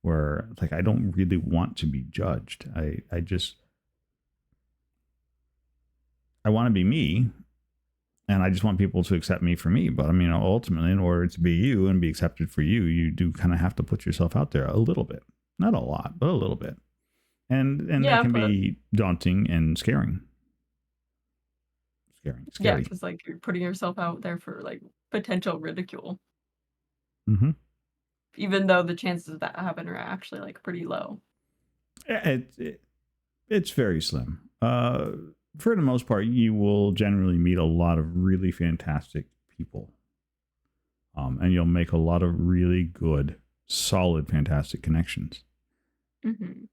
where it's I don't really want to be judged. I want to be me, and I just want people to accept me for me. But I mean, ultimately, in order to be you and be accepted for you, you do kind of have to put yourself out there a little bit, not a lot, but a little bit. And that can be daunting and scaring. Scary. Yeah, Scary. because like you're putting yourself out there for like potential ridicule, Mm-hmm. even though the chances of that happen are actually like pretty low. It's very slim. For the most part, you will generally meet a lot of really fantastic people, and you'll make a lot of really good, solid, fantastic connections. Hmm.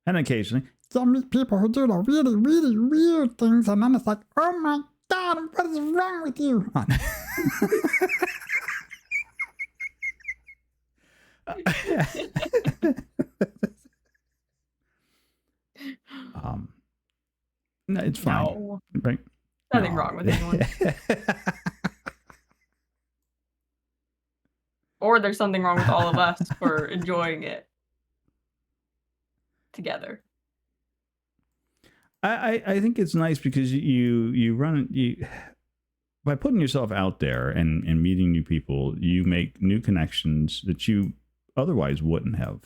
And occasionally, You'll meet people who do the really, really weird things, and then it's like, oh my God, what is wrong with you? No, it's fine, No, right? nothing wrong with anyone. Or there's something wrong with all of us for enjoying it together. I think it's nice because you by putting yourself out there and meeting new people, you make new connections that you otherwise wouldn't have.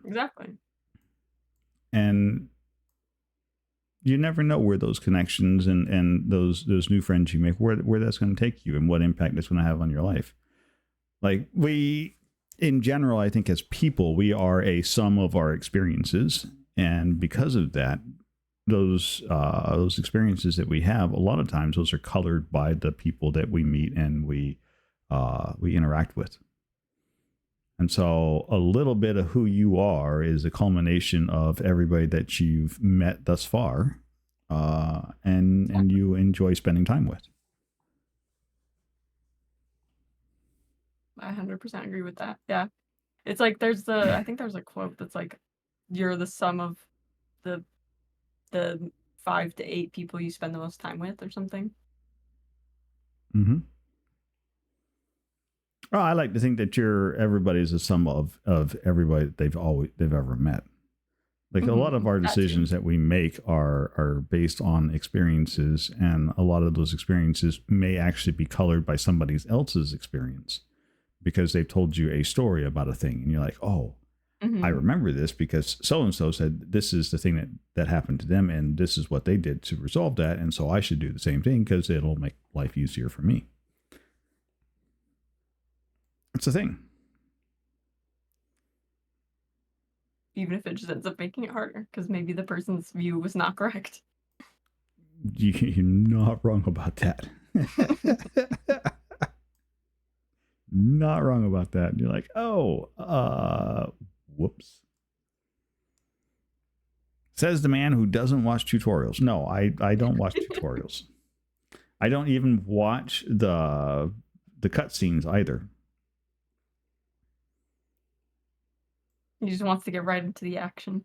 Exactly. And you never know where those connections and those new friends you make, where that's going to take you and what impact it's going to have on your life. Like in general, I think as people, we are a sum of our experiences. And because of that, those experiences that we have, a lot of times those are colored by the people that we meet and we interact with. And so a little bit of who you are is a culmination of everybody that you've met thus far, and you enjoy spending time with. I 100% agree with that. Yeah. It's like I think there's a quote that's like, you're the sum of the 5 to 8 people you spend the most time with or something. Mm-hmm. Well, I like to think that everybody's a sum of everybody that they've ever met. Like a lot of our decisions that we make are based on experiences, and a lot of those experiences may actually be colored by somebody else's experience because they've told you a story about a thing, and you're like, oh, I remember this because so and so said this is the thing that happened to them, and this is what they did to resolve that, and so I should do the same thing because it'll make life easier for me. It's a thing. Even if it just ends up making it harder, because maybe the person's view was not correct. You're not wrong about that. Not wrong about that. And you're like, oh, whoops. Says the man who doesn't watch tutorials. No, I don't watch tutorials. I don't even watch the cutscenes either. He just wants to get right into the action.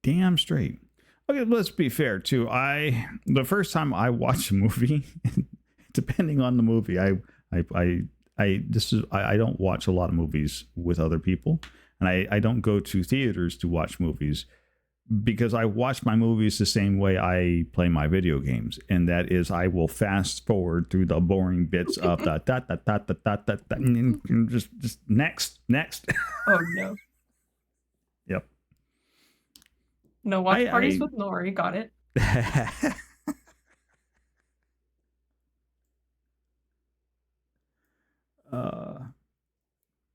Damn straight. Okay, let's be fair too. The first time I watched a movie, depending on the movie, I don't watch a lot of movies with other people, and I don't go to theaters to watch movies because I watch my movies the same way I play my video games, and that is I will fast forward through the boring bits of just next. Oh no. Yep. No watch parties with Nori. Got it.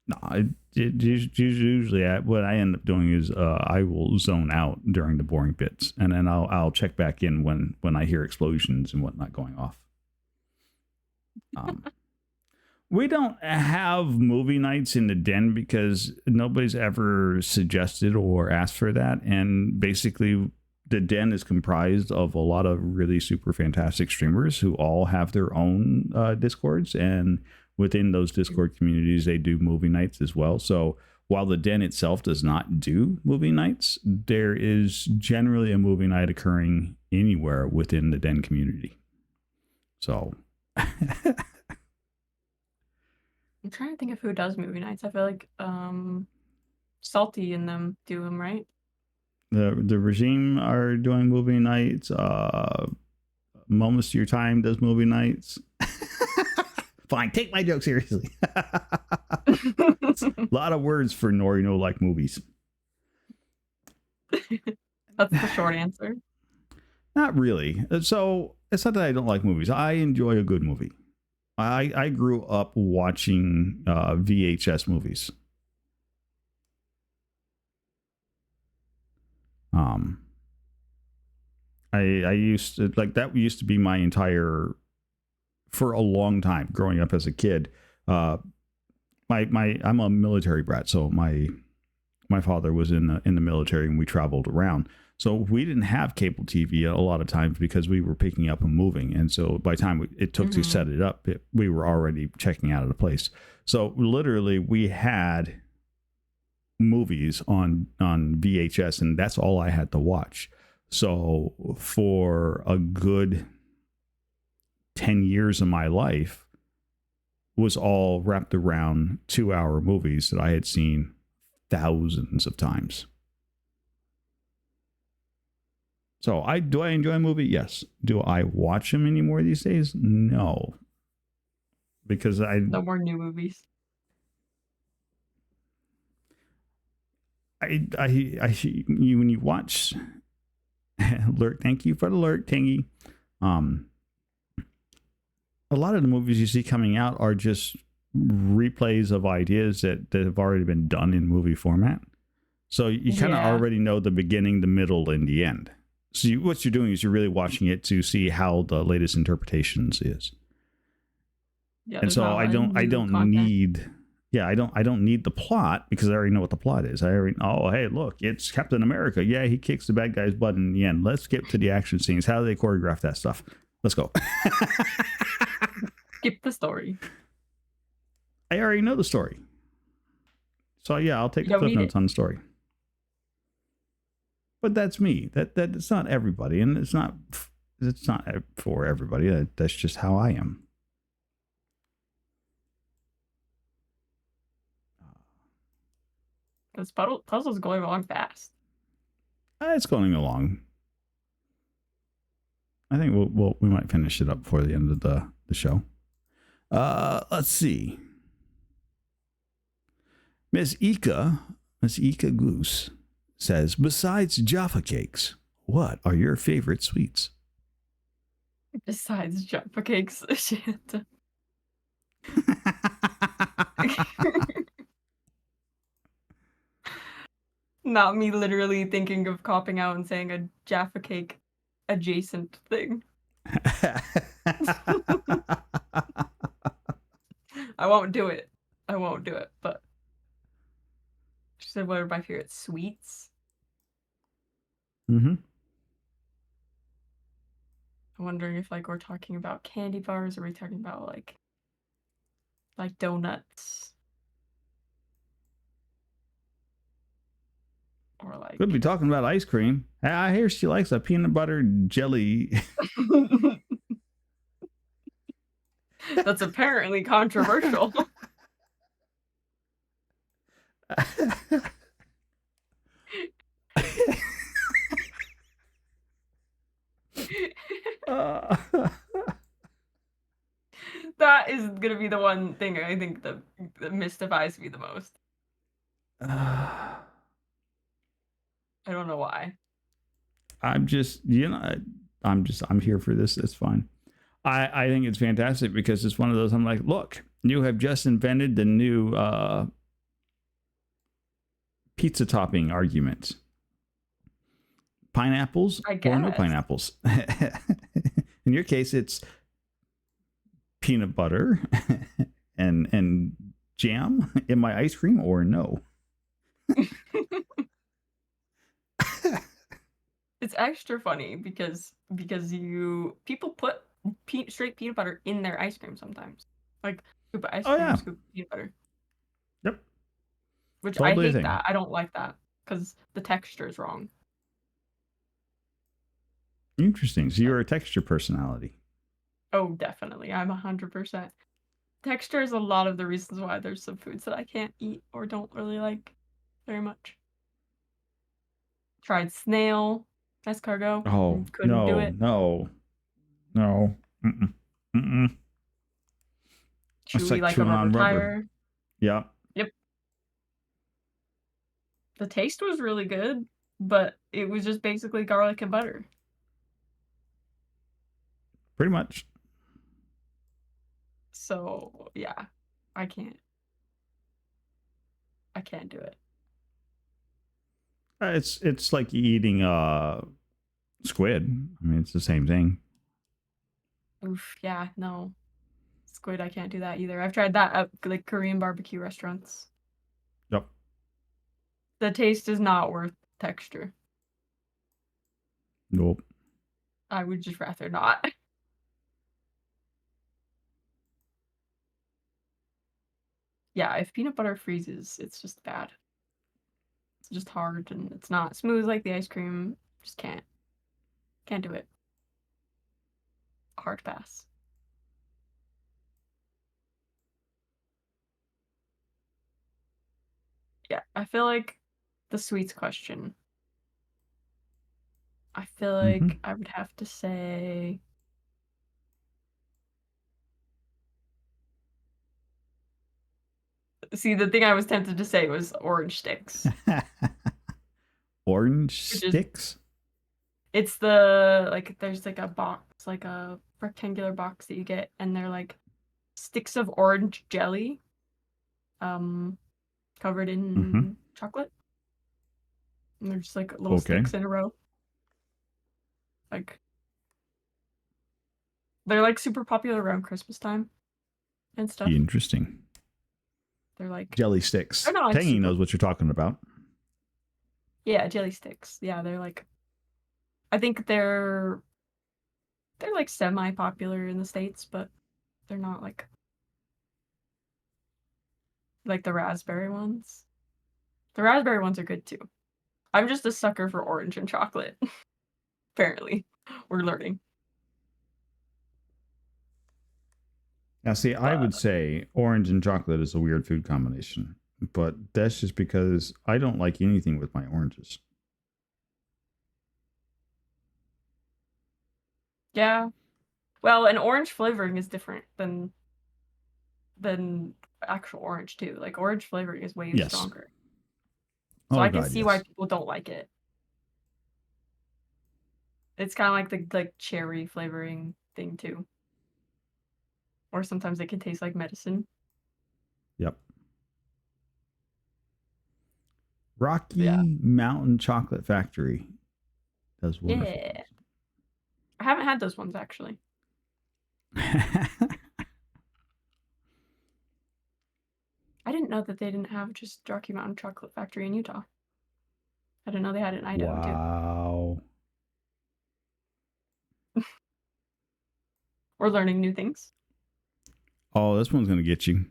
No, usually what I end up doing is I will zone out during the boring bits, and then I'll check back in when I hear explosions and whatnot going off. We don't have movie nights in the den because nobody's ever suggested or asked for that, and basically the den is comprised of a lot of really super fantastic streamers who all have their own Discords, and within those Discord communities, they do movie nights as well. So while the den itself does not do movie nights, there is generally a movie night occurring anywhere within the den community. So I'm trying to think of who does movie nights. I feel like Salty and them do them, right? The regime are doing movie nights. Moments to Your Time does movie nights. Fine, take my joke seriously. A lot of words for Nori no like movies. That's the short answer. Not really. So it's not that I don't like movies. I enjoy a good movie. I grew up watching VHS movies. Um, I used to like that used to be my entire for a long time growing up as a kid. I'm a military brat, so my father was in the military and we traveled around. So we didn't have cable TV a lot of times because we were picking up and moving, and so by the time it took to set it up, we were already checking out of the place. So literally, we had movies on VHS, and that's all I had to watch. So for a good 10 years of my life was all wrapped around 2-hour movies that I had seen thousands of times. So do I enjoy a movie? Yes. Do I watch them anymore these days? No. Because No more new movies. when you watch alert, thank you for the alert, Tangy. A lot of the movies you see coming out are just replays of ideas that have already been done in movie format. So you kind of already know the beginning, the middle, and the end. So what you're doing is you're really watching it to see how the latest interpretations is. Yeah, and so I don't need the plot because I already know what the plot is. Hey, look, it's Captain America. Yeah, he kicks the bad guy's butt in the end. Let's get to the action scenes. How do they choreograph that stuff? Let's go. Skip the story. I already know the story. So yeah, I'll take the cliff notes on the story. But that's me. That it's not everybody, and it's not for everybody. That's just how I am. This puzzle's going along fast. It's going along. I think we might finish it up before the end of the show. Let's see. Miss Ika Goose says, besides Jaffa cakes, what are your favorite sweets? Besides Jaffa cakes, Shanta. Not me literally thinking of copping out and saying a Jaffa cake adjacent thing. I won't do it, but she said, what are my favorite sweets? Mm-hmm. I'm wondering if we're talking about candy bars, or are we talking about like donuts? Or like could be talking about ice cream. I hear she likes a peanut butter jelly. That's apparently controversial. That is gonna be the one thing I think that mystifies me the most. I don't know why. I'm here for this. It's fine. I think it's fantastic because it's one of those. I'm like, look, you have just invented the new pizza topping argument. Pineapples or no pineapples. In your case, it's peanut butter and jam in my ice cream or no. It's extra funny because people put straight peanut butter in their ice cream sometimes. Like scoop of ice cream, scoop of peanut butter. Yep. Which totally I hate that. I don't like that because the texture is wrong. Interesting. So you're a texture personality. Oh, definitely. I'm 100%. Texture is a lot of the reasons why there's some foods that I can't eat or don't really like very much. Tried snail, escargot. Oh, couldn't do it. No. Chewy like a rubber tire. Yeah. Yep. The taste was really good, but it was just basically garlic and butter. pretty much. So yeah, I can't do it. It's like eating squid. I mean, it's the same thing. Oof, yeah, no. Squid, I can't do that either. I've tried that at like Korean barbecue restaurants. Yep. The taste is not worth texture. Nope. I would just rather not. Yeah, if peanut butter freezes, it's just bad. It's just hard and it's not smooth like the ice cream. Just can't. Can't do it. Hard pass. Yeah, I feel like the sweets question. I feel like I would have to say see, the thing I was tempted to say was orange sticks. Orange Which is- sticks? It's the like there's like a box, like a rectangular box that you get, and they're like sticks of orange jelly, covered in chocolate. And they're just like little Okay. sticks in a row. Like they're like super popular around Christmas time and stuff. Interesting. They're like Jelly sticks. They're not, like, Tangy super- knows what you're talking about. yeah, jelly sticks. Yeah, they're like I think they're like semi-popular in the States, but they're not like the raspberry ones. The raspberry ones are good too. I'm just a sucker for orange and chocolate. Apparently, we're learning. Now, see, I would say orange and chocolate is a weird food combination, but that's just because I don't like anything with my oranges. Yeah. Well, and orange flavoring is different than actual orange too. Like orange flavoring is way Yes. stronger. So Oh, I can God, see yes. why people don't like it. It's kind of like the like cherry flavoring thing too. Or sometimes it can taste like medicine. Yep. Rocky Yeah. Mountain Chocolate Factory does wonderful. Yeah. I haven't had those ones actually. I didn't know that they didn't have just Rocky Mountain Chocolate Factory in Utah. I didn't know they had it in Idaho too. Wow. We're learning new things. Oh, this one's going to get you.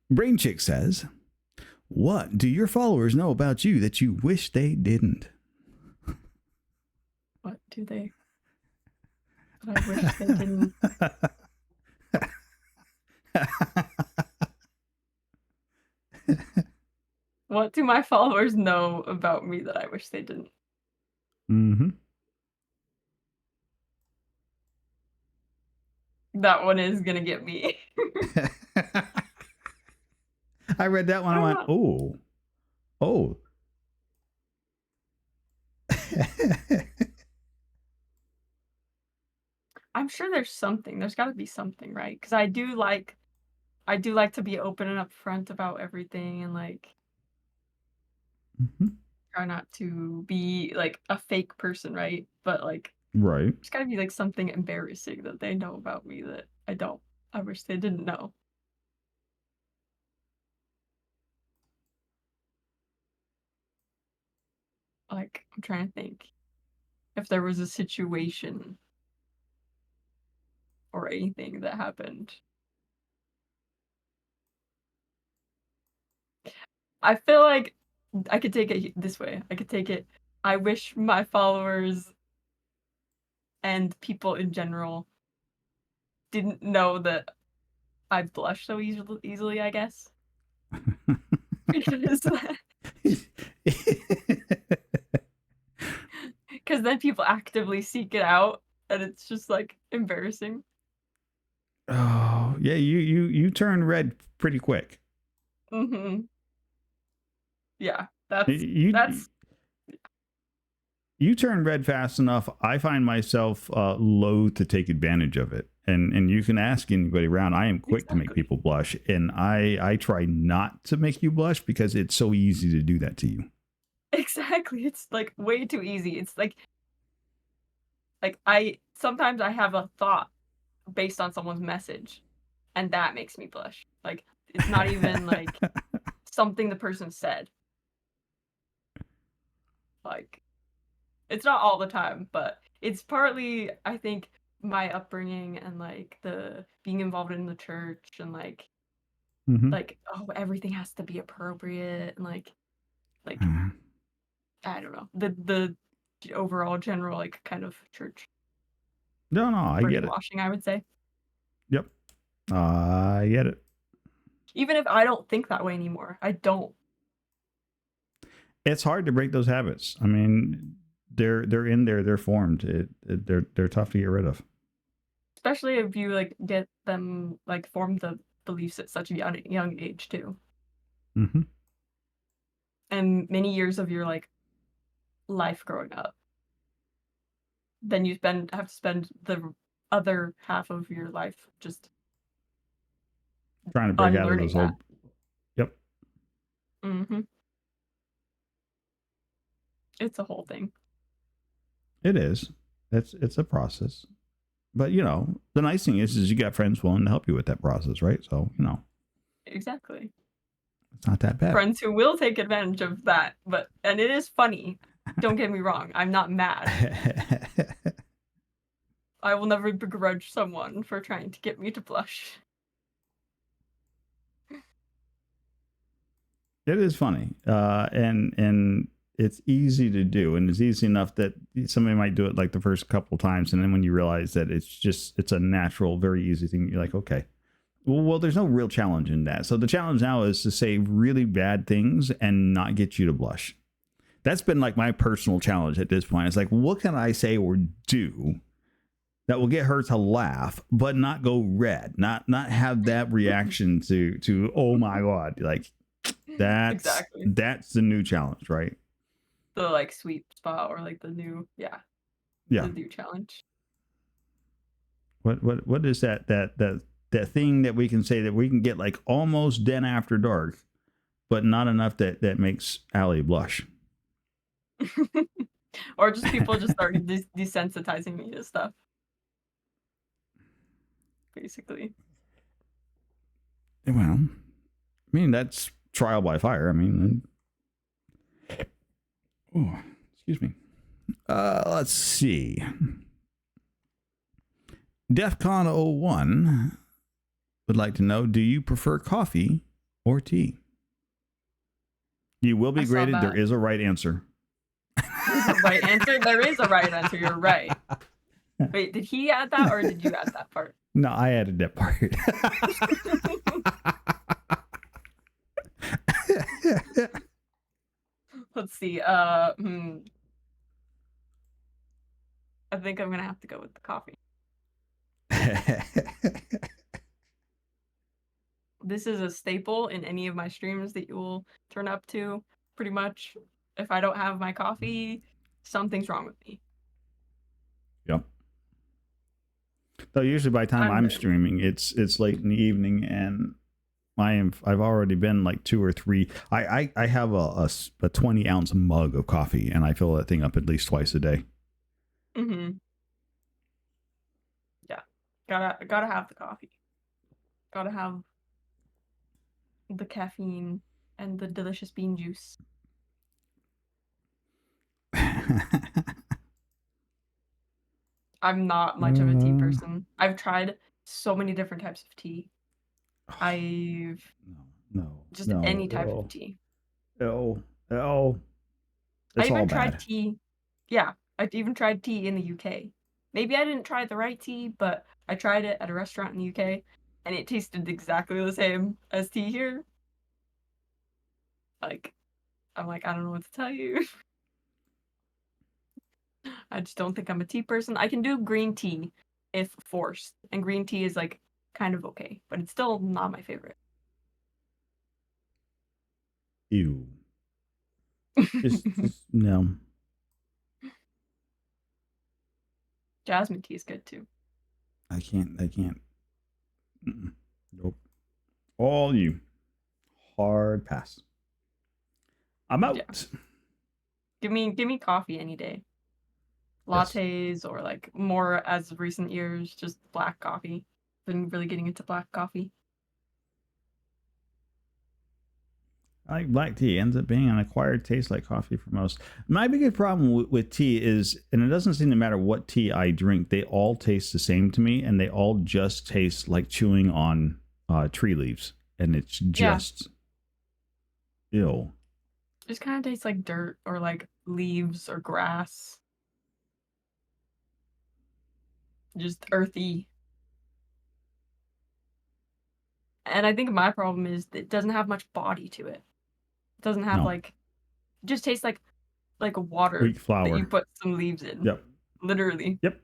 Brain Chick says, what do your followers know about you that you wish they didn't? What do they? But I wish they didn't. What do my followers know about me that I wish they didn't? Mm-hmm. That one is gonna get me. I read that one. I went, oh. Oh. I'm sure there's something. There's got to be something, right? Because I do like to be open and upfront about everything, and like try not to be like a fake person, right? But like, Right. there's got to be like something embarrassing that they know about me that I don't. I wish they didn't know. Like, I'm trying to think if there was a situation or anything that happened. I feel like I could take it this way. I could take it. I wish my followers and people in general didn't know that I blush so easily, I guess. Because then people actively seek it out, and it's just like embarrassing. Oh, yeah, you turn red pretty quick. Yeah, You you turn red fast enough, I find myself loath to take advantage of it. And you can ask anybody around. I am quick to make Exactly. people blush, and I try not to make you blush because it's so easy to do that to you. Exactly. It's like way too easy. It's like I sometimes I have a thought based on someone's message, and that makes me blush. Like it's not even like something the person said. Like it's not all the time, but it's partly I think my upbringing and like the being involved in the church and Mhm. like oh everything has to be appropriate and like I don't know the overall general like kind of church No, I get it. brainwashing I would say. Yep, I get it. Even if I don't think that way anymore, I don't. It's hard to break those habits. I mean, they're in there, they're formed. They're tough to get rid of. Especially if you like get them like form the beliefs at such a young age too. Hmm. And many years of your like life growing up. Then you have to spend the other half of your life just Trying to break out of unlearning those that. old. Yep, Mm-hmm. It's a whole thing. it is. It's a process. But you know, the nice thing is you got friends willing to help you with that process, right? So you know, Exactly. it's not that bad. Friends who will take advantage of that, and it is funny. Don't get me wrong. I'm not mad. I will never begrudge someone for trying to get me to blush. It is funny, and it's easy to do, and it's easy enough that somebody might do it like the first couple times, and then when you realize that it's a natural, very easy thing, you're like, okay, well, there's no real challenge in that. So the challenge now is to say really bad things and not get you to blush. That's been like my personal challenge at this point. It's like, what can I say or do that will get her to laugh, but not go red, not have that reaction to oh my god, like Exactly. that's the new challenge, right? The like sweet spot or like the new Yeah. the new challenge. What is that thing that we can say that we can get like almost den after dark, but not enough that makes Allie blush. Or just people just start desensitizing me to stuff. Basically. Well, I mean, that's trial by fire. I mean, oh, excuse me. Let's see. DEFCON 01 would like to know, do you prefer coffee or tea? You will be I saw graded. There that. is a right answer. There's a right answer. There is a right answer. You're right. Wait, did he add that or did you add that part? No, I added that part. Let's see. I think I'm gonna have to go with the coffee. This is a staple in any of my streams that you will turn up to, pretty much. If I don't have my coffee, something's wrong with me. Yep. So usually by the time I'm streaming, it's late in the evening, and I've already been like 2 or 3. I have a 20-ounce mug of coffee, and I fill that thing up at least twice a day. Mm-hmm. Yeah, gotta have the coffee. Gotta have the caffeine and the delicious bean juice. I'm not much of a tea person. I've tried so many different types of tea. I've just any type of tea. I even tried tea. Yeah, I've even tried tea in the UK. Maybe I didn't try the right tea, but I tried it at a restaurant in the UK, and it tasted exactly the same as tea here. Like, I'm like, I don't know what to tell you. I just don't think I'm a tea person. I can do green tea if forced, and green tea is like kind of okay, but it's still not my favorite. Ew. Just no. Jasmine tea is good too. I can't. Mm-mm. Nope. All you. Hard pass. I'm out. Yeah. Give me coffee any day. Yes. Lattes or like more as of recent years, just black coffee. Been really getting into black coffee. I like black tea. Ends up being an acquired taste like coffee for most. My biggest problem with tea is, and it doesn't seem to matter what tea I drink, they all taste the same to me, and they all just taste like chewing on tree leaves, and it's just ew. Just kind of tastes like dirt or like leaves or grass. Just earthy. And I think my problem is it doesn't have much body to it. It doesn't have No. like, it just tastes like water Wheat that flour. you put some leaves in. Yep. Literally. Yep.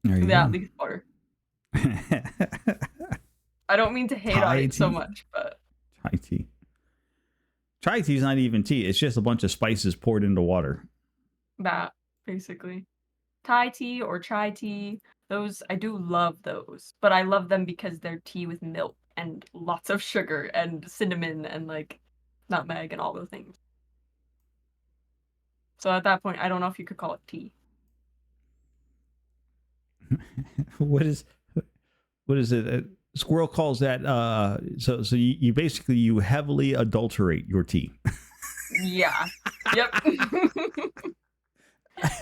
There you Yeah, go. leaf water. I don't mean to hate on Thai it so tea. much, but Chai tea. Chai tea is not even tea. It's just a bunch of spices poured into water. that basically. Thai tea or chai tea, those I do love those, but I love them because they're tea with milk and lots of sugar and cinnamon and like nutmeg and all those things. So at that point, I don't know if you could call it tea. what is it? Squirrel calls that so you basically you heavily adulterate your tea. Yeah. Yep.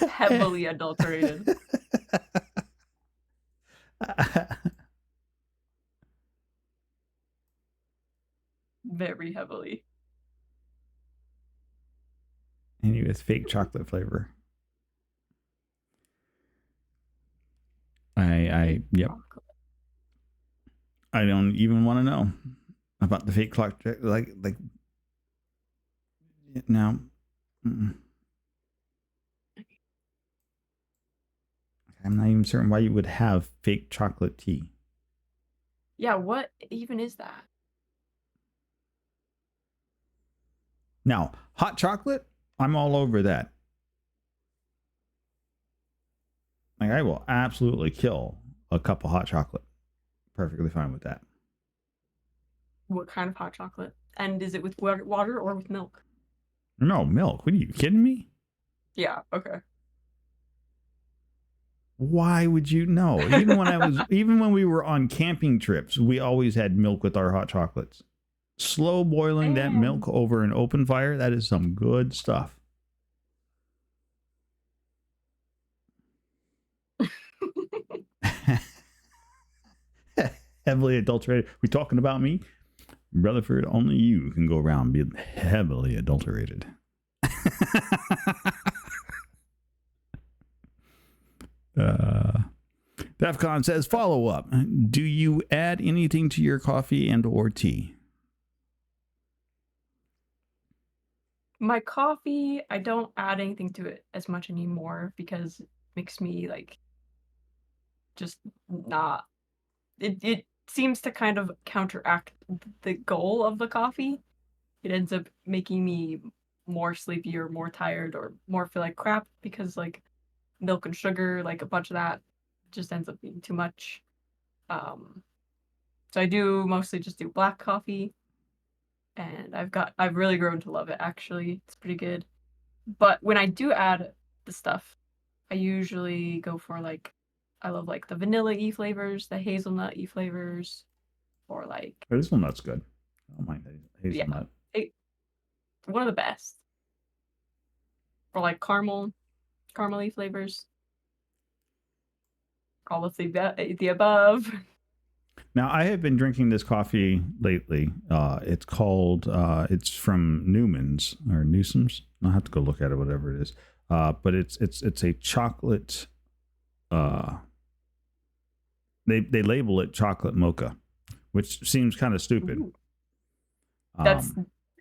Heavily adulterated. Very heavily. And with fake chocolate flavor. Yep. I don't even want to know about the fake clock. Like now. Mm-mm. I'm not even certain why you would have fake chocolate tea. Yeah, what even is that? Now, hot chocolate, I'm all over that. Like, I will absolutely kill a cup of hot chocolate. Perfectly fine with that. What kind of hot chocolate? And is it with water or with milk? No, milk. What are you kidding me? Yeah, okay. Why would you know? Even when we were on camping trips, we always had milk with our hot chocolates. Slow boiling that Damn. milk over an open fire, that is some good stuff. Heavily adulterated. We talking about me? Rutherford, only you can go around being heavily adulterated. Defcon says, follow up. Do you add anything to your coffee and or tea? My coffee, I don't add anything to it as much anymore because it makes me like just not it seems to kind of counteract the goal of the coffee. It ends up making me more sleepy or more tired or more feel like crap because like milk and sugar, like a bunch of that just ends up being too much. So I do mostly just do black coffee. And I've really grown to love it actually. It's pretty good. But when I do add the stuff, I usually go for like I love like the vanilla y flavors, the hazelnut y flavors, or like Hazelnut's good. I don't mind hazelnut. one of the best. Or like caramely flavors. All of the above. Now, I have been drinking this coffee lately. It's called, it's from Newman's or Newsom's. I'll have to go look at it, whatever it is. But it's a chocolate, they label it chocolate mocha, which seems kind of stupid. Ooh. That's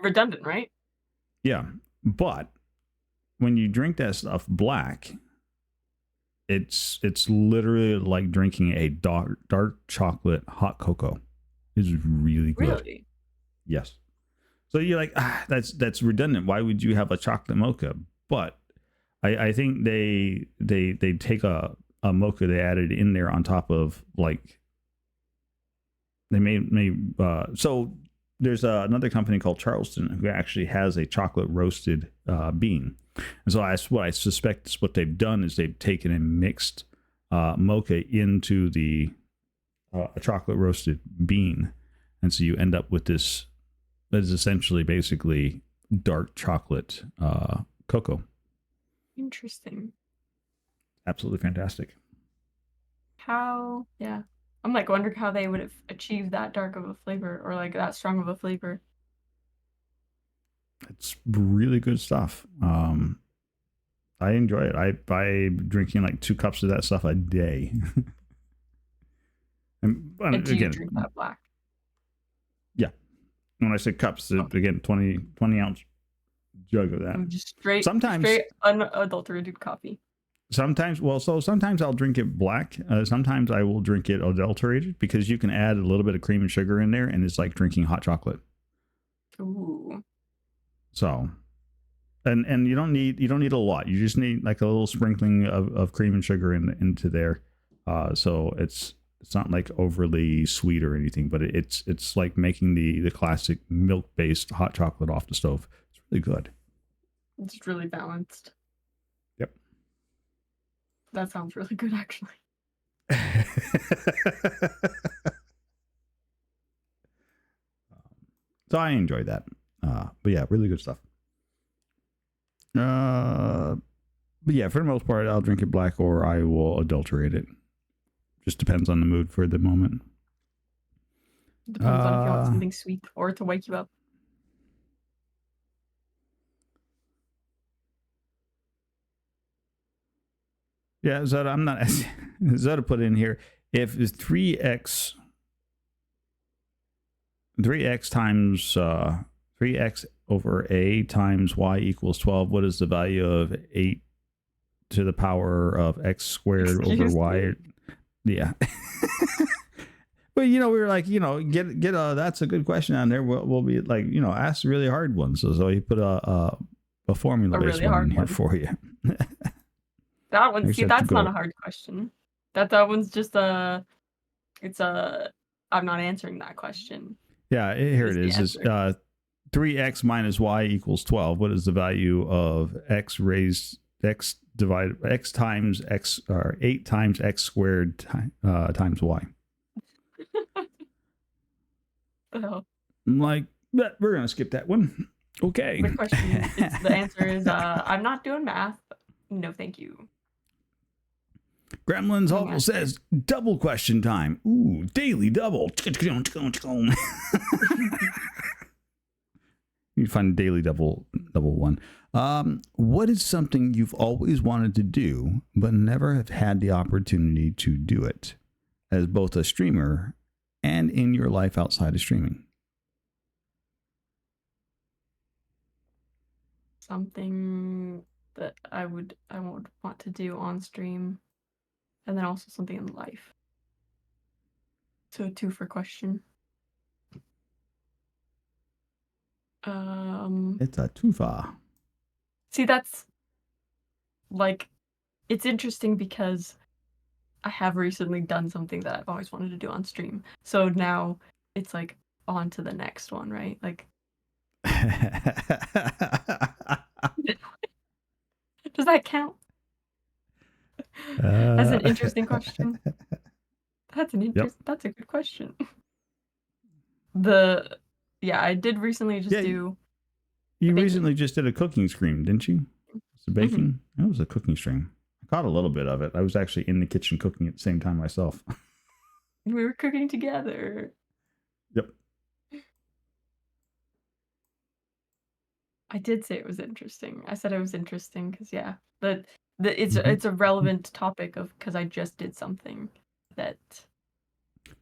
redundant, right? Yeah. But when you drink that stuff black, it's literally like drinking a dark chocolate hot cocoa. It's really good. Really? Yes. So you're like, that's redundant. Why would you have a chocolate mocha? But I think they take a mocha they added in there on top of like they made so there's another company called Charleston who actually has a chocolate roasted bean, and so what I suspect is what they've done is they've taken and mixed mocha into the a chocolate roasted bean, and so you end up with this that is essentially basically dark chocolate cocoa. Interesting. Absolutely fantastic. How? Yeah. I'm like wondering how they would have achieved that dark of a flavor or like that strong of a flavor. It's really good stuff. I enjoy it. I'm drinking like 2 cups of that stuff a day. and And do you again, drink that black? yeah. When I say cups, again, 20 ounce jug of that. Just straight Sometimes unadulterated coffee. sometimes I'll drink it black. Sometimes I will drink it adulterated because you can add a little bit of cream and sugar in there and it's like drinking hot chocolate. Ooh. So and you don't need a lot. You just need like a little sprinkling of cream and sugar into there. So it's not like overly sweet or anything, but it's like making the classic milk based hot chocolate off the stove. It's really good. It's really balanced. Yep. That sounds really good, actually. So I enjoy that. But yeah, really good stuff. But yeah, for the most part, I'll drink it black or I will adulterate it. Just depends on the mood for the moment. Depends on if you want something sweet or to wake you up. Yeah, Zoda, I'm not. Zoda put in here if it's 3x times 3x over a times y equals 12. What is the value of 8 to the power of x squared over y? Yeah. But we were like, get that's a good question on there. We'll be like, ask really hard ones. So he put a formula based really one in hard here one. for you. That one, Except see, to that's go- not a hard question. That one's just I'm not answering that question. Yeah, here it Here's is. the Is 3x minus y equals 12. What is the value of x divided x times x or 8 times x squared times y? So, I'm like, we're gonna skip that one. Okay. the question, the answer is, I'm not doing math. No, thank you. Gremlins Oh, Hovel yeah. says double question time. Ooh, daily double. You find daily double one. What is something you've always wanted to do but never have had the opportunity to do it as both a streamer and in your life outside of streaming? Something that I would want to do on stream, and then also something in life. So 2 for question. It's a twofa. See, that's like, it's interesting because I have recently done something that I've always wanted to do on stream. So now it's like on to the next one, right? Like, does that count? That's an interesting question. That's a good question. I did recently just do. You baking. recently just did a cooking stream, didn't you? Was it baking? That was a cooking stream. I caught a little bit of it. I was actually in the kitchen cooking at the same time myself. We were cooking together. Yep. I did say it was interesting. I said it was interesting because it's a relevant topic of because I just did something that.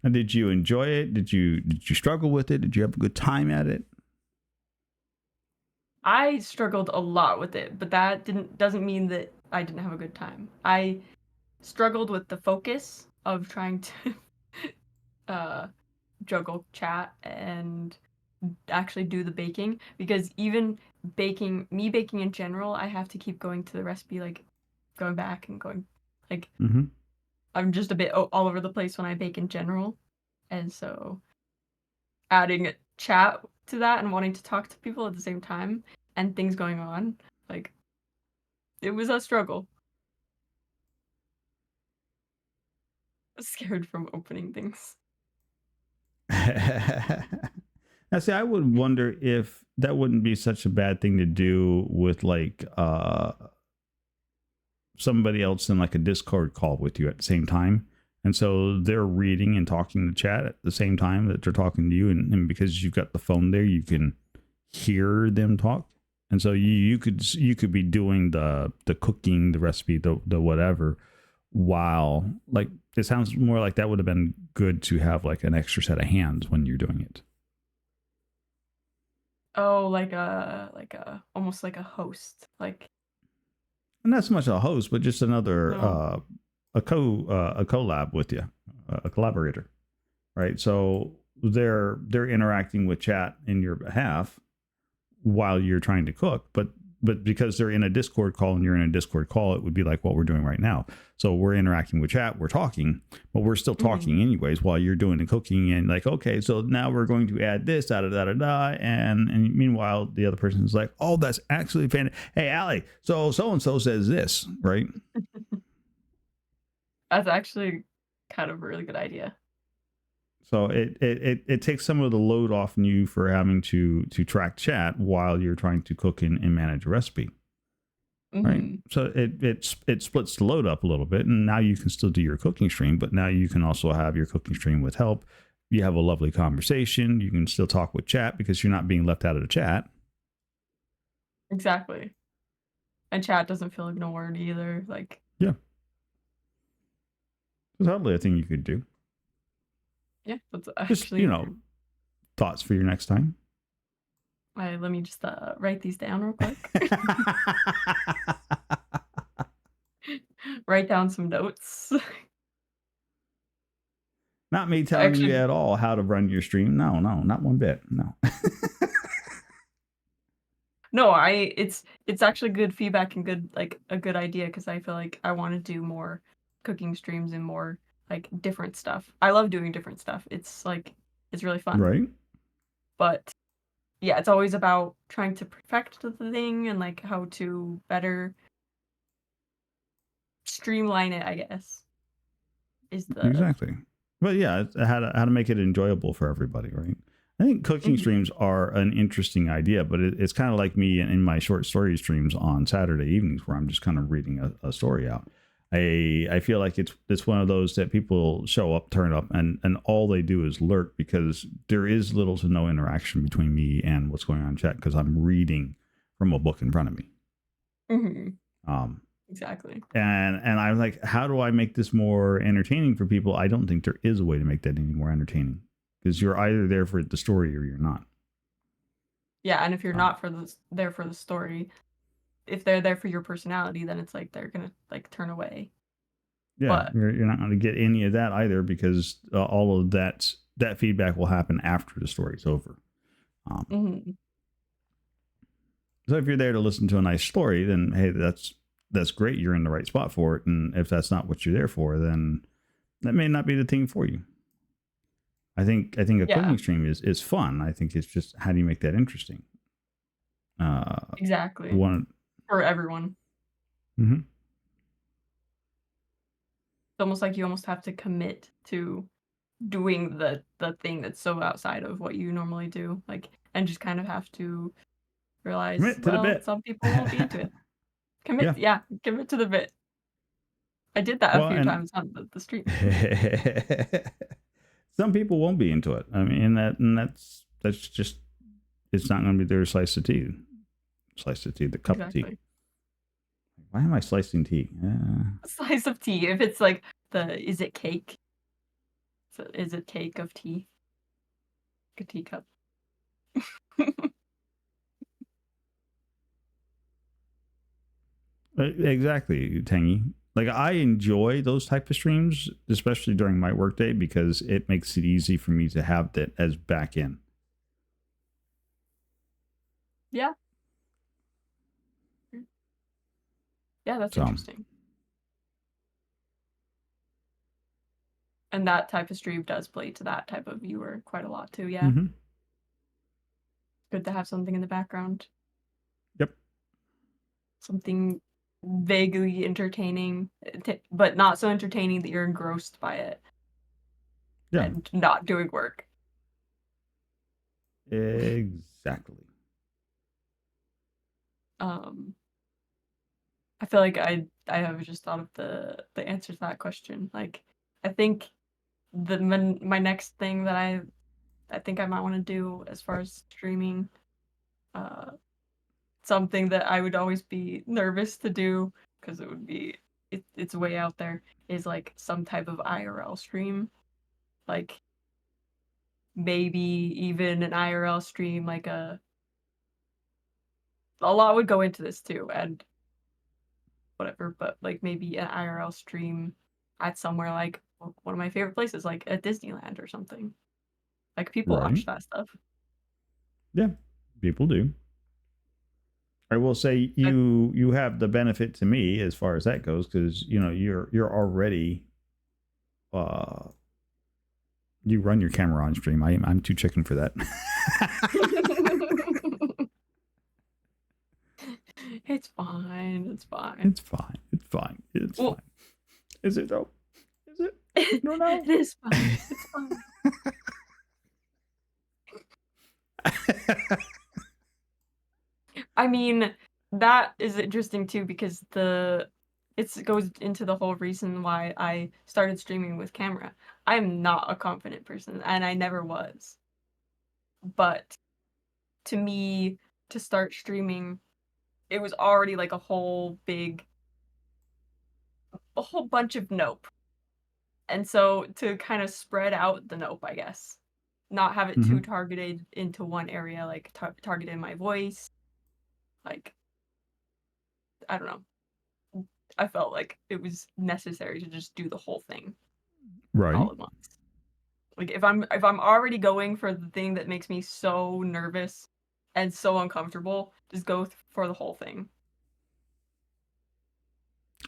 And did you enjoy it? Did you struggle with it? Did you have a good time at it? I struggled a lot with it, but that doesn't mean that I didn't have a good time. I struggled with the focus of trying to juggle chat and actually do the baking, because even baking in general, I have to keep going to the recipe, like going back and going, like Mm-hmm. I'm just a bit all over the place when I bake in general, and so adding chat to that and wanting to talk to people at the same time and things going on, like it was a struggle. I was scared from opening things. Now, see, I would wonder if that wouldn't be such a bad thing to do with like somebody else in like a Discord call with you at the same time. And so they're reading and talking to chat at the same time that they're talking to you. And because you've got the phone there, you can hear them talk. And so you could be doing the cooking, the recipe, the whatever, while like it sounds more like that would have been good to have like an extra set of hands when you're doing it. Oh, like a almost like a host, like And not so much a host, but just another no. a collab with you, a collaborator, right? So they're interacting with chat in your behalf while you're trying to cook, but because they're in a Discord call and you're in a Discord call, it would be like what we're doing right now. So we're interacting with chat, we're talking, but we're still talking anyways while you're doing the cooking. And like, okay, so now we're going to add this, da da da da da, and meanwhile the other person is like, oh, that's actually fantastic. Hey, Allie, so and so says this, right? That's actually kind of a really good idea. So it takes some of the load off you for having to track chat while you're trying to cook and manage a recipe. Right. So it splits the load up a little bit, and now you can still do your cooking stream, but now you can also have your cooking stream with help. You have a lovely conversation. You can still talk with chat because you're not being left out of the chat. Exactly. And chat doesn't feel ignored either. Like, yeah. There's hardly a thing you could do. Yeah, that's actually just, thoughts for your next time. Let me just write these down real quick. Write down some notes. Not me telling you at all how to run your stream. No, not one bit. No. No, it's actually good feedback and good, like a good idea, because I feel like I want to do more cooking streams and more like different stuff. I love doing different stuff. It's like it's really fun. Right. But yeah, it's always about trying to perfect the thing and like how to better streamline it, I guess. Is the exactly. But yeah, how to make it enjoyable for everybody, right? I think cooking streams are an interesting idea, but it's kind of like me in my short story streams on Saturday evenings where I'm just kind of reading a story out. I feel like it's one of those that people show up, turn up, and all they do is lurk because there is little to no interaction between me and what's going on in chat because I'm reading from a book in front of me. Exactly. And I'm like, how do I make this more entertaining for people? I don't think there is a way to make that any more entertaining because you're either there for the story or you're not. Yeah, and if you're not there for the story, if they're there for your personality, then it's like they're gonna like turn away. Yeah, but you're not going to get any of that either because all of that feedback will happen after the story's over. So if you're there to listen to a nice story, then hey, that's great. You're in the right spot for it. And if that's not what you're there for, then that may not be the thing for you. I think a cooking stream is fun. I think it's just how do you make that interesting? Exactly. For everyone. Mm-hmm. It's almost like you almost have to commit to doing the thing that's so outside of what you normally do, like, and just kind of have to realize, some people won't be into it. Commit to the bit. I did that a few times on the stream. Some people won't be into it. I mean, that's just, it's not going to be their slice of tea. The cup of tea. Why am I slicing tea? A slice of tea. If it's like is it cake? So is it cake of tea? Like a teacup. Exactly, Tangy. Like I enjoy those type of streams, especially during my workday, because it makes it easy for me to have that as back end. Yeah. Yeah, that's So, interesting. And that type of stream does play to that type of viewer quite a lot too. Yeah, mhm. good to have something in the background, Yep. something vaguely entertaining, but not so entertaining that you're engrossed by it Yeah. and not doing work. Exactly. Um, I feel like I have just thought of the answer to that question. Like, I think my next thing that I think I might want to do as far as streaming, uh, something that I would always be nervous to do because it's way out there, is like some type of IRL stream, like maybe even an IRL stream, like a lot would go into this too, and whatever, but like maybe an IRL stream at somewhere like one of my favorite places, like at Disneyland or something. Like people Right. watch that stuff. Yeah. People do. I will say I, you have the benefit to me as far as that goes because you're already you run your camera on stream. I'm too chicken for that. it's fine. It's fine. It's fine. It's fine. It's Well, fine. Is it though? Is it? I don't know. it is fine. It's fine. I mean, that is interesting too because it goes into the whole reason why I started streaming with camera. I am not a confident person and I never was. But to me, to start streaming, it was already like a whole bunch of nope. And so to kind of spread out the nope, I guess, not have it too Mhm. targeted into one area, like targeted my voice, like I don't know. I felt like it was necessary to just do the whole thing Right. all at once. Like if I'm already going for the thing that makes me so nervous and so uncomfortable, just go for the whole thing.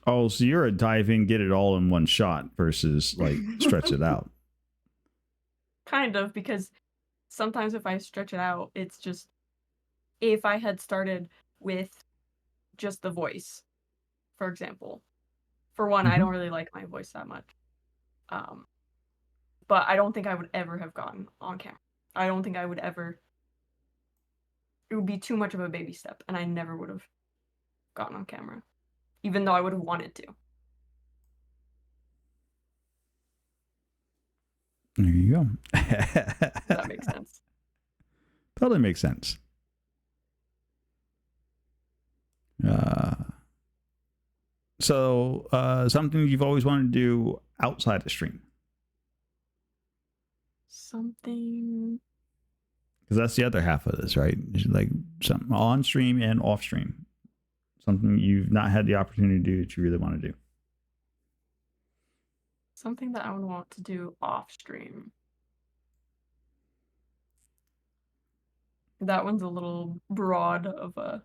Oh, so you're a dive in, get it all in one shot versus like stretch it out. Kind of, because sometimes if I stretch it out, it's just if I had started with just the voice, for example. For one, I Mhm. don't really like my voice that much. Um, but I don't think I would ever have gotten on camera. I don't think I would ever. It would be too much of a baby step, and I never would have gotten on camera, even though I would have wanted to. There you go. If that makes sense. Totally makes sense. Uh, something you've always wanted to do outside of stream, Something. because that's the other half of this, right? It's like something on stream and off stream, something you've not had the opportunity to do that you really want to do. Something that I would want to do off stream. That one's a little broad of a.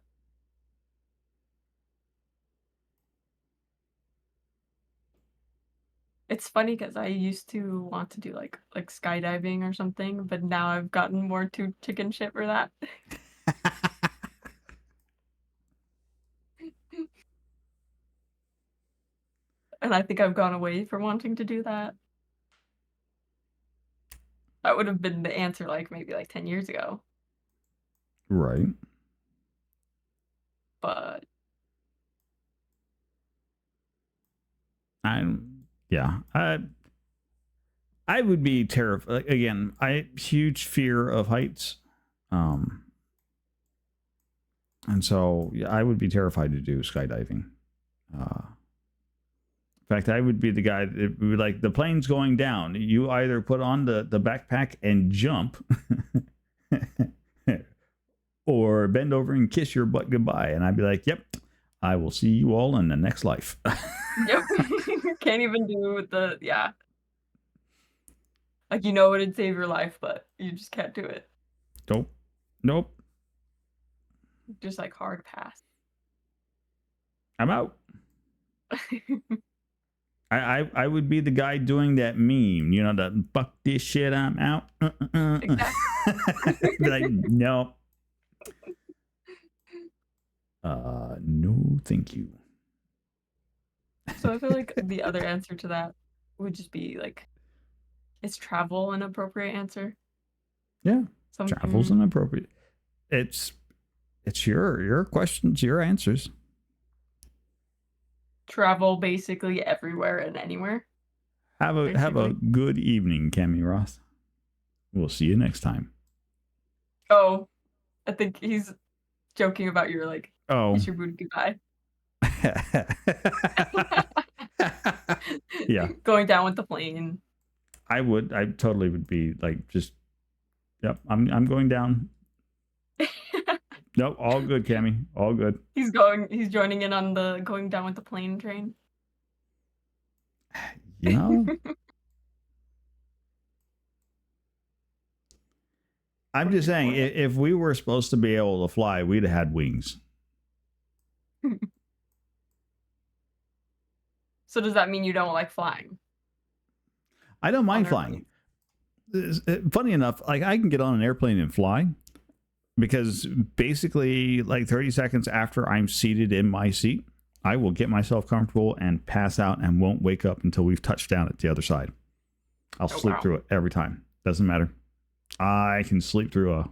It's funny because I used to want to do like skydiving or something, but now I've gotten more too chicken shit for that. And I think I've gone away from wanting to do that. That would have been the answer like maybe like 10 years ago. Right. But Yeah. I would be terrified. Again, I huge fear of heights. And so yeah, I would be terrified to do skydiving. In fact, I would be the guy that would be like, the plane's going down. You either put on the backpack and jump or bend over and kiss your butt goodbye. And I'd be like, yep, I will see you all in the next life. yep. Can't even do yeah. Like it'd save your life, but you just can't do it. Nope. Nope. Just like hard pass. I'm out. I would be the guy doing that meme, you know, the fuck this shit, I'm out. Exactly. Be like, no. No, thank you. So I feel like the other answer to that would just be like, is travel an appropriate answer? Yeah, Something travel's inappropriate. It's your questions, your answers. travel basically everywhere and anywhere. Have a Basically. good evening, Cammy Roth. We'll see you next time. Oh, I think he's joking about your like, Oh. kiss your booty goodbye. Yeah. Going down with the plane. I totally would be like, just, yep, I'm going down. Nope, all good, Cammy. All good. He's joining in on the going down with the plane train. You know, I'm just saying, if we were supposed to be able to fly, we'd have had wings. So does that mean you don't like flying? I don't mind On flying. Funny enough, like I can get on an airplane and fly because basically like 30 seconds after I'm seated in my seat, I will get myself comfortable and pass out and won't wake up until we've touched down at the other side. I'll sleep wow. through it every time. Doesn't matter. I can sleep through a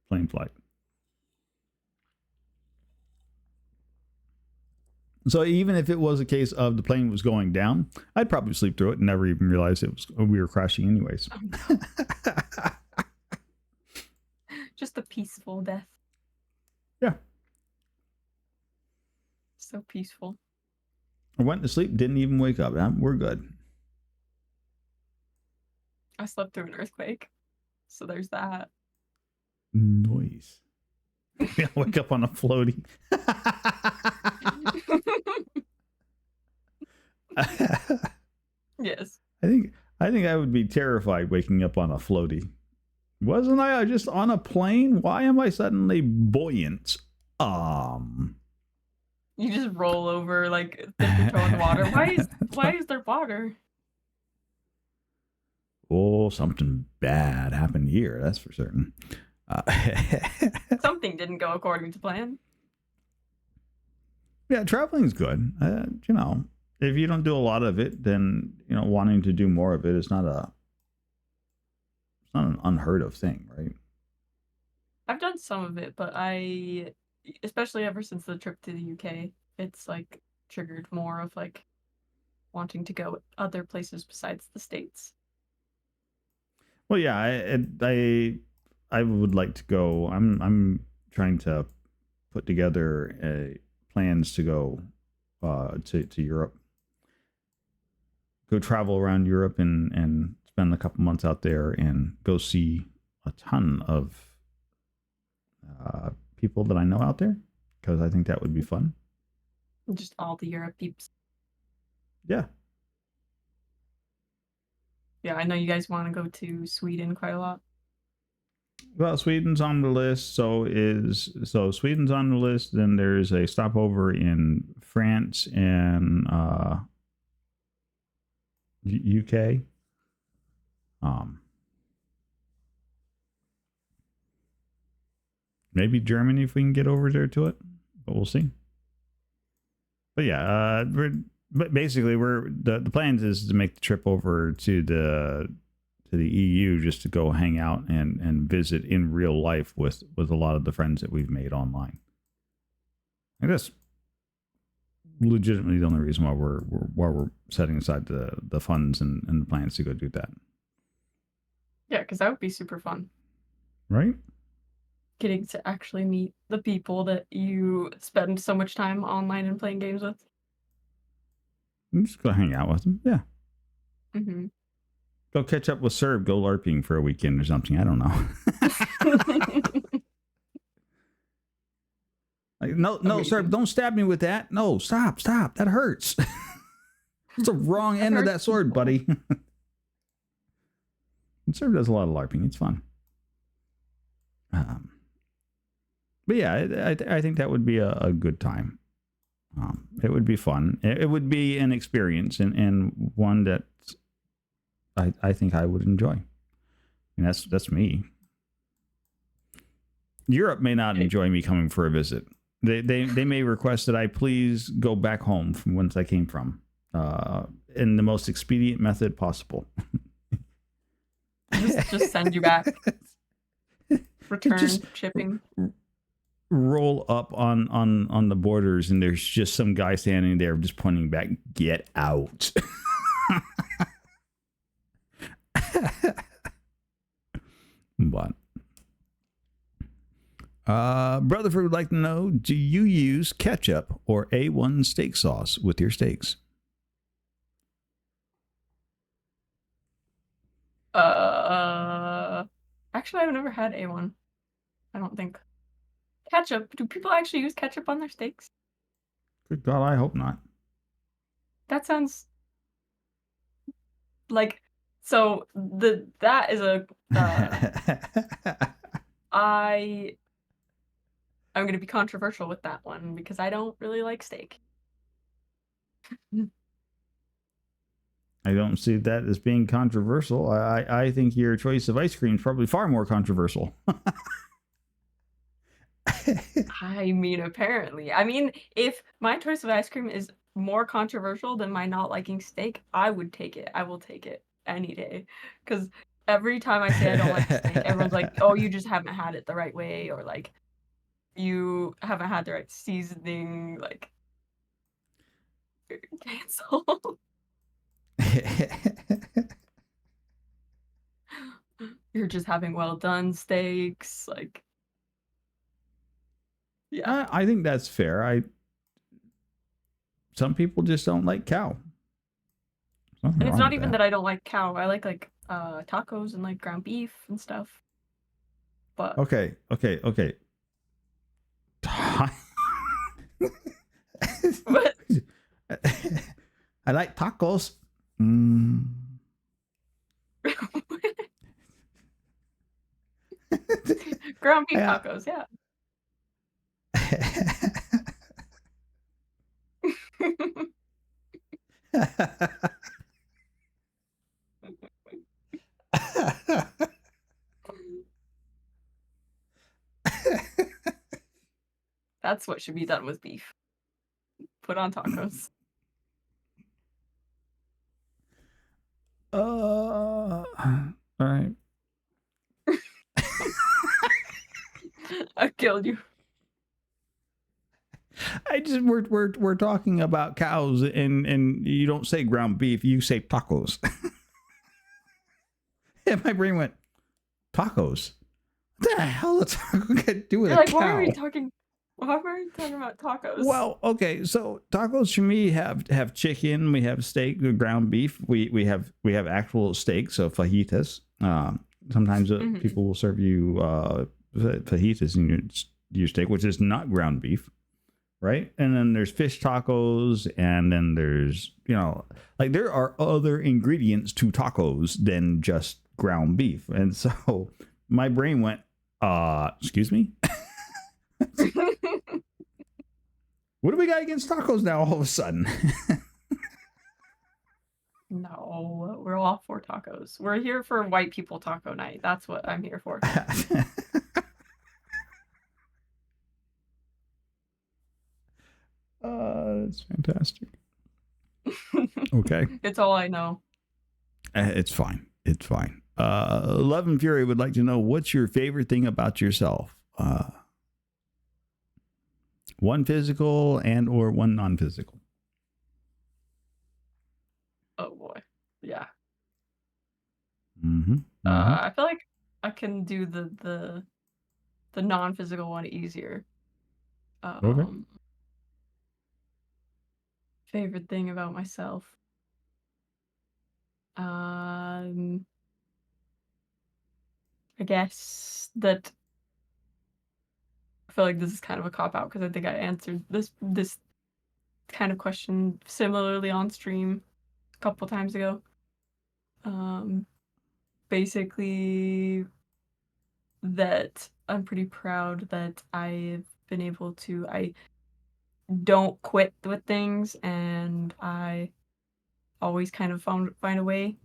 plane flight. So even if it was a case of the plane was going down, I'd probably sleep through it and never even realize we were crashing anyways. Just a peaceful death. Yeah. So peaceful. I went to sleep, didn't even wake up. We're good. I slept through an earthquake. So there's that. Noise. Yeah, wake up on a floaty. Yes. I think I would be terrified waking up on a floaty. Wasn't I just on a plane? Why am I suddenly buoyant? You just roll over like dip your toe in the water. Why is there water? Oh, something bad happened here. That's for certain. Something didn't go according to plan. Yeah, traveling's good. You know, if you don't do a lot of it, then you know wanting to do more of it is not an unheard of thing, right? I've done some of it, but especially ever since the trip to the UK, it's like triggered more of like wanting to go other places besides the States. Well, yeah, I would like to go. I'm trying to put together plans to go to Europe, go travel around Europe and spend a couple months out there and go see a ton of people that I know out there because I think that would be fun. Just all the Europe peeps. Yeah. Yeah, I know you guys want to go to Sweden quite a lot. Well, Sweden's on the list. So Sweden's on the list. Then there's a stopover in France and UK. Maybe Germany if we can get over there to it, but we'll see. But yeah, but basically the plans is to make the trip over to the EU just to go hang out and visit in real life with a lot of the friends that we've made online. I guess legitimately the only reason why we're setting aside the funds and the plans to go do that. Yeah, because that would be super fun. Right? Getting to actually meet the people that you spend so much time online and playing games with. Just go hang out with them. Yeah. Mm-hmm. Go catch up with Serb. Go LARPing for a weekend or something. I don't know. Like, no, Serb, don't stab me with that. No, stop. That hurts. It's the wrong end of that sword, buddy. Serb does a lot of LARPing. It's fun. But yeah, I think that would be a good time. It would be fun. It would be an experience and one that I think I would enjoy. And that's me. Europe may not enjoy me coming for a visit. They may request that I please go back home from whence I came from, in the most expedient method possible. Just send you back. Return Just shipping. roll up on the borders, and there's just some guy standing there just pointing back. Get out. But Brotherford would like to know, do you use ketchup or A1 steak sauce with your steaks? Actually, I've never had A1. I don't think. Ketchup. Do people actually use ketchup on their steaks? Good God, I hope not. That sounds like so. That is a. I'm going to be controversial with that one because I don't really like steak. I don't see that as being controversial. I think your choice of ice cream is probably far more controversial. I mean, apparently. I mean, if my choice of ice cream is more controversial than my not liking steak, I would take it. I will take it any day. Because every time I say I don't like steak, everyone's like, oh, you just haven't had it the right way, or like, you haven't had the right seasoning, like, cancel. You're just having well done steaks, like, yeah. I think that's fair. Some people just don't like cow. And it's not even that I don't like cow. I like tacos and like ground beef and stuff. But Okay. What? I like tacos. Ground beef tacos, yeah. That's what should be done with beef. Put on tacos. All right. I killed you. We're talking about cows, and you don't say ground beef, you say tacos. And my brain went, tacos? What the hell does taco got to do with You're a like, cow? why are we talking about tacos? Well, okay, so tacos for me have chicken, we have steak, ground beef, we have actual steak, so fajitas. Sometimes people will serve you fajitas in your steak, which is not ground beef, right? And then there's fish tacos, and then there's, like, there are other ingredients to tacos than just ground beef. And so my brain went, excuse me? What do we got against tacos now all of a sudden? No, we're all for tacos. We're here for white people taco night. That's what I'm here for. That's fantastic. Okay. It's all I know. It's fine. It's fine. Love and Fury would like to know, what's your favorite thing about yourself? One physical and or one non-physical. Oh boy. Yeah. Mm-hmm. I feel like I can do the non-physical one easier. Okay. Favorite thing about myself. I guess that I feel like this is kind of a cop-out because I think I answered this kind of question similarly on stream a couple times ago. Basically that I'm pretty proud that I've been able to don't quit with things, and I always kind of find a way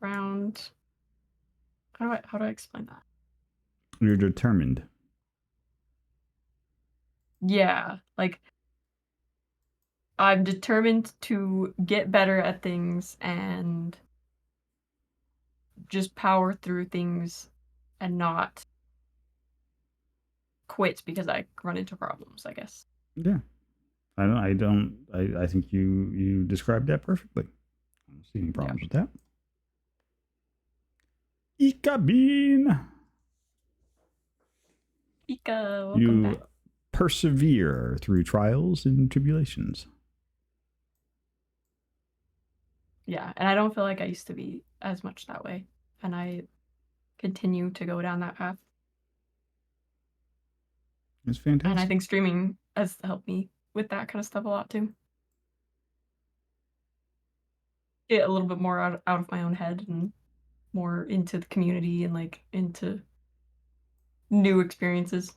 around. How do I explain that? You're determined. Yeah, like I'm determined to get better at things and just power through things and not quit because I run into problems, I guess. Yeah. I think you described that perfectly. I don't see any problems with that. Ika Bean. Ika, welcome You back. persevere through trials and tribulations. Yeah, and I don't feel like I used to be as much that way, and I continue to go down that path. It's And I fantastic. think streaming has helped me with that kind of stuff a lot too. Get a little bit more out of my own head and more into the community and like into new experiences.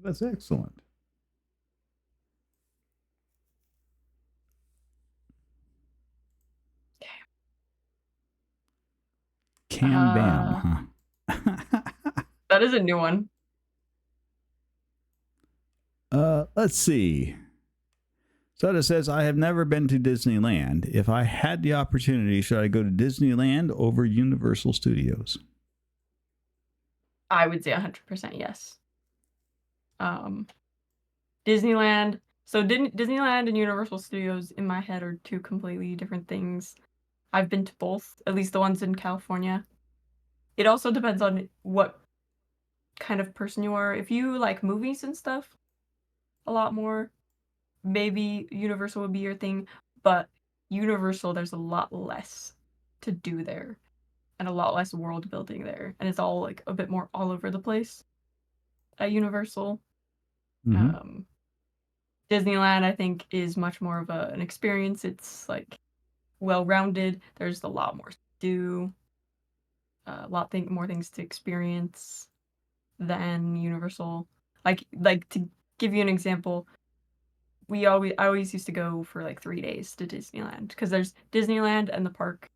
That's excellent. Cam Bam, huh? That is a new one. Let's see. Soda says, I have never been to Disneyland. If I had the opportunity, should I go to Disneyland over Universal Studios? I would say 100% yes. Disneyland. So Disneyland and Universal Studios in my head are two completely different things. I've been to both, at least the ones in California. It also depends on what kind of person you are. If you like movies and stuff a lot more, maybe Universal would be your thing, but Universal, there's a lot less to do there and a lot less world building there, and it's all like a bit more all over the place at Universal. Mm-hmm. Disneyland, I think, is much more of an experience. It's like well-rounded. There's a lot more to do, more things to experience than Universal. Like to give you an example, I always used to go for like 3 days to Disneyland because there's Disneyland and the park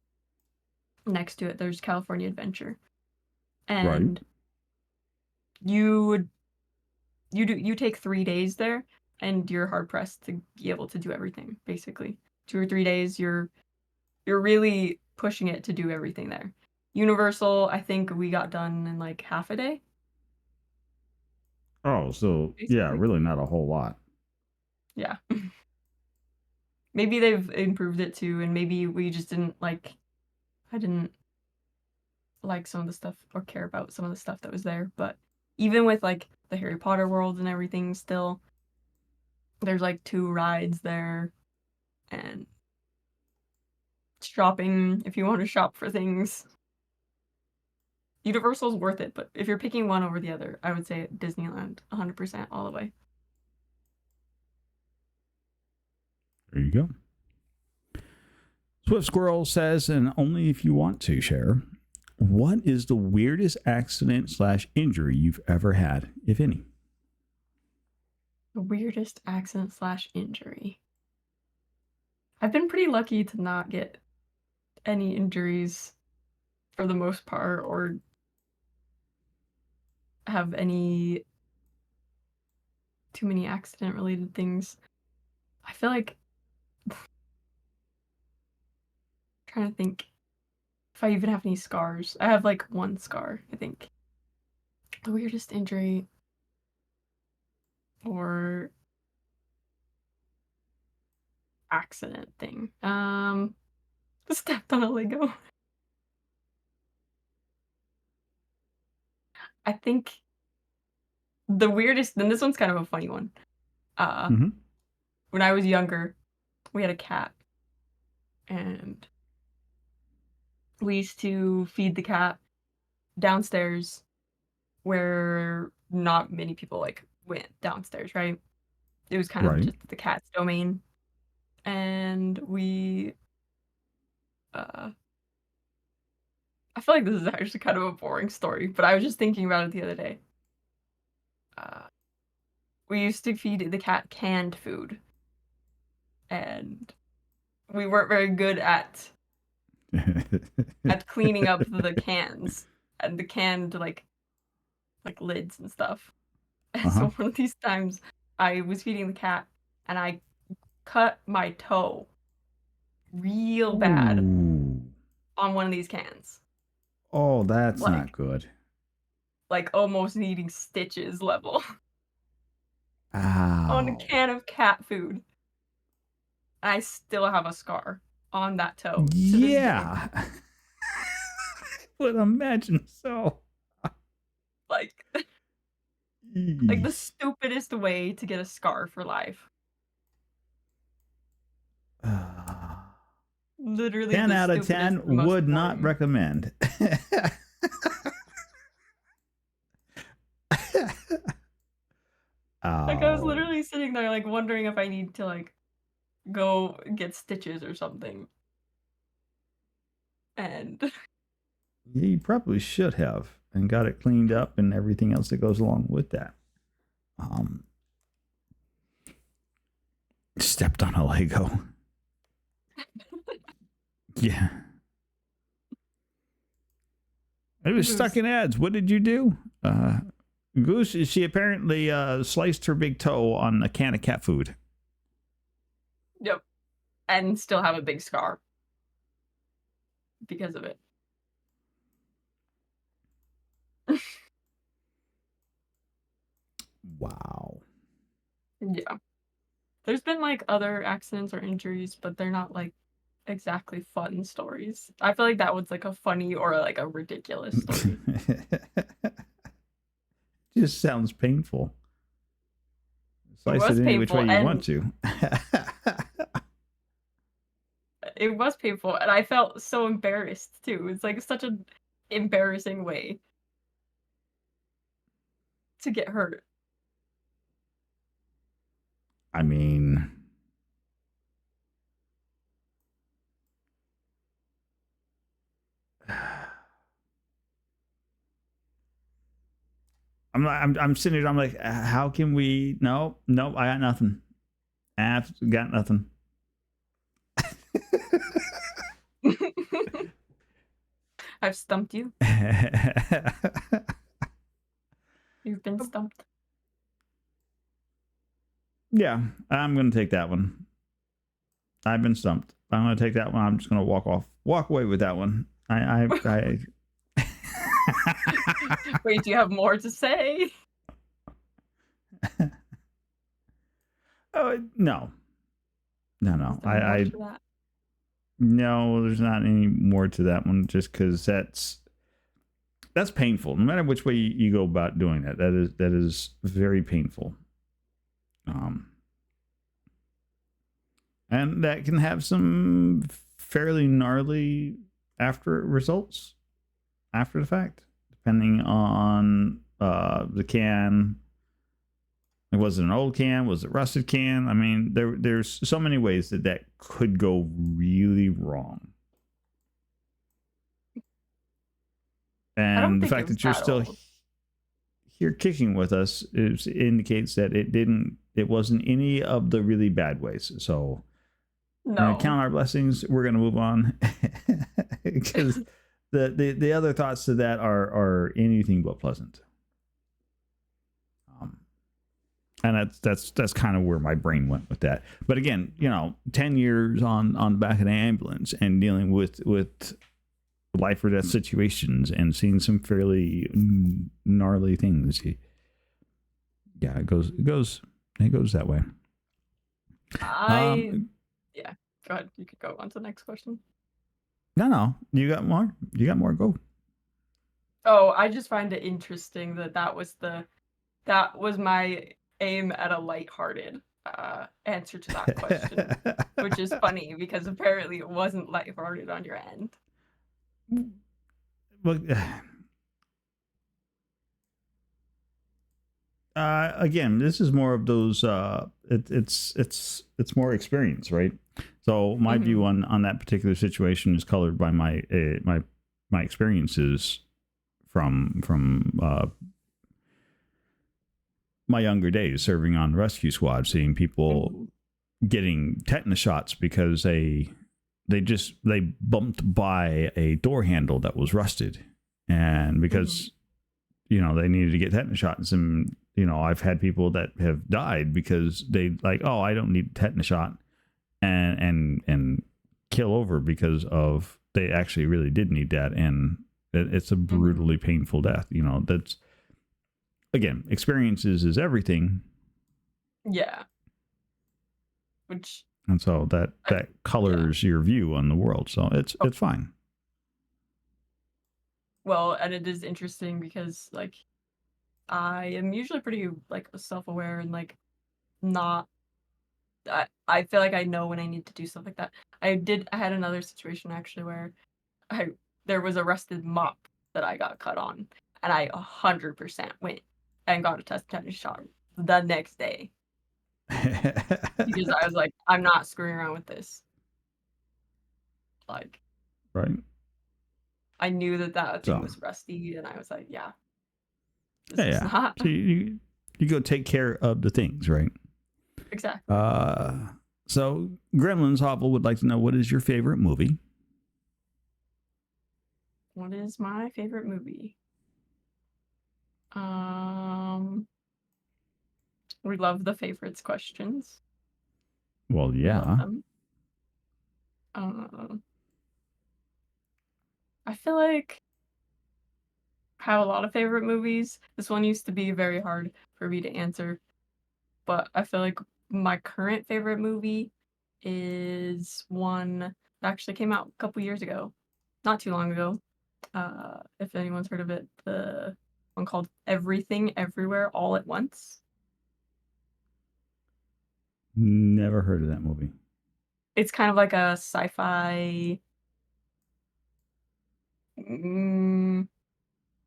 next to it. There's California Adventure, Right. and you take 3 days there, and you're hard pressed to be able to do everything. Basically, 2 or 3 days, you're really pushing it to do everything there. Universal, I think we got done in like half a day. Oh, so yeah, Basically. really not a whole lot. Yeah. Maybe they've improved it too, and maybe we just didn't like. I didn't like some of the stuff or care about some of the stuff that was there. But even with like the Harry Potter world and everything, still there's like 2 rides there, and shopping if you want to shop for things. Universal's worth it, but if you're picking one over the other, I would say Disneyland 100% all the way. There you go. Swift Squirrel says, and only if you want to share, what is the weirdest accident/injury you've ever had, if any? The weirdest accident/injury. I've been pretty lucky to not get any injuries for the most part or have any too many accident related things. I feel like trying to think if I even have any scars. I have like one scar, I think. The weirdest injury or accident thing. Stepped on a Lego. I think the weirdest, and this one's kind of a funny one. Mm-hmm. When I was younger, we had a cat, and we used to feed the cat downstairs where not many people like went downstairs, right? It was kind of Right. just the cat's domain. And we I feel like this is actually kind of a boring story, but I was just thinking about it the other day. we used to feed the cat canned food, and we weren't very good at cleaning up the cans and the canned like lids and stuff. And so one of these times I was feeding the cat and I cut my toe real bad Ooh. on one of these cans. Oh, that's Like- not good. Like almost needing stitches level Ow. on a can of cat food. I still have a scar on that toe. to this day. Yeah. Would imagine so. Like the stupidest way to get a scar for life. Literally 10 the out of stupidest 10 and most would not boring. recommend. Like I was Ow. literally sitting there like wondering if I need to like go get stitches or something. And Yeah, you probably should have and got it cleaned up and everything else that goes along with that. Stepped on a Lego. Yeah. It was stuck in ads. What did you do? Goose, she apparently sliced her big toe on a can of cat food. yep. And still have a big scar because of it. Wow. Yeah. There's been like other accidents or injuries, but they're not like exactly fun stories. I feel like that was like a funny or like a ridiculous story. Just sounds painful. Slice was it any which way painful, you and- want to. It was painful, and I felt so embarrassed too. It's like such an embarrassing way to get hurt. I mean, I'm sitting here. I'm like, how can we? No, I got nothing. I've got nothing. I've stumped you. You've been stumped. Yeah, I'm gonna take that one. I've been stumped. I'm gonna take that one. I'm just gonna walk away with that one. I Wait, do you have more to say? Oh no. Is there more I to that? no. There's not any more to that one. Just because that's painful. No matter which way you go about doing it, that is very painful. And that can have some fairly gnarly results after the fact, depending on the can. Was it an old can? Was it rusted can? I mean, there's so many ways that could go really wrong. And the think it fact was that you're that still old. here kicking with us indicates that it wasn't any of the really bad ways. So we're No. gonna count our blessings. We're gonna move on because the other thoughts to that are anything but pleasant. And that's kind of where my brain went with that. But again, 10 years on the back of the ambulance and dealing with life or death situations and seeing some fairly gnarly things. Yeah, it goes that way. Yeah, go ahead. You could go on to the next question. No, you got more. Go. Oh, I just find it interesting that was my aim at a lighthearted answer to that question, which is funny because apparently it wasn't lighthearted on your end. Look, again, this is more of those. It's more experience, right? So my view on that particular situation is colored by my experiences from my younger days serving on the rescue squad, seeing people Mhm. getting tetanus shots because they bumped by a door handle that was rusted, and because they needed to get tetanus shots. And I've had people that have died because they like, oh, I don't need a tetanus shot, and kill over because of they actually really did need that, and it's a brutally painful death. That's, again, experiences is everything. Yeah. Which And so that colors your view on the world. So it's fine. Well, and it is interesting because like I am usually pretty like self-aware and like not I feel like I know when I need to do stuff like that. I had another situation actually where there was a rusted mop that I got cut on, and I 100% went and got a tetanus shot the next day because I was like, I'm not screwing around with this. Like, Right. I knew that thing So- was rusty, and I was like, yeah, this Yeah, is yeah. not So you go take care of the things, right? exactly. So Gremlins Hovel would like to know, what is your favorite movie? What is my favorite movie? We love the favorites questions. Well, We love yeah. them. I feel like I have a lot of favorite movies. This one used to be very hard for me to answer, but I feel like my current favorite movie is one that actually came out a couple years ago, not too long ago. If anyone's heard of it, the one called Everything Everywhere All at Once. Never heard of that movie. It's kind of like a sci-fi.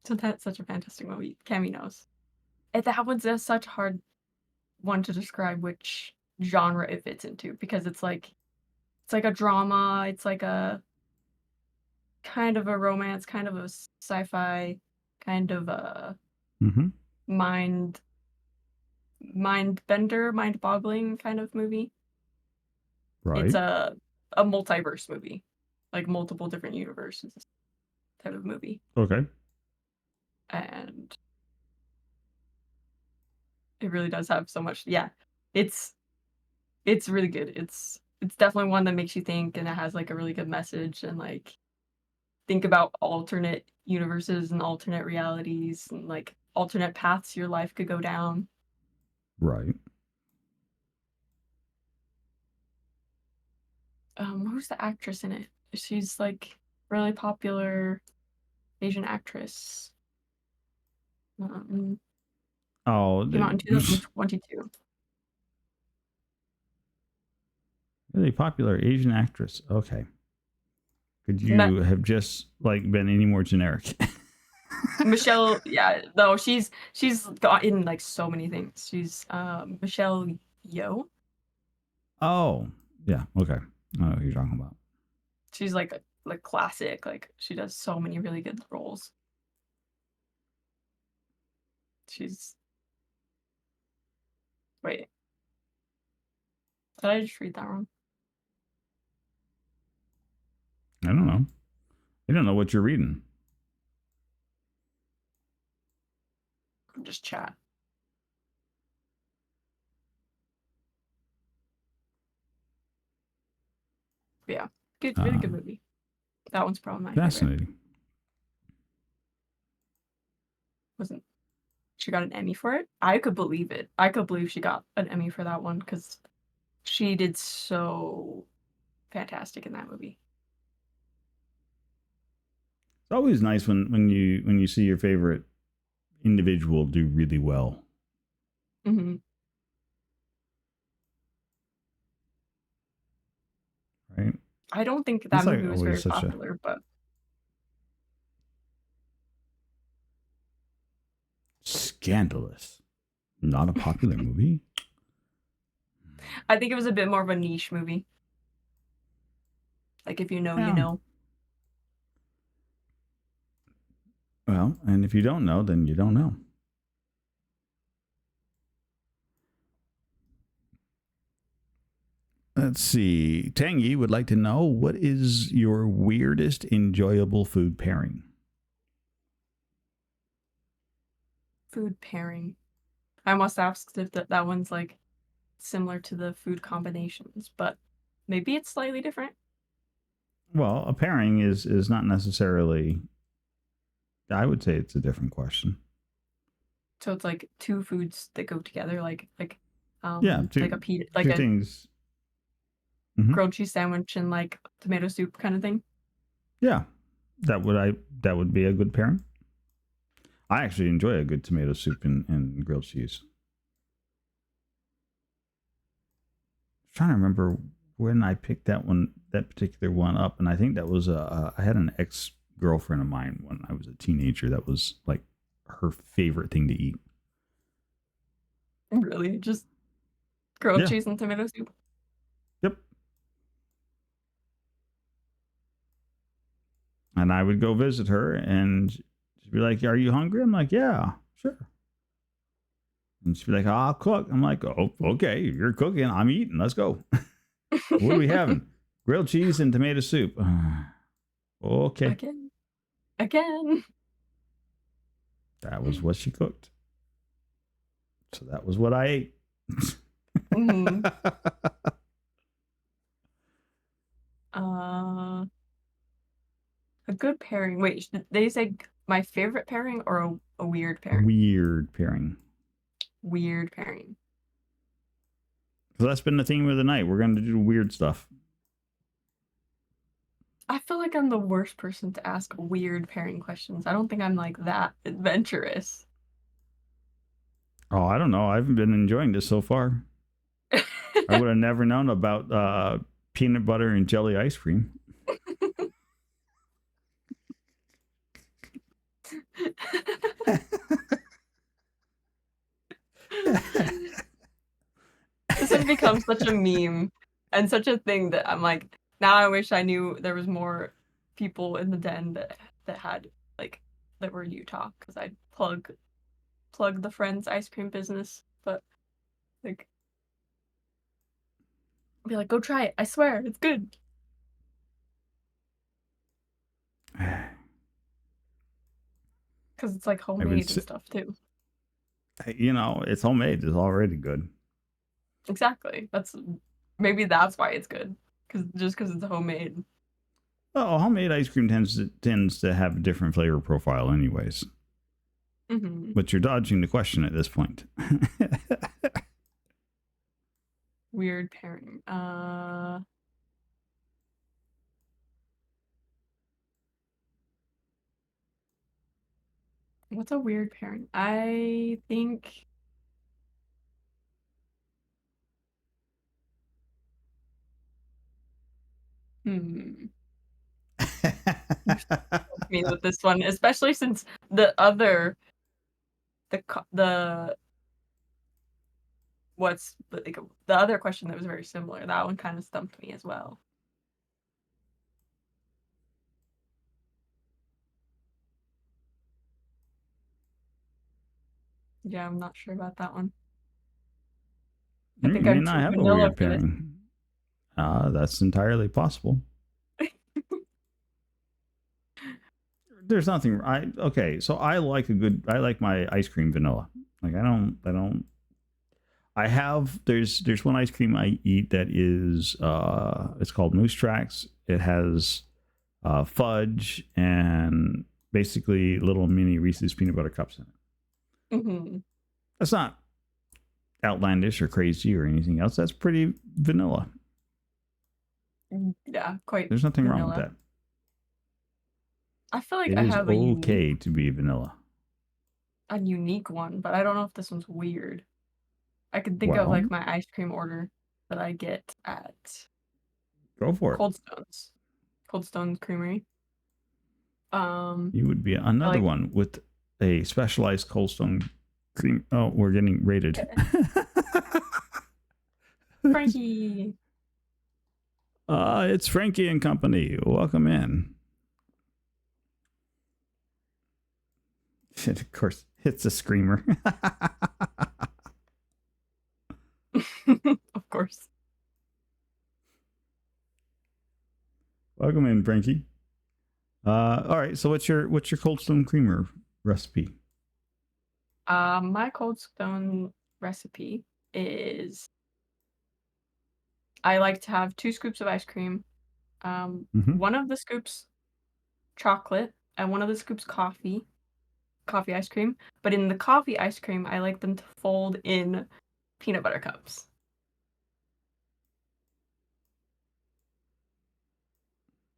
So that's such a fantastic movie. Cammy knows. That one's such a hard one to describe which genre it fits into because it's like a drama. It's like a kind of a romance, kind of a sci-fi, kind of a Mm-hmm. mind bender, mind boggling kind of movie. Right. It's a multiverse movie, like multiple different universes type of movie. Okay. And it really does have so much. Yeah, it's really good. It's definitely one that makes you think, and it has like a really good message, and like think about alternate universes and alternate realities and like alternate paths your life could go down. Right. Who's the actress in it? She's like really popular Asian actress. Oh, Came out in 2022. really popular Asian actress. Okay. Could you have just like been any more generic? Michelle, yeah, no, she's got in like so many things. She's Michelle Yeoh. Oh, yeah. Okay. I know who you're talking about. She's like classic. Like she does so many really good roles. She's wait. Did I just read that wrong? I don't know. I don't know what you're reading. Just chat. But yeah, good, really good movie. That one's probably my favorite. Fascinating. She got an Emmy for it? I could believe it. I could believe she got an Emmy for that one because she did so fantastic in that movie. It's always nice when you see your favorite individual do really well. Mm-hmm. Right. I don't think that That's like movie was very always such a- popular, but Scandalous. Not a popular movie. I think it was a bit more of a niche movie. Like if you know, Yeah. you know. Well, and if you don't know, then you don't know. Let's see. Tangy would like to know, what is your weirdest enjoyable food pairing? Food pairing. I almost asked if that one's like similar to the food combinations, but maybe it's slightly different. Well, a pairing is not necessarily. I would say it's a different question. So it's like two foods that go together, like Yeah, like a two like a things. Mhm. grilled cheese sandwich and like tomato soup kind of thing. Yeah, that would be a good pairing. I actually enjoy a good tomato soup and grilled cheese. I'm trying to remember when I picked that particular one up, and I think that was I had an ex-girlfriend of mine when I was a teenager. That was like her favorite thing to eat. Really, just grilled Yeah. cheese and tomato soup. Yep. And I would go visit her, and she'd be like, "Are you hungry?" I'm like, "Yeah, sure." And she'd be like, "I'll cook." I'm like, "Oh, okay. You're cooking. I'm eating. Let's go." What are we having? Grilled cheese and tomato soup. Okay. Again. That was what she cooked. So that was what I ate. Mhm. A good pairing. Wait, did they say my favorite pairing or a weird pairing? Weird pairing. Weird pairing. So that's been the theme of the night. We're going to do weird stuff. I feel like I'm the worst person to ask weird pairing questions. I don't think I'm like that adventurous. Oh, I don't know. I've been enjoying this so far. I would have never known about peanut butter and jelly ice cream. This has become such a meme and such a thing that I'm like, now I wish I knew there was more people in the den that had like that were Utah, because I'd plug the Friends ice cream business, but like be like, go try it. I swear, it's good. Because it's like homemade and stuff too. You know, it's homemade. It's already good. Exactly. Maybe that's why it's good. Because it's homemade. Oh, homemade ice cream tends to have a different flavor profile, anyways. Mm-hmm. But you're dodging the question at this point. Weird pairing. What's a weird pairing? I think. Hmm. Me with this one, especially since the other, what's like the other question that was very similar. That one kind of stumped me as well. Yeah, I'm not sure about that one. I think You may I'm not too have a vanilla weird for this. pairing. That's entirely possible. There's nothing. So I like my ice cream vanilla. Like I have there's one ice cream I eat that is it's called Moose Tracks. It has fudge and basically little mini Reese's peanut butter cups in it. Mm-hmm. That's not outlandish or crazy or anything else. That's pretty vanilla. Yeah, quite. There's nothing vanilla. wrong with that. I feel like It I is have okay to be vanilla. a unique one, but I don't know if this one's weird. I could think of like my ice cream order that I get at Go for it. Cold Stones Creamery. You would be another one with a specialized Cold Stone cream. Oh, we're getting rated. Frankie. It's Frankie and Company. Welcome in. Of course, it's a screamer. Of course. Welcome in, Frankie. All right. So what's your Cold Stone Creamer recipe? My Cold Stone recipe is I like to have 2 scoops of ice cream. Mhm. One of the scoops chocolate and one of the scoops coffee ice cream. But in the coffee ice cream, I like them to fold in peanut butter cups.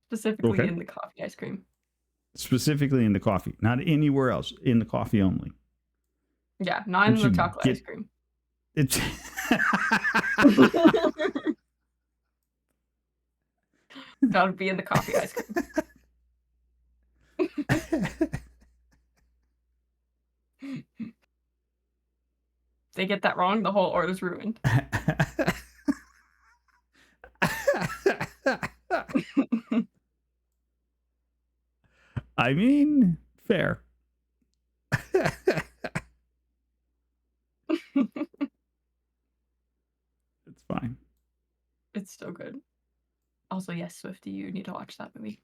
Specifically Okay. in the coffee ice cream. Specifically in the coffee, not anywhere else. In the coffee only. Yeah, not Once in the you chocolate ice get cream. it's. Gotta be in the coffee ice cream. If they get that wrong, the whole order's ruined. I mean, fair. It's fine. It's so good. Also, yes, Swifty, you need to watch that movie.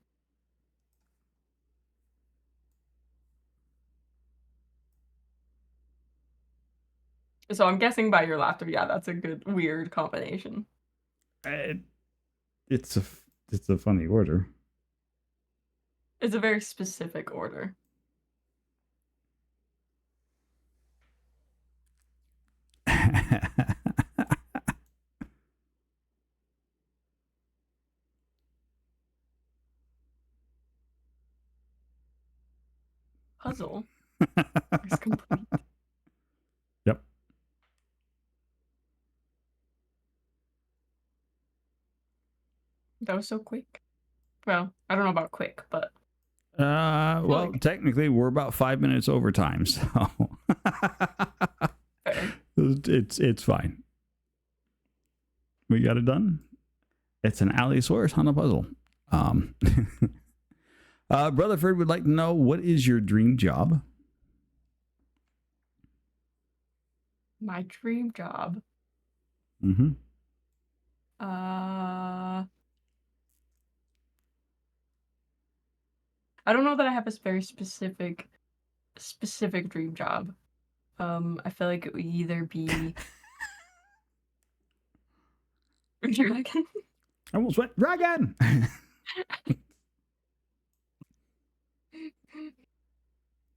So I'm guessing by your laughter, yeah, that's a good, weird combination. It's a funny order. It's a very specific order. Puzzle is complete. Yep. That was so quick. Well, I don't know about quick, but Well, like- technically, we're about 5 minutes over time, so fair. it's fine. We got it done. It's an Allosaurus on a puzzle. Rutherford would like to know, what is your dream job? My dream job. Mm-hmm. I don't know that I have a very specific dream job. I feel like it would either be dragon. I almost went dragon.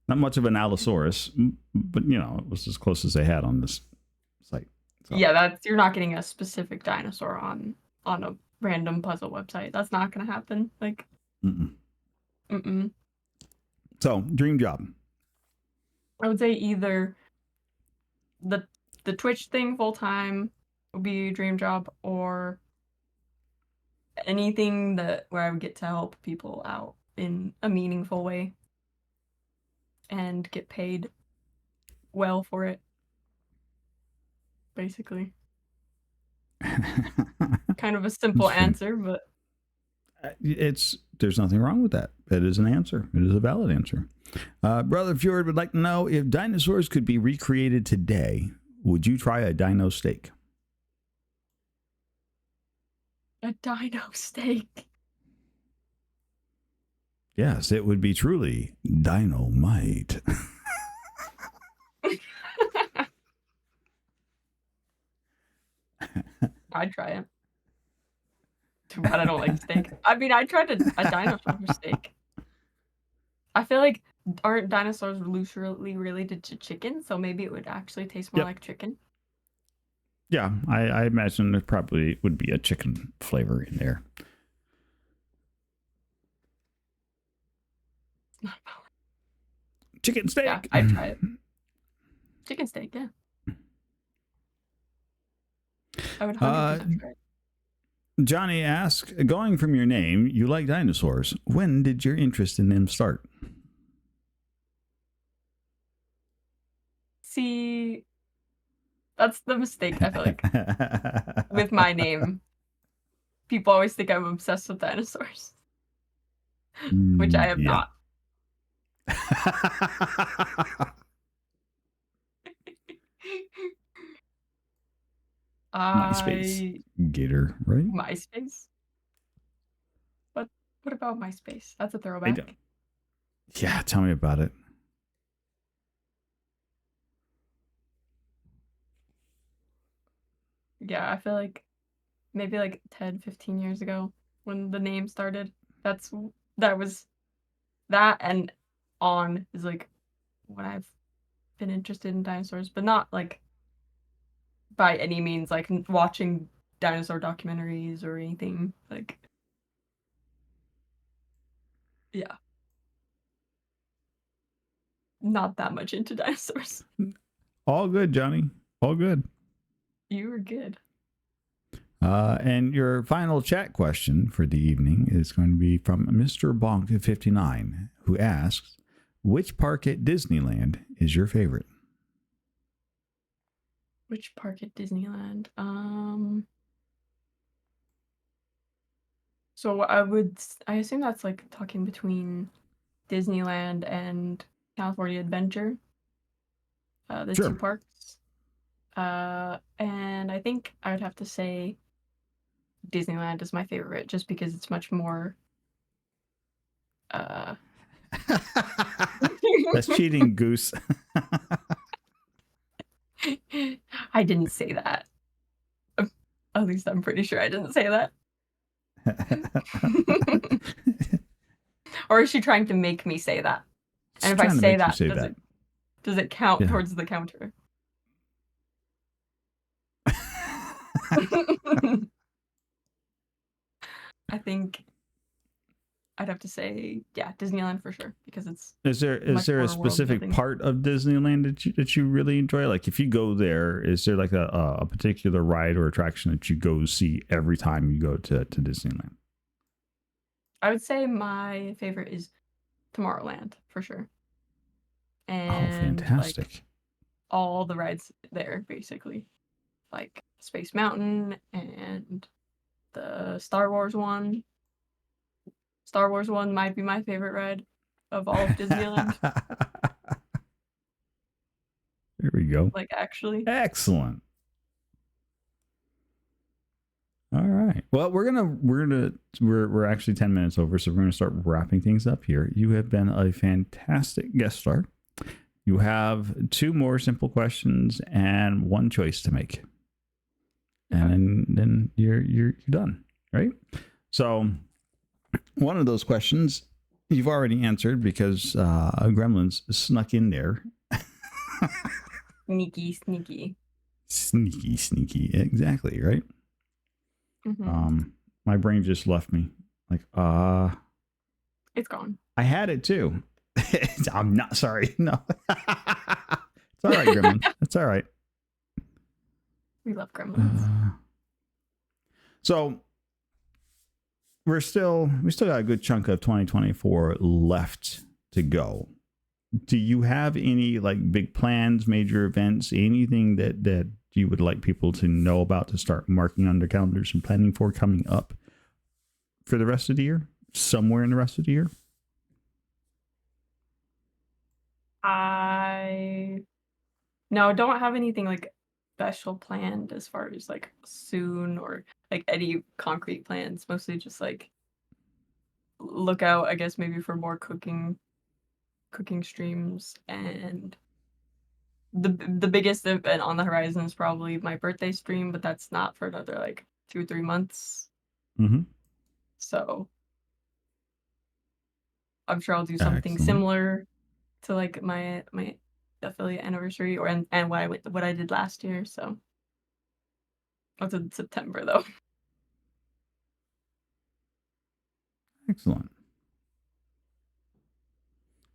Not much of an Allosaurus, but it was as close as they had on this site. So. Yeah, you're not getting a specific dinosaur on a random puzzle website. That's not gonna happen. Like, mm-mm. So, dream job. I would say either the Twitch thing full time would be a dream job, or anything where I would get to help people out in a meaningful way and get paid well for it. Basically. Kind of a simple answer, but there's nothing wrong with that. It is an answer. It is a valid answer. Brother Fjord would like to know, if dinosaurs could be recreated today, would you try a dino steak? a dino steak. Yes, it would be truly dynamite. I'd try it. Too bad I don't like steak. I mean, I tried a dinosaur steak. I feel like, aren't dinosaurs loosely related to chicken? So maybe it would actually taste more like chicken. Yeah, I imagine there probably would be a chicken flavor in there. Chicken steak. Yeah, I'd try it. Chicken steak, yeah. I would 100% try it. Johnny asks, going from your name, you like dinosaurs. When did your interest in them start? See, that's the mistake, I feel like, with my name. People always think I'm obsessed with dinosaurs, which I am not. MySpace. Gator, right? MySpace? What about MySpace? That's a I throwback. don't- Yeah, tell me about it. Yeah, I feel like maybe like 10, 15 years ago when the name started. That was that and on is like when I've been interested in dinosaurs, but not like by any means like watching dinosaur documentaries or anything. Like, yeah, not that much into dinosaurs. All good, Johnny. All good. You were good. And your final chat question for the evening is going to be from Mr. Bonk59, who asks, which park at Disneyland is your favorite? Which park at Disneyland? So I assume that's like talking between Disneyland and California Adventure. The Sure. two parks. And I think I would have to say Disneyland is my favorite just because it's much more That's cheating, Goose. I didn't say that. At least I'm pretty sure I didn't say that. Or is she trying to make me say that? And if I say that, does it count Yeah. towards the counter? I think I'd have to say, yeah, Disneyland for sure, because it's Is there much more a specific world-building. part of Disneyland that you really enjoy? Like, if you go there, is there like a particular ride or attraction that you go see every time you go to Disneyland? I would say my favorite is Tomorrowland for sure. And Fantastic! like all the rides there, basically, like Space Mountain and the Star Wars one. Star Wars one might be my favorite ride of all of Disneyland. There we go. Like, actually. Excellent. All right. Well, we're actually 10 minutes over, so we're gonna start wrapping things up here. You have been a fantastic guest star. You have 2 more simple questions and 1 choice to make, and then you're done, right? So, one of those questions you've already answered because Gremlins snuck in there. Sneaky. Sneaky. Exactly, right? Mm-hmm. My brain just left me. Like, It's gone. I had it too. I'm not sorry. No. It's all right, Gremlin. It's all right. We love Gremlins. So we still got a good chunk of 2024 left to go. Do you have any like big plans, major events, anything that you would like people to know about to start marking on their calendars and planning for coming up for the rest of the year? Somewhere in the rest of the year? I don't have anything like special planned as far as like soon or like any concrete plans. Mostly just like look out, I guess, maybe for more cooking streams, and the biggest event on the horizon is probably my birthday stream, but that's not for another like 2 or 3 months. Mm-hmm. So I'm sure I'll do something Excellent. similar to like my affiliate anniversary and what I did last year. So that's in September though. Excellent.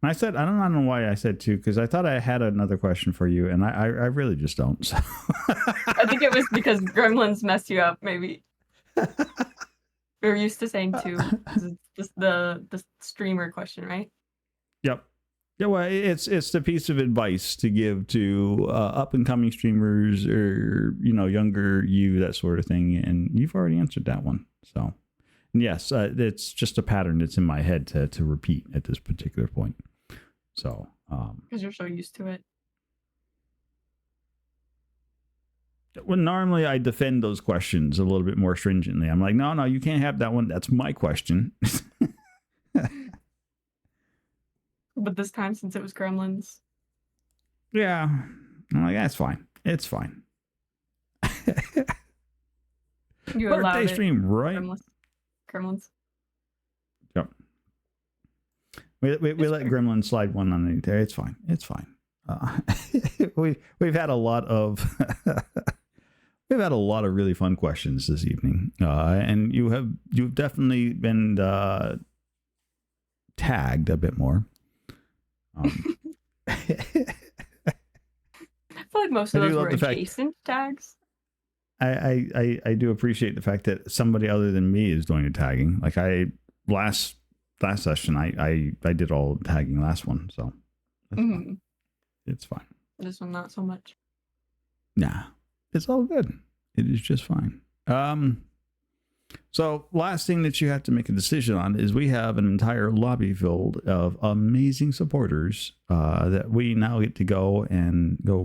I said, I don't know why I said 2, because I thought I had another question for you, and I really just don't. So. I think it was because Gremlins messed you up, maybe. We were used to saying 2. It's the streamer question, right? Yep. Yeah, well, it's the piece of advice to give to up and coming streamers or younger you, that sort of thing, and you've already answered that one. So, yes, it's just a pattern that's in my head to repeat at this particular point. So, because you're so used to it. Well, normally I defend those questions a little bit more stringently. I'm like, no, you can't have that one. That's my question. But this time, since it was Gremlins, Yeah. I'm like, that's fine. It's fine. you Birthday allowed it. stream, right? Gremlins. Yep. We It's let fair. Gremlin slide one underneath there. It's fine. It's fine. We've had a lot of we've had a lot of really fun questions this evening, and you've definitely been tagged a bit more. I feel like most of I do those love were the fact- adjacent tags. I do appreciate the fact that somebody other than me is doing the tagging. Like last session, I did all the tagging last one, so that's fine. Mhm. It's fine. This one, not so much. Nah, it's all good. It is just fine. So last thing that you have to make a decision on is we have an entire lobby filled of amazing supporters that we now get to go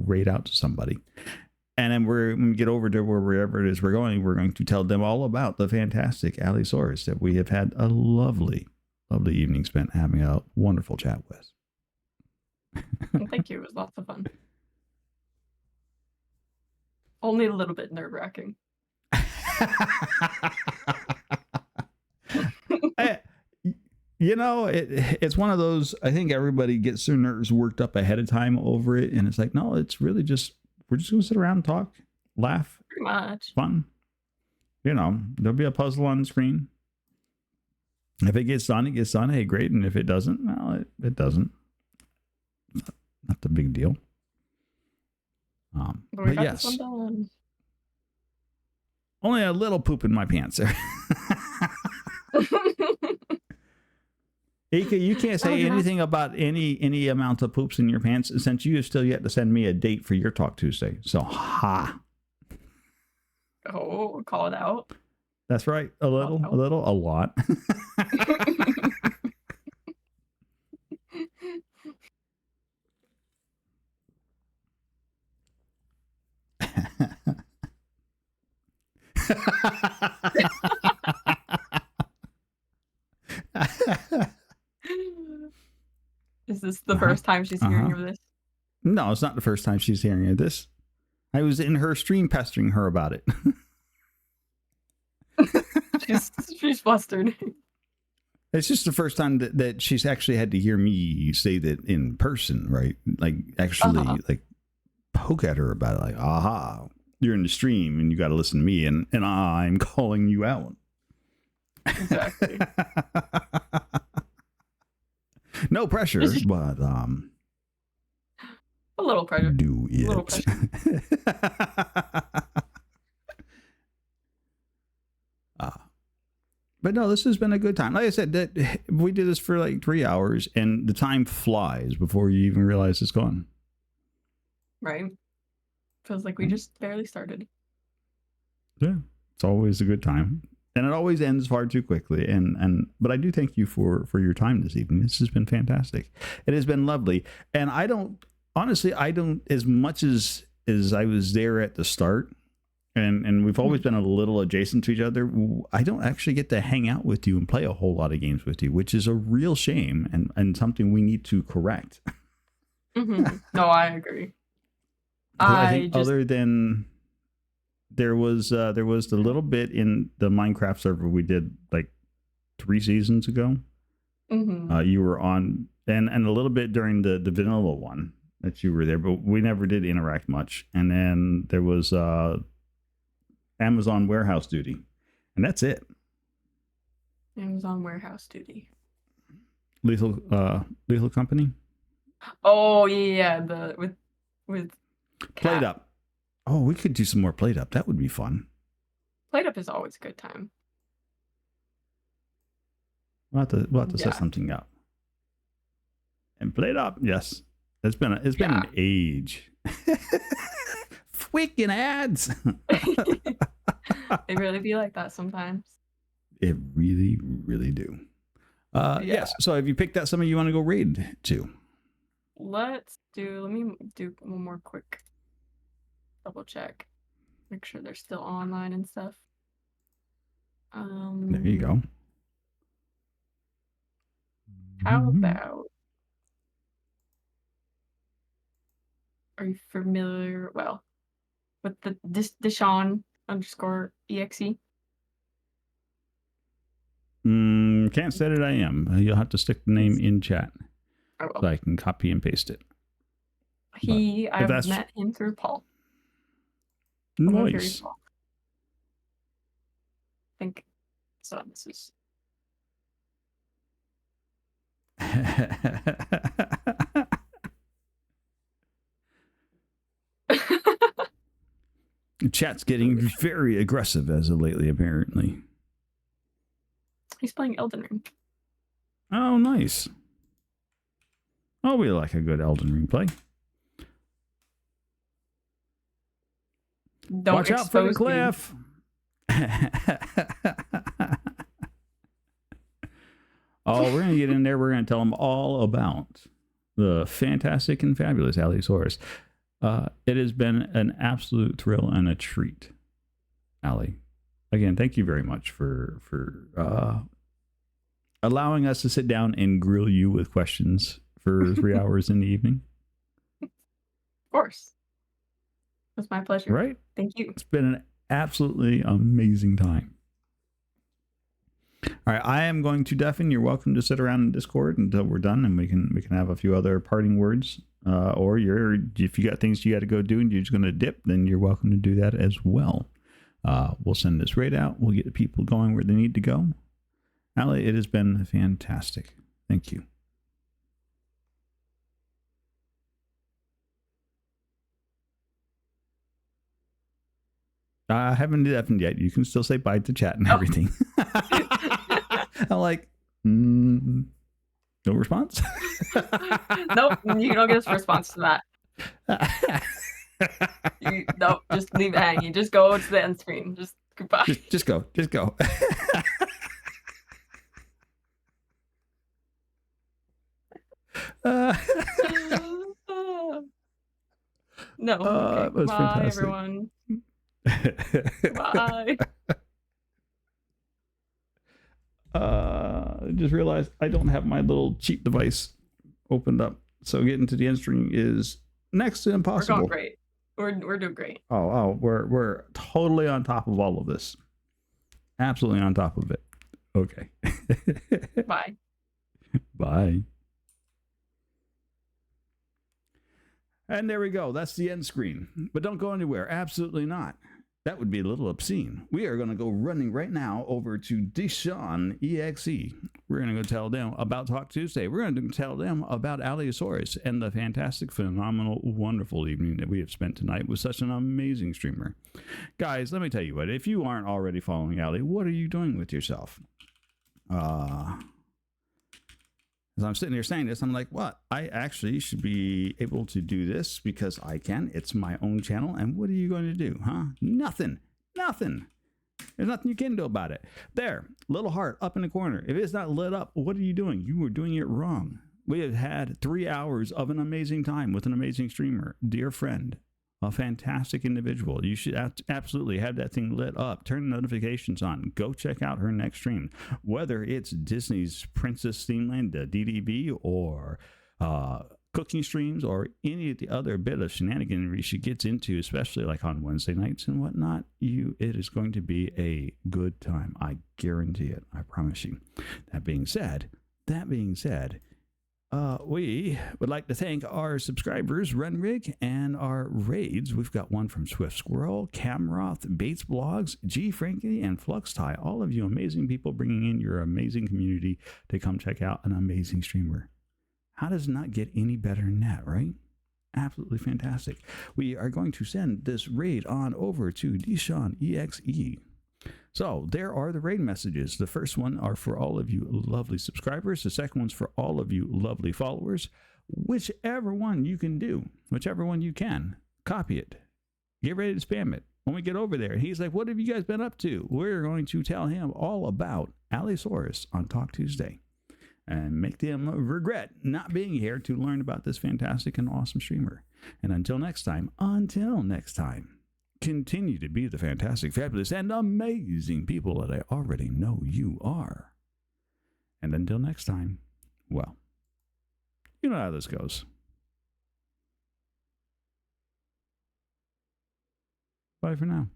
raid out to somebody. And then when we get over to wherever it is we're going to tell them all about the fantastic Allosaurus that we have had a lovely, lovely evening spent having a wonderful chat with. Well, thank you. It was lots of fun. Only a little bit nerve-wracking. It's one of those, I think everybody gets their nerves worked up ahead of time over it. And it's like, no, it's really just, we're just going to sit around and talk, laugh, Pretty much. fun. There'll be a puzzle on the screen. If it gets done, it gets done. Hey, great. And if it doesn't, well, it doesn't. Not the big deal. But we But got yes, this one done. only a little poop in my pants there. Ika, you can't say yeah. anything about any amount of poops in your pants since you have still yet to send me a date for your Talk Tuesday. So, Oh, call it out. That's right. A little, no. a lot. Is this the first time she's hearing of this? No, it's not the first time she's hearing of this. I was in her stream pestering her about it. She's flustered. It's just the first time that she's actually had to hear me say that in person, right? Like actually like poke at her about it, like, aha, you're in the stream and you got to listen to me and I'm calling you out. Exactly. No pressure, but a little pressure. do it. A little pressure. But no, this has been a good time. Like I said, that we did this for like 3 hours and the time flies before you even realize it's gone. Right? Feels like we just barely started. Yeah, it's always a good time. And it always ends far too quickly. But I do thank you for your time this evening. This has been fantastic. It has been lovely. And I don't, as much as I was there at the start, and we've always been a little adjacent to each other, I don't actually get to hang out with you and play a whole lot of games with you, which is a real shame and something we need to correct. Mm-hmm. No, I agree. I think other than there was the little bit in the Minecraft server we did like 3 seasons ago. Mm-hmm. You were on and a little bit during the vanilla one that you were there, but we never did interact much. And then there was Amazon warehouse duty, and that's it. Amazon warehouse duty. Lethal Company. Oh yeah, the with Played Up. Oh, we could do some more Played Up. That would be fun. Played Up is always a good time. We'll have to set something up. And Played Up, yes. It's been an age. Freaking ads. They really be like that sometimes. It really, really do. Yes. So have you picked out somebody you want to go raid to? Let me do one more quick double check. Make sure they're still online and stuff. There you go. How about Are you familiar, well, with the Deshawn_exe? Can't say that I am. You'll have to stick the name in chat I so will. I can copy and paste it. I've that's- met him through Paul. Someone very Nice. Paul. I think so. This is Chat's getting very aggressive as of lately, apparently. he's playing Elden Ring. Oh, nice. Oh, we like a good Elden Ring play. Don't Watch out for the expose me. cliff. Oh, we're going to get in there. We're going to tell them all about the fantastic and fabulous Allosaurus. It has been an absolute thrill and a treat, Allie. Again, thank you very much for allowing us to sit down and grill you with questions for 3 hours in the evening. Of course. It was my pleasure. Right? Thank you. It's been an absolutely amazing time. All right, I am going to deafen. You're welcome to sit around in Discord until we're done, and we can have a few other parting words. Or if you got things you got to go do and you're just going to dip, then you're welcome to do that as well. We'll send this raid out. We'll get the people going where they need to go. Allie, it has been fantastic. Thank you. I haven't deafened yet. You can still say bye to chat and everything. I'm like, no response? Nope, you don't get a response to that. Nope, just leave it hanging. Just go to the end screen. Just goodbye. Just go. Just go. No. Okay. It was Bye, fantastic. everyone. Bye. Just realized I don't have my little cheap device opened up, so getting to the end screen is next to We're impossible. going great. We're doing great. We're totally on top of all of this. Absolutely on top of it. Okay. Bye. Bye. And there we go. That's the end screen. But don't go anywhere. Absolutely not. That would be a little obscene. We are going to go running right now over to Deshawn EXE. We're going to go tell them about Talk Tuesday. We're going to tell them about Allosaurus and the fantastic, phenomenal, wonderful evening that we have spent tonight with such an amazing streamer. Guys, let me tell you what. If you aren't already following Allie, what are you doing with yourself? As I'm sitting here saying this, I'm like, what? I actually should be able to do this because I can. It's my own channel. And what are you going to do, huh? Nothing. Nothing. There's nothing you can do about it. There, little heart up in the corner. If it's not lit up, what are you doing? You were doing it wrong. We have had 3 hours of an amazing time with an amazing streamer, dear friend, a fantastic individual. You should absolutely have that thing lit up. Turn the notifications on. Go check out her next stream. Whether it's Disney's Princess Steamland, the DDB, or cooking streams, or any of the other bit of shenaniganry she gets into, especially like on Wednesday nights and whatnot, it is going to be a good time. I guarantee it. I promise you. That being said, we would like to thank our subscribers, Renrig, and our raids. We've got one from Swift Squirrel, Camroth, Bates Blogs, G. Frankie, and Flux Tie. All of you amazing people bringing in your amazing community to come check out an amazing streamer. How does it not get any better than that, right? Absolutely fantastic. We are going to send this raid on over to Deshawn EXE. So there are the raid messages. The first one are for all of you lovely subscribers. The second one's for all of you lovely followers. Whichever one you can do, whichever one you can, copy it. Get ready to spam it. When we get over there, he's like, what have you guys been up to? We're going to tell him all about Allosaurus on Talk Tuesday and make them regret not being here to learn about this fantastic and awesome streamer. And until next time, continue to be the fantastic, fabulous, and amazing people that I already know you are. And until next time, well, you know how this goes. Bye for now.